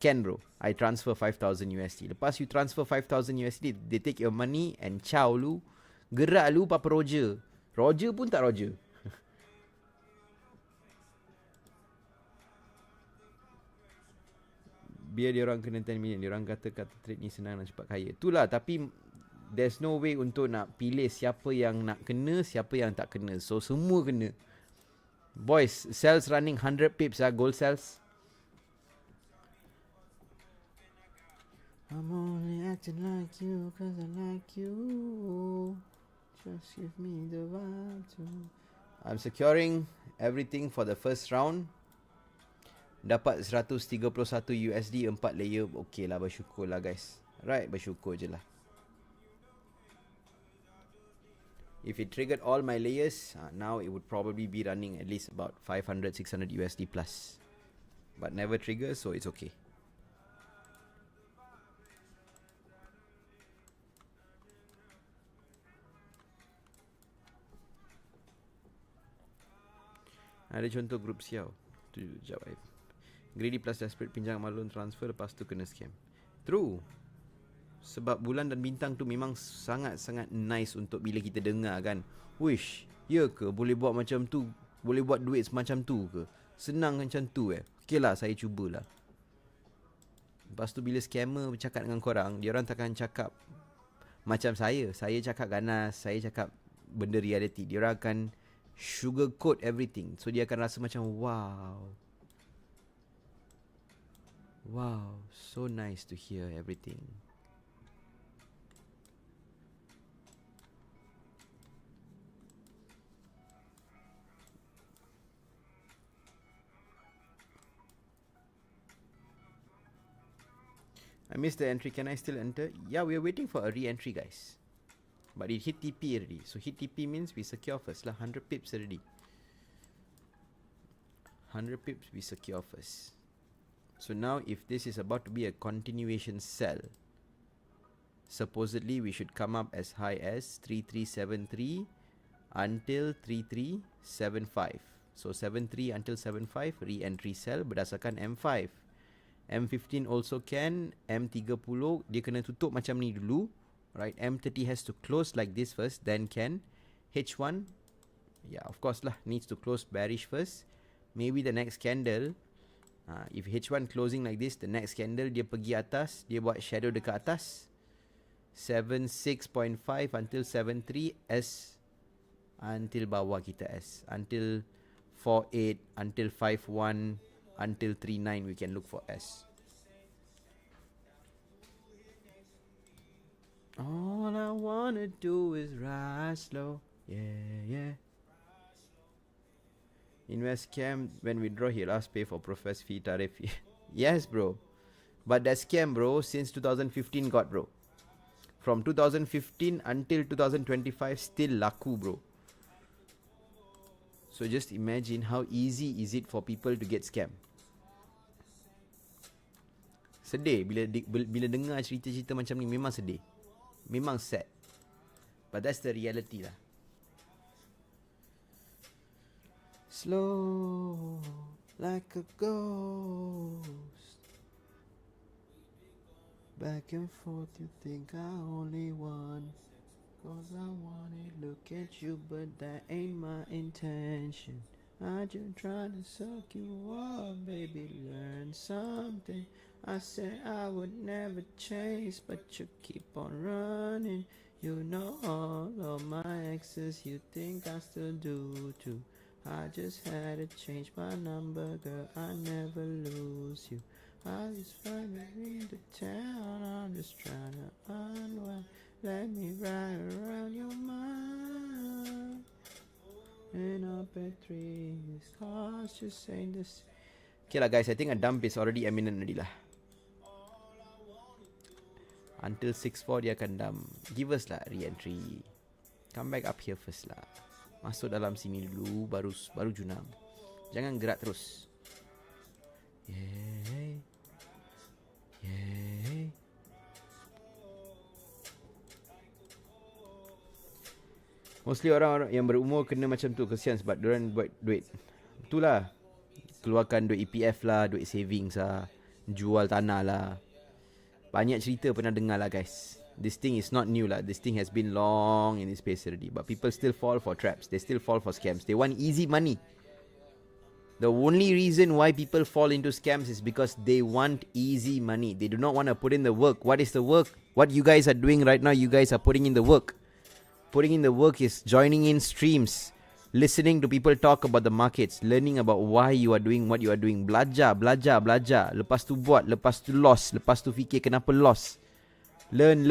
can bro, I transfer 5,000 USD. Lepas you transfer 5,000 USD, they take your money and chow lu. Gerak lu Papa Roger. Roger pun tak Roger. Biar dia orang kena 10 million. Dia orang kata trade ni senang dan cepat kaya. Itulah, tapi there's no way untuk nak pilih siapa yang nak kena, siapa yang tak kena. So semua kena. Boys, sales running 100 pips gold sales. I'm only acting like you cause I like you. Just give me the vibe to. I'm securing everything for the first round. Dapat 131 USD 4 layer. Okay lah, bersyukur lah guys. Right, bersyukur je lah. If it triggered all my layers, now it would probably be running at least about 500-600 USD plus. But never triggers, so it's okay. Ada contoh grup siau. Tu jawab. Greedy plus desperate pinjam malun transfer, lepas tu kena scam. True. Sebab bulan dan bintang tu memang sangat-sangat nice untuk bila kita dengar kan. Wish, ya ke boleh buat macam tu? Boleh buat duit semacam tu ke? Senang macam tu Okay lah, saya cubalah. Lepas tu bila scammer bercakap dengan korang, dia orang takkan cakap macam saya. Saya cakap ganas, saya cakap benda reality. Dia orang akan sugarcoat everything. So dia akan rasa macam wow. Wow, so nice to hear everything. I missed the entry. Can I still enter? Yeah, we are waiting for a re-entry, guys. But it hit TP already. So hit TP means we secure first lah. 100 pips already. 100 pips we secure first. So now if this is about to be a continuation sell, supposedly we should come up as high as 3373 until 3375. So 73 until 75 re-entry sell berdasarkan M5. M15 also can, M30 dia kena tutup macam ni dulu, right? M30 has to close like this first, then can. H1, yeah, of course lah, needs to close bearish first. Maybe the next candle, if H1 closing like this, the next candle dia pergi atas, dia buat shadow dekat atas. 76.5 until 73 S, until bawah kita S, until 48, until 51, until 39 we can look for S. All I wanna do is rise slow. Yeah. Invest scam, when withdraw he'll ask pay for profess fee, tarif fee. Yes bro, but that scam bro since 2015 got bro. From 2015 until 2025 still laku bro. So just imagine how easy is it for people to get scam. Sedih bila dengar cerita-cerita macam ni, memang sedih. Memang sad. But that's the reality lah. Slow like a ghost. Back and forth you think I only want. Cause I wanna look at you, but that ain't my intention. I just trying to suck you up, baby, learn something. I said I would never change, but you keep on running. You know all of my exes, you think I still do too. I just had to change my number, girl, I never lose you. I just find it in the town, I'm just trying to unwind. Let me ride around your mind. And up at 3, this car's just saying this. Okay lah guys, I think a dump is already imminent already lah. Until 6-4 dia akan dump. Give us lah re-entry. Come back up here first lah. Masuk dalam sini dulu, baru junam. Jangan gerak terus. Yeah. Mostly orang-orang yang berumur kena macam tu, kesian sebab diorang buat duit. Itulah, keluarkan duit EPF lah, duit savings lah, jual tanah lah. Banyak cerita pernah dengar lah guys. This thing is not new lah. This thing has been long in this space already. But people still fall for traps. They still fall for scams. They want easy money. The only reason why people fall into scams is because they want easy money. They do not want to put in the work. What is the work? What you guys are doing right now, you guys are putting in the work. Putting in the work is joining in streams, listening to people talk about the markets, learning about why you are doing what you are doing. Belajar. Lepas tu buat, lepas tu loss, lepas tu fikir kenapa loss. Learn.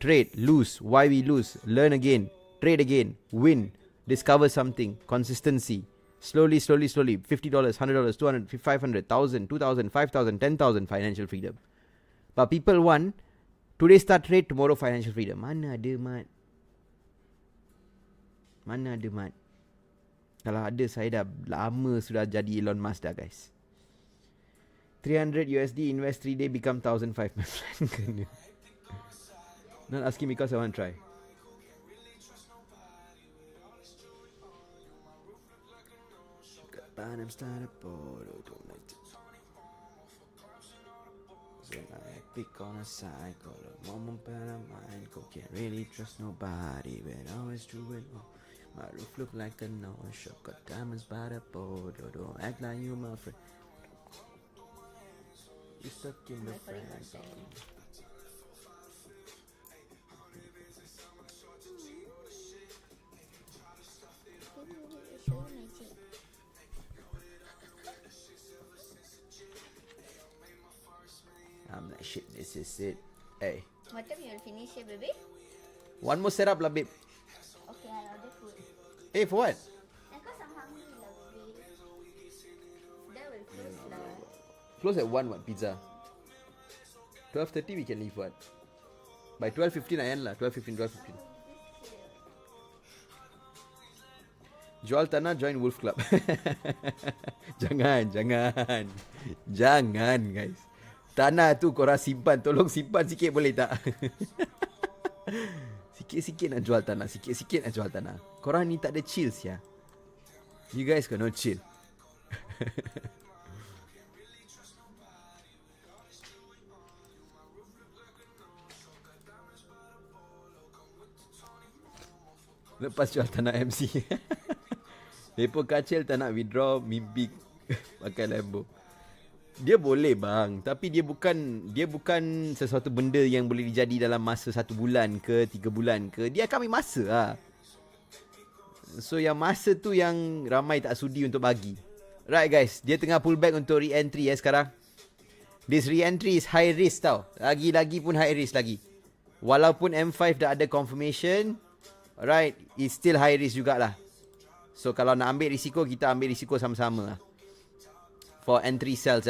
Trade, lose, why we lose. Learn again, trade again, win, discover something, consistency. Slowly. $50, $100, $200, $500, $1,000, $2,000, $5,000, $10,000 financial freedom. But people want, today start trade, tomorrow financial freedom. Mana ada, Mat? Kalau ada, saya dah lama sudah jadi Elon Musk dah guys. 300 USD invest 3 day become 1,500 my friend. Not asking because I want to try. Pick on a cycle, a moment better mind. Can't really trust nobody, but always true and wrong. My roof look like a no-show. Got diamonds by the boat. Don't act like you my friend. You stuck in the friend zone. I'm like shit, this is it. Hey. What time you'll finish here, baby? One more setup lah, babe. Okay, I'll order food. Hey, for what? Because I'm hungry, lovely. That will close lah. Close at 1 what, pizza? 12:30 we can leave what? By 12:15 I end lah, 12:15. Jual tanah, join Wolf Club. Jangan guys. Tanah tu korang simpan, tolong simpan sikit boleh tak? Sikit-sikit nak jual tanah, sikit-sikit nak jual tanah. Korang ni tak ada chill ya. You guys got no chill. Lepas jual tanah MC. Depa kacil tak nak withdraw mimpi pakai Lambo. Dia boleh bang, tapi dia bukan sesuatu benda yang boleh dijadi dalam masa 1 bulan ke 3 bulan ke. Dia akan ambil masa lah. So yang masa tu yang ramai tak sudi untuk bagi. Right guys, dia tengah pull back untuk re-entry sekarang. This re-entry is high risk tau. Lagi-lagi pun high risk lagi. Walaupun M5 dah ada confirmation, right, it's still high risk jugalah. So kalau nak ambil risiko, kita ambil risiko sama-sama lah. For entry sales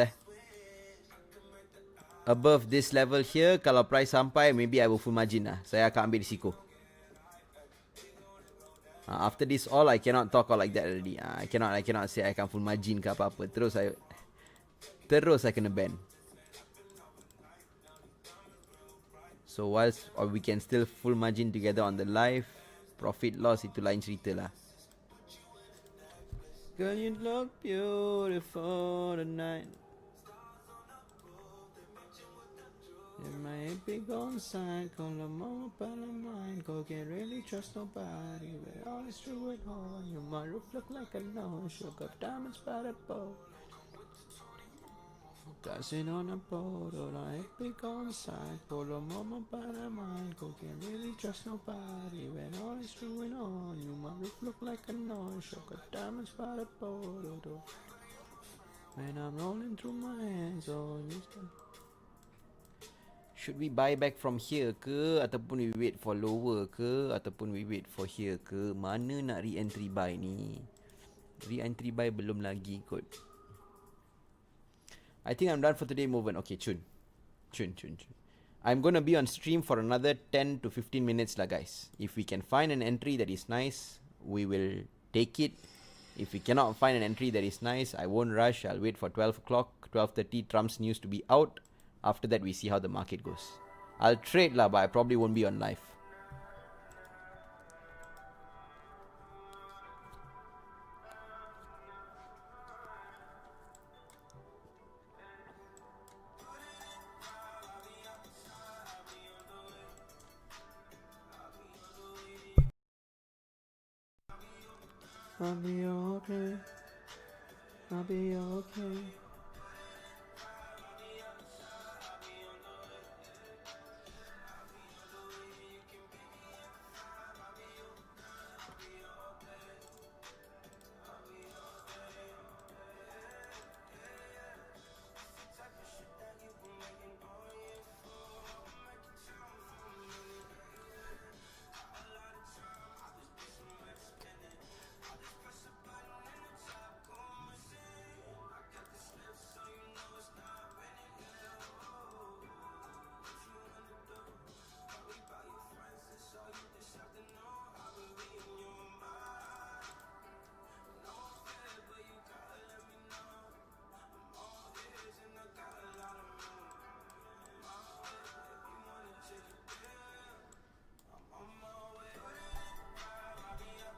above this level here, kalau price sampai, maybe I will full margin lah. Saya akan ambil risiko. After this all, I cannot talk all like that already. I cannot say I akan full margin ke apa-apa. Terus I kena ban. So whilst we can still full margin together on the live, profit loss itu lain cerita lah. Girl, you look beautiful tonight. In my epic on side, call them all up on mine. Go can't really trust nobody. We're always true at home. Your my roof look like a nose. Shook up diamonds by the boat. Dancing on a boat, on a epic on side. Call them all up on mine. Go can't really trust nobody. We're always true at home. Your my roof look like a nose. Shook up diamonds by the boat. When I'm rolling through my hands, oh, you still. Should we buy back from here ke, ataupun we wait for lower ke, ataupun we wait for here ke? Mana nak re-entry buy ni? Re-entry buy belum lagi kot. I think I'm done for today, Movan. Okay, Chun. I'm gonna be on stream for another 10 to 15 minutes lah guys. If we can find an entry that is nice, we will take it. If we cannot find an entry that is nice, I won't rush. I'll wait for 12 o'clock, 12:30 Trump's news to be out. After that, we see how the market goes. I'll trade lah, but I probably won't be on live. I'll be okay. I'll be okay.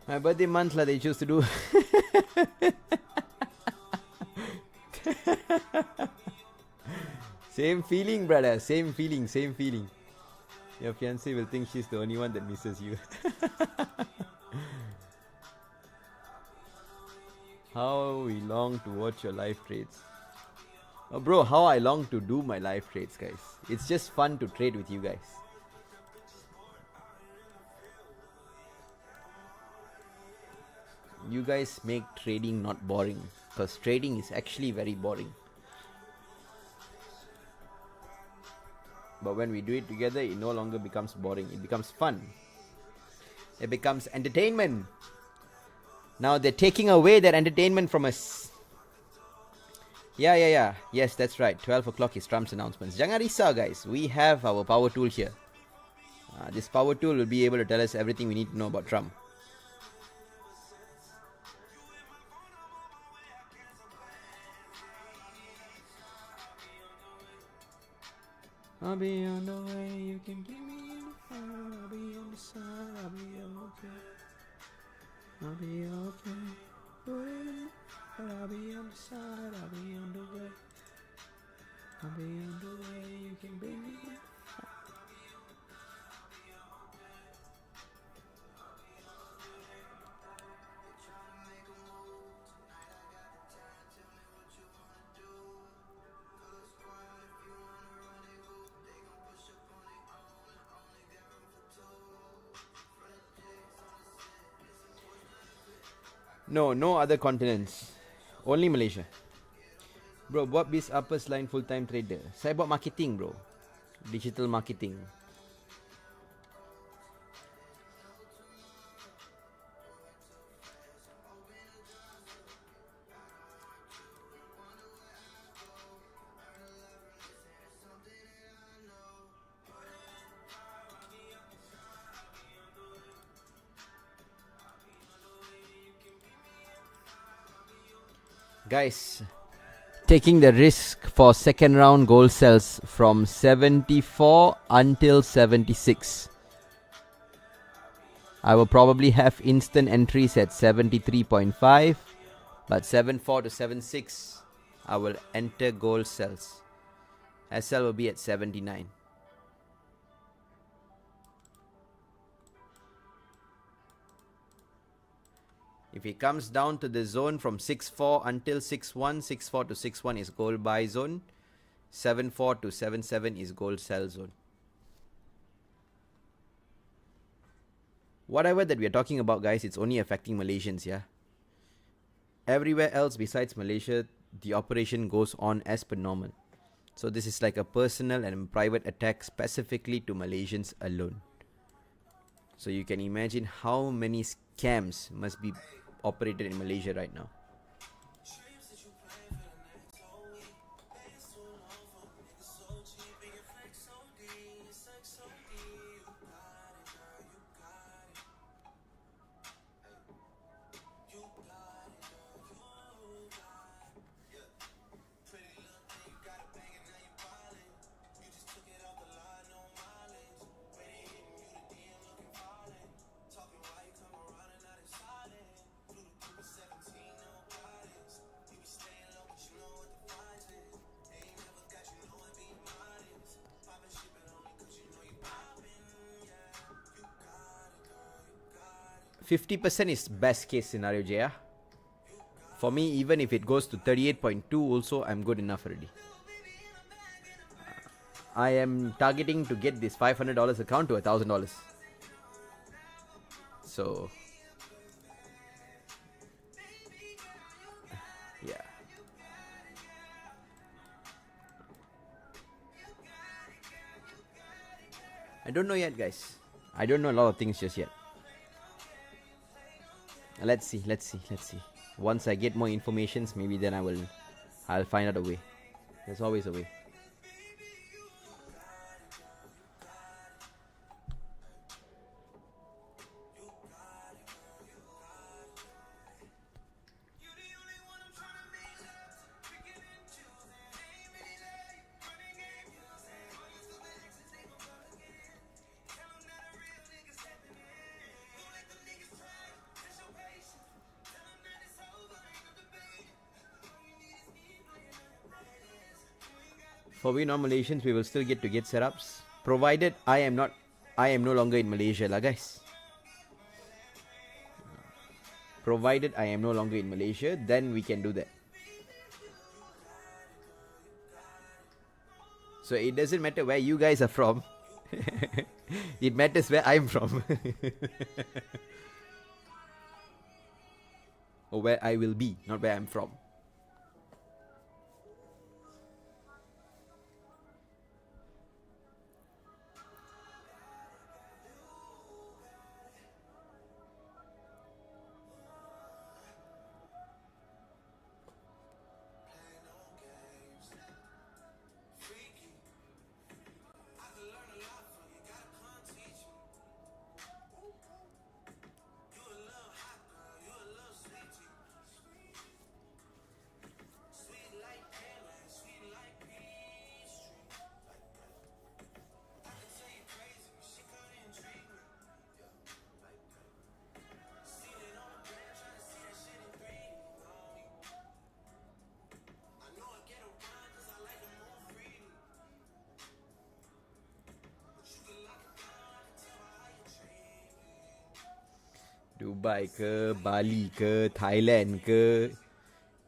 My birthday month lah they choose to do. Same feeling, brother. Same feeling. Your fiancé will think she's the only one that misses you. How we long to watch your live trades. Oh, bro, how I long to do my live trades, guys. It's just fun to trade with you guys. You guys make trading not boring, because trading is actually very boring. But when we do it together, it no longer becomes boring. It becomes fun. It becomes entertainment. Now they're taking away that entertainment from us. Yeah. Yes, that's right. 12 o'clock is Trump's announcements. Jangan risau, guys. We have our power tool here. This power tool will be able to tell us everything we need to know about Trump. I'll be on the way, you can give me the phone, I'll the side, I'll be okay. I'll be okay. But I'll be on the side, I'll be on the way. I'll be on the way, you can bring me. No other continents. Only Malaysia. Bro, buat bis apa selain full-time trader? Saya buat marketing, bro. Digital marketing. Guys, taking the risk for second round gold sells from 74 until 76. I will probably have instant entries at 73.5, but 74 to 76, I will enter gold sells. SL will be at 79. If it comes down to the zone from 6.4 until 6.1, 6.4 to 6.1 is gold buy zone. 7.4 to 7.7 is gold sell zone. Whatever that we are talking about, guys, it's only affecting Malaysians, yeah? Everywhere else besides Malaysia, the operation goes on as per normal. So this is like a personal and private attack specifically to Malaysians alone. So you can imagine how many scams must be operated in Malaysia right now. %50 is best case scenario, Jaya. For me, even if it goes to 38.2 also, I'm good enough already. I am targeting to get this $500 account to $1,000. So, yeah. I don't know yet, guys. I don't know a lot of things just yet. Let's see. Once I get more informations, maybe then I'll find out a way. There's always a way. For we non-Malaysians, we will still get setups, provided I am no longer in Malaysia, lah, guys. Provided I am no longer in Malaysia, then we can do that. So it doesn't matter where you guys are from. It matters where I'm from. Or where I will be, not where I'm from. Dubai ke, Bali ke, Thailand ke,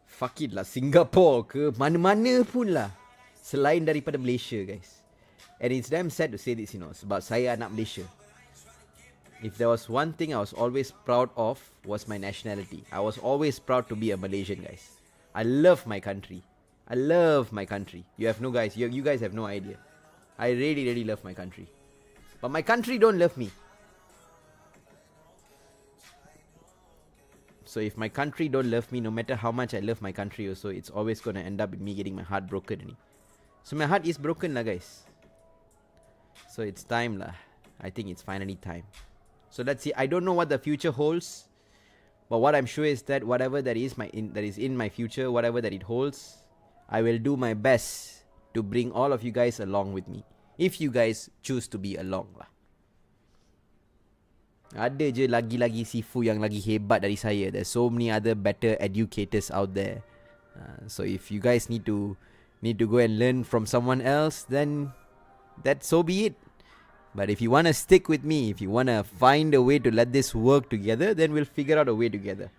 fuck it lah, Singapore ke, mana-mana pun lah. Selain daripada Malaysia, guys. And it's damn sad to say this, you know, sebab saya anak Malaysia. If there was one thing I was always proud of, was my nationality. I was always proud to be a Malaysian, guys. I love my country. I love my country. You have no guys, you guys have no idea. I really, really love my country. But my country don't love me. So if my country don't love me, no matter how much I love my country also, it's always gonna end up with me getting my heart broken. So my heart is broken lah, guys. So it's time lah. I think it's finally time. So let's see. I don't know what the future holds, but what I'm sure is that whatever that is in my future, whatever that it holds, I will do my best to bring all of you guys along with me. If you guys choose to be along lah. Ada je lagi-lagi sifu yang lagi hebat dari saya. There's so many other better educators out there. So if you guys need to go and learn from someone else, then that so be it. But if you want to stick with me, if you want to find a way to let this work together, then we'll figure out a way together.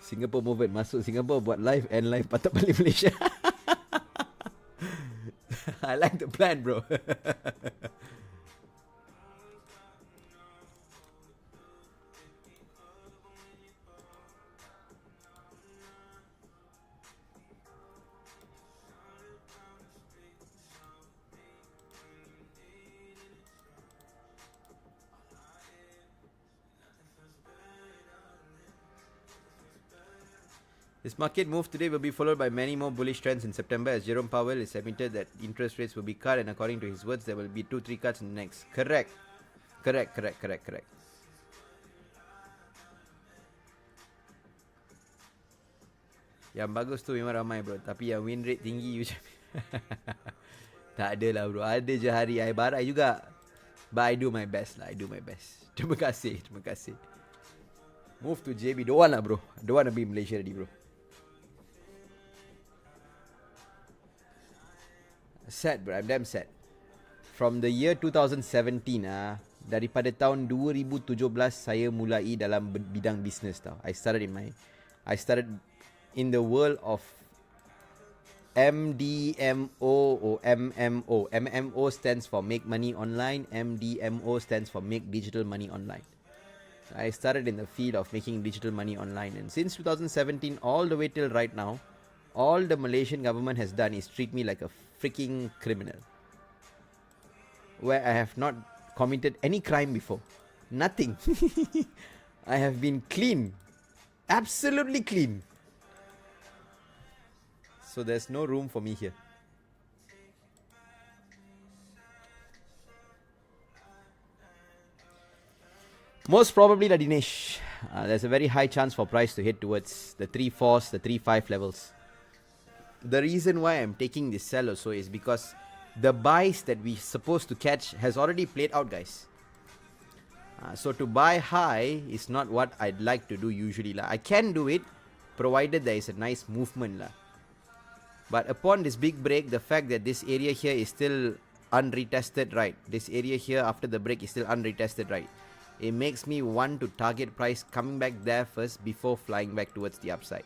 Singapore Movan masuk Singapore buat live and live patut balik Malaysia. I like the plan, bro. This market move today will be followed by many more bullish trends in September as Jerome Powell is admitted that interest rates will be cut, and according to his words, there will be 2-3 cuts in the next. Correct. Yang bagus tu memang ramai, bro. Tapi yang win rate tinggi, tak ada lah, bro. Ada je hari I barai juga. But I do my best lah. Terima kasih. Move to JB. Don't want lah, bro. Don't want to be in Malaysia already, bro. Sad, bro. I'm damn sad. From the year 2017, daripada tahun 2017 saya mulai dalam bidang bisnes tau. I started in the world of MDMO or MMO. MMO stands for Make Money Online. MDMO stands for Make Digital Money Online. I started in the field of making digital money online, and since 2017 all the way till right now, all the Malaysian government has done is treat me like a freaking criminal, where I have not committed any crime before. Nothing. I have been clean. Absolutely clean. So there's no room for me here. Most probably the Dinesh. There's a very high chance for price to hit towards the 3-4s, the 3-5 levels. The reason why I'm taking this sell also is because the buys that we supposed to catch has already played out, guys. So to buy high is not what I'd like to do usually lah. I can do it provided there is a nice movement lah. But upon this big break, the fact that this area here is still unretested, right? This area here after the break is still unretested, right? It makes me want to target price coming back there first before flying back towards the upside.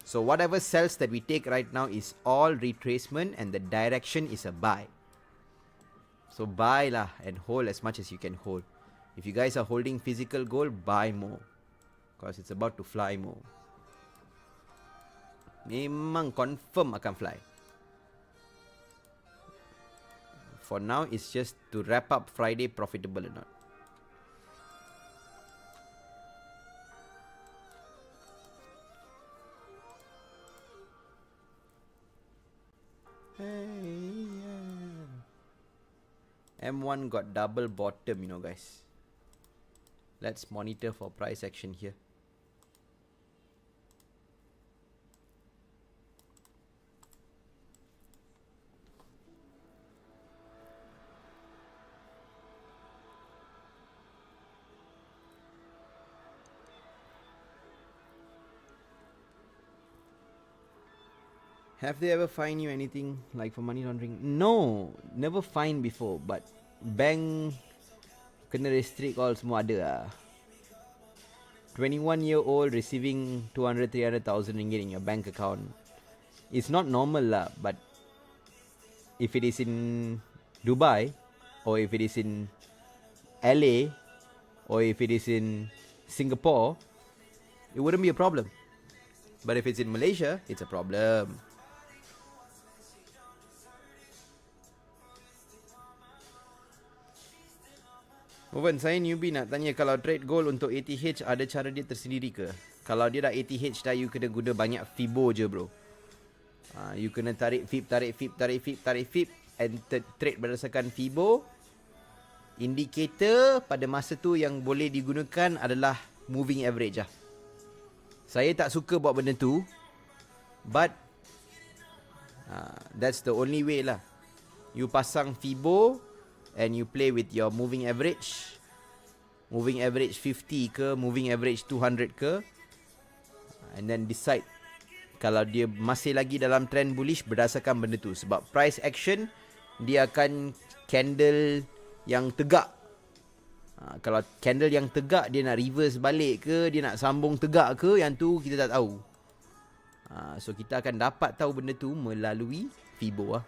So whatever sells that we take right now is all retracement, and the direction is a buy. So buy lah and hold as much as you can hold. If you guys are holding physical gold, buy more, because it's about to fly more. Memang confirm akan fly. For now, it's just to wrap up Friday profitable or not. M1 got double bottom, you know, guys. Let's monitor for price action here. Have they ever fined you anything like for money laundering? No, never fined before. But bank kena restrict all semua ada lah. 21-year-old receiving 200,000-300,000 ringgit in your bank account. It's not normal lah, but if it is in Dubai, or if it is in LA, or if it is in Singapore, it wouldn't be a problem. But if it's in Malaysia, it's a problem. Movan, saya newbie nak tanya, kalau trade gold untuk ATH ada cara dia tersendiri ke? Kalau dia dah ATH dah, you kena guna banyak FIBO je bro. You kena tarik FIB, and trade berdasarkan FIBO. Indikator pada masa tu yang boleh digunakan adalah moving average lah. Saya tak suka buat benda tu, but that's the only way lah. You pasang FIBO and you play with your moving average. Moving average 50 ke, moving average 200 ke, and then decide kalau dia masih lagi dalam trend bullish berdasarkan benda tu. Sebab price action dia akan candle yang tegak. Kalau candle yang tegak dia nak reverse balik ke, dia nak sambung tegak ke, yang tu kita tak tahu. So kita akan dapat tahu benda tu melalui FIBO lah.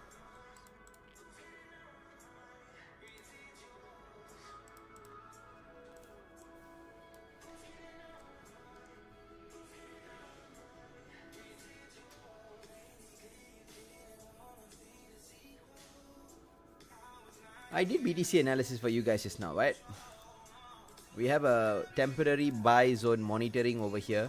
I did BTC analysis for you guys just now, right? We have a temporary buy zone monitoring over here.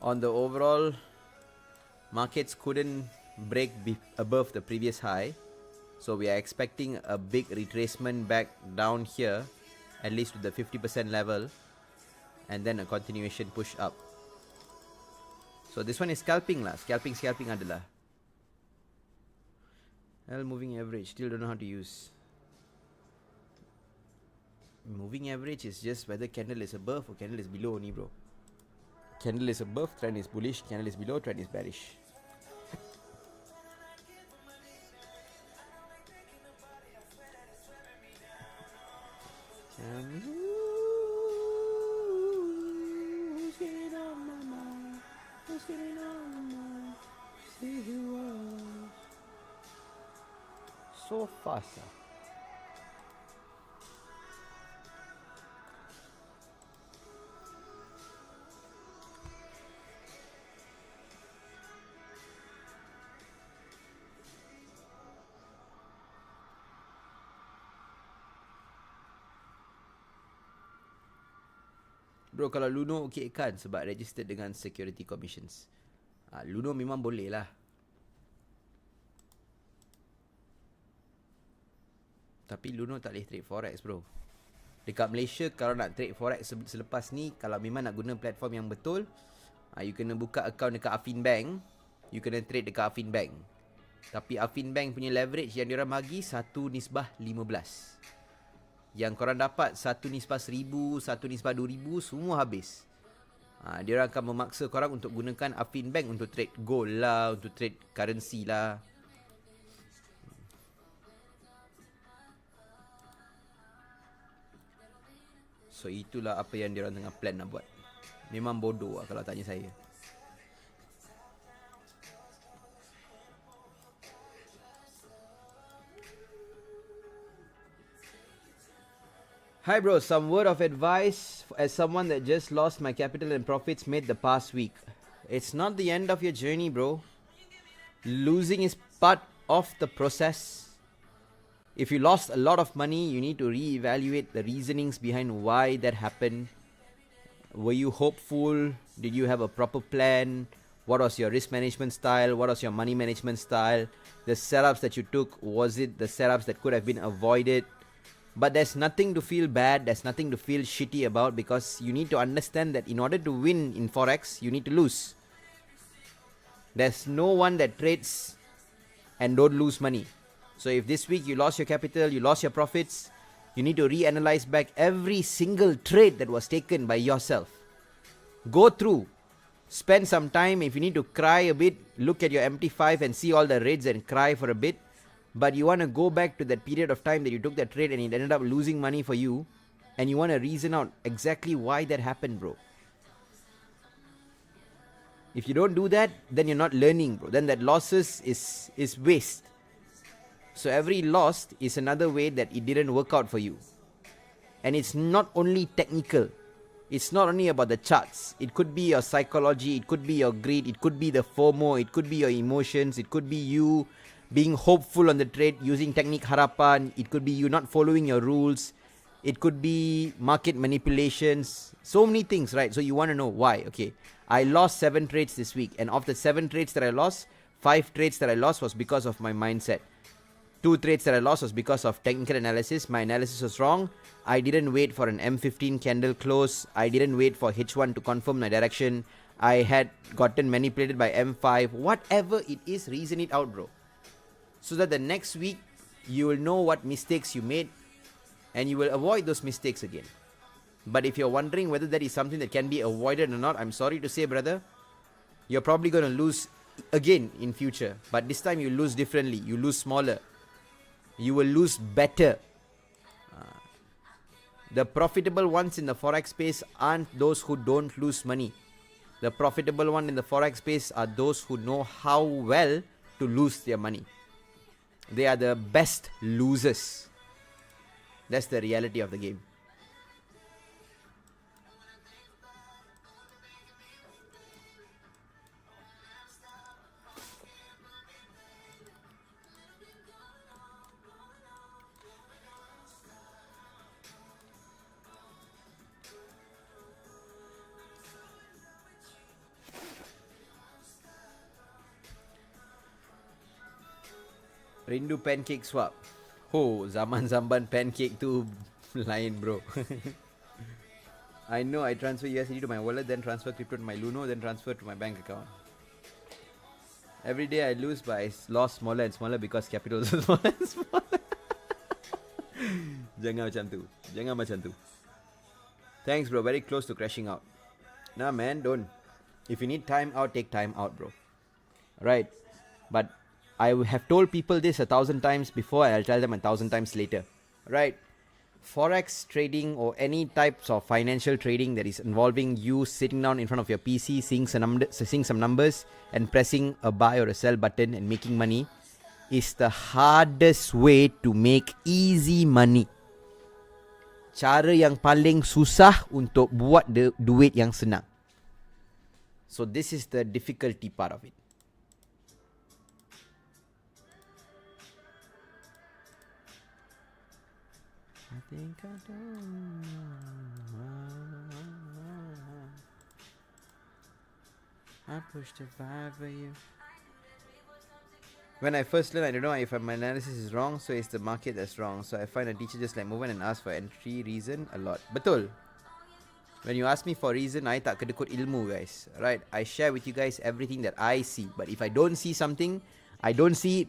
On the overall, markets couldn't break above the previous high. So we are expecting a big retracement back down here, at least to the 50% level, and then a continuation push up. So this one is scalping lah. Scalping adalah. L moving average, still don't know how to use. Moving average is just whether candle is above or candle is below ni bro. Candle is above, trend is bullish. Candle is below, trend is bearish. So fast. Bro, kalau Luno okey kan sebab registered dengan security commissions. Luno memang boleh lah. Tapi Luno tak boleh trade forex bro. Dekat Malaysia kalau nak trade forex selepas ni, kalau memang nak guna platform yang betul, you kena buka account dekat Affin Bank. You kena trade dekat Affin Bank. Tapi Affin Bank punya leverage yang diorang bagi 1:15. Yang korang dapat 1:1000, 1:2000, semua habis. Dia akan memaksa korang untuk gunakan Affin Bank untuk trade gold lah, untuk trade currency lah. So itulah apa yang diorang tengah plan nak buat. Memang bodoh lah kalau tanya saya. Hi bro, some word of advice as someone that just lost my capital and profits made the past week. It's not the end of your journey bro. Losing is part of the process. If you lost a lot of money, you need to reevaluate the reasonings behind why that happened. Were you hopeful? Did you have a proper plan? What was your risk management style? What was your money management style? The setups that you took, was it the setups that could have been avoided? But there's nothing to feel bad, there's nothing to feel shitty about, because you need to understand that in order to win in Forex, you need to lose. There's no one that trades and don't lose money. So if this week you lost your capital, you lost your profits, you need to reanalyze back every single trade that was taken by yourself. Go through, spend some time. If you need to cry a bit, look at your MT5 and see all the raids and cry for a bit. But you want to go back to that period of time that you took that trade and it ended up losing money for you, and you want to reason out exactly why that happened, bro. If you don't do that, then you're not learning, bro. Then that losses is waste. So every loss is another way that it didn't work out for you. And it's not only technical. It's not only about the charts. It could be your psychology, it could be your greed, it could be the FOMO, it could be your emotions, it could be you being hopeful on the trade using technique harapan, it could be you not following your rules, it could be market manipulations, so many things, right? So you want to know why. Okay, I lost 7 trades this week, and of the 7 trades that I lost, 5 trades that I lost was because of my mindset. 2 trades that I lost was because of technical analysis. My analysis was wrong. I didn't wait for an M15 candle close. I didn't wait for H1 to confirm my direction. I had gotten manipulated by M5. Whatever it is, reason it out, bro. So that the next week, you will know what mistakes you made and you will avoid those mistakes again. But if you're wondering whether that is something that can be avoided or not, I'm sorry to say, brother, you're probably going to lose again in future. But this time you lose differently. You lose smaller. You will lose better. The profitable ones in the forex space aren't those who don't lose money. The profitable one in the forex space are those who know how well to lose their money. They are the best losers. That's the reality of the game. Rindu pancake swap. Oh, zaman-zaman pancake tu lain, bro. I know I transfer USD to my wallet, then transfer crypto to my Luno, then transfer to my bank account. Every day I lose, but I lost smaller and smaller because capital is smaller and smaller. Jangan macam tu. Jangan macam tu. Thanks, bro. Very close to crashing out. Nah, man, don't. If you need time out, take time out, bro. Right? But I have told people this 1,000 times before, and I'll tell them 1,000 times later. Right? Forex trading or any types of financial trading that is involving you sitting down in front of your PC, seeing some numbers and pressing a buy or a sell button and making money is the hardest way to make easy money. Cara yang paling susah untuk buat duit yang senang. So this is the difficulty part of it. I think I don't. I pushed a vibe for you. When I first learned, I don't know if my analysis is wrong, so it's the market that's wrong. So I find a teacher just like Movan and ask for entry reason a lot. Betul. When you ask me for reason, I tak kedekut ilmu, guys. Right? I share with you guys everything that I see. But if I don't see something, I don't see it.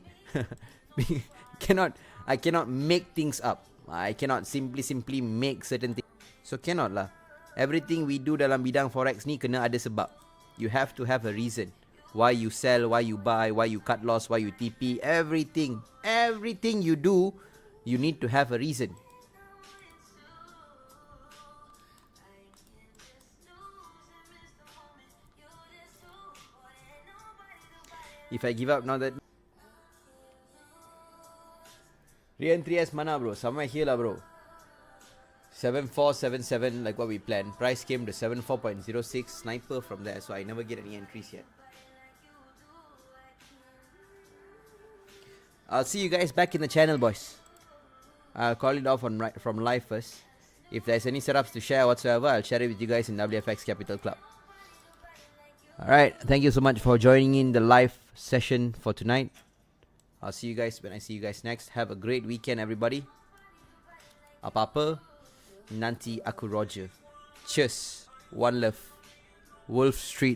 I cannot make things up. I cannot simply make certain things. So cannot lah. Everything we do dalam bidang forex ni kena ada sebab. You have to have a reason. Why you sell, why you buy, why you cut loss, why you TP. Everything you do, you need to have a reason. If I give up now that... Re-entry as mana, bro? Somewhere here lah, bro. 7477 like what we planned. Price came to 74.06. Sniper from there, so I never get any entries yet. I'll see you guys back in the channel, boys. I'll call it off from live first. If there's any setups to share whatsoever, I'll share it with you guys in WFX Capital Club. Alright, thank you so much for joining in the live session for tonight. I'll see you guys when I see you guys next. Have a great weekend, everybody. Apa-apa, nanti aku Roger. Cheers. One love. Wolf Street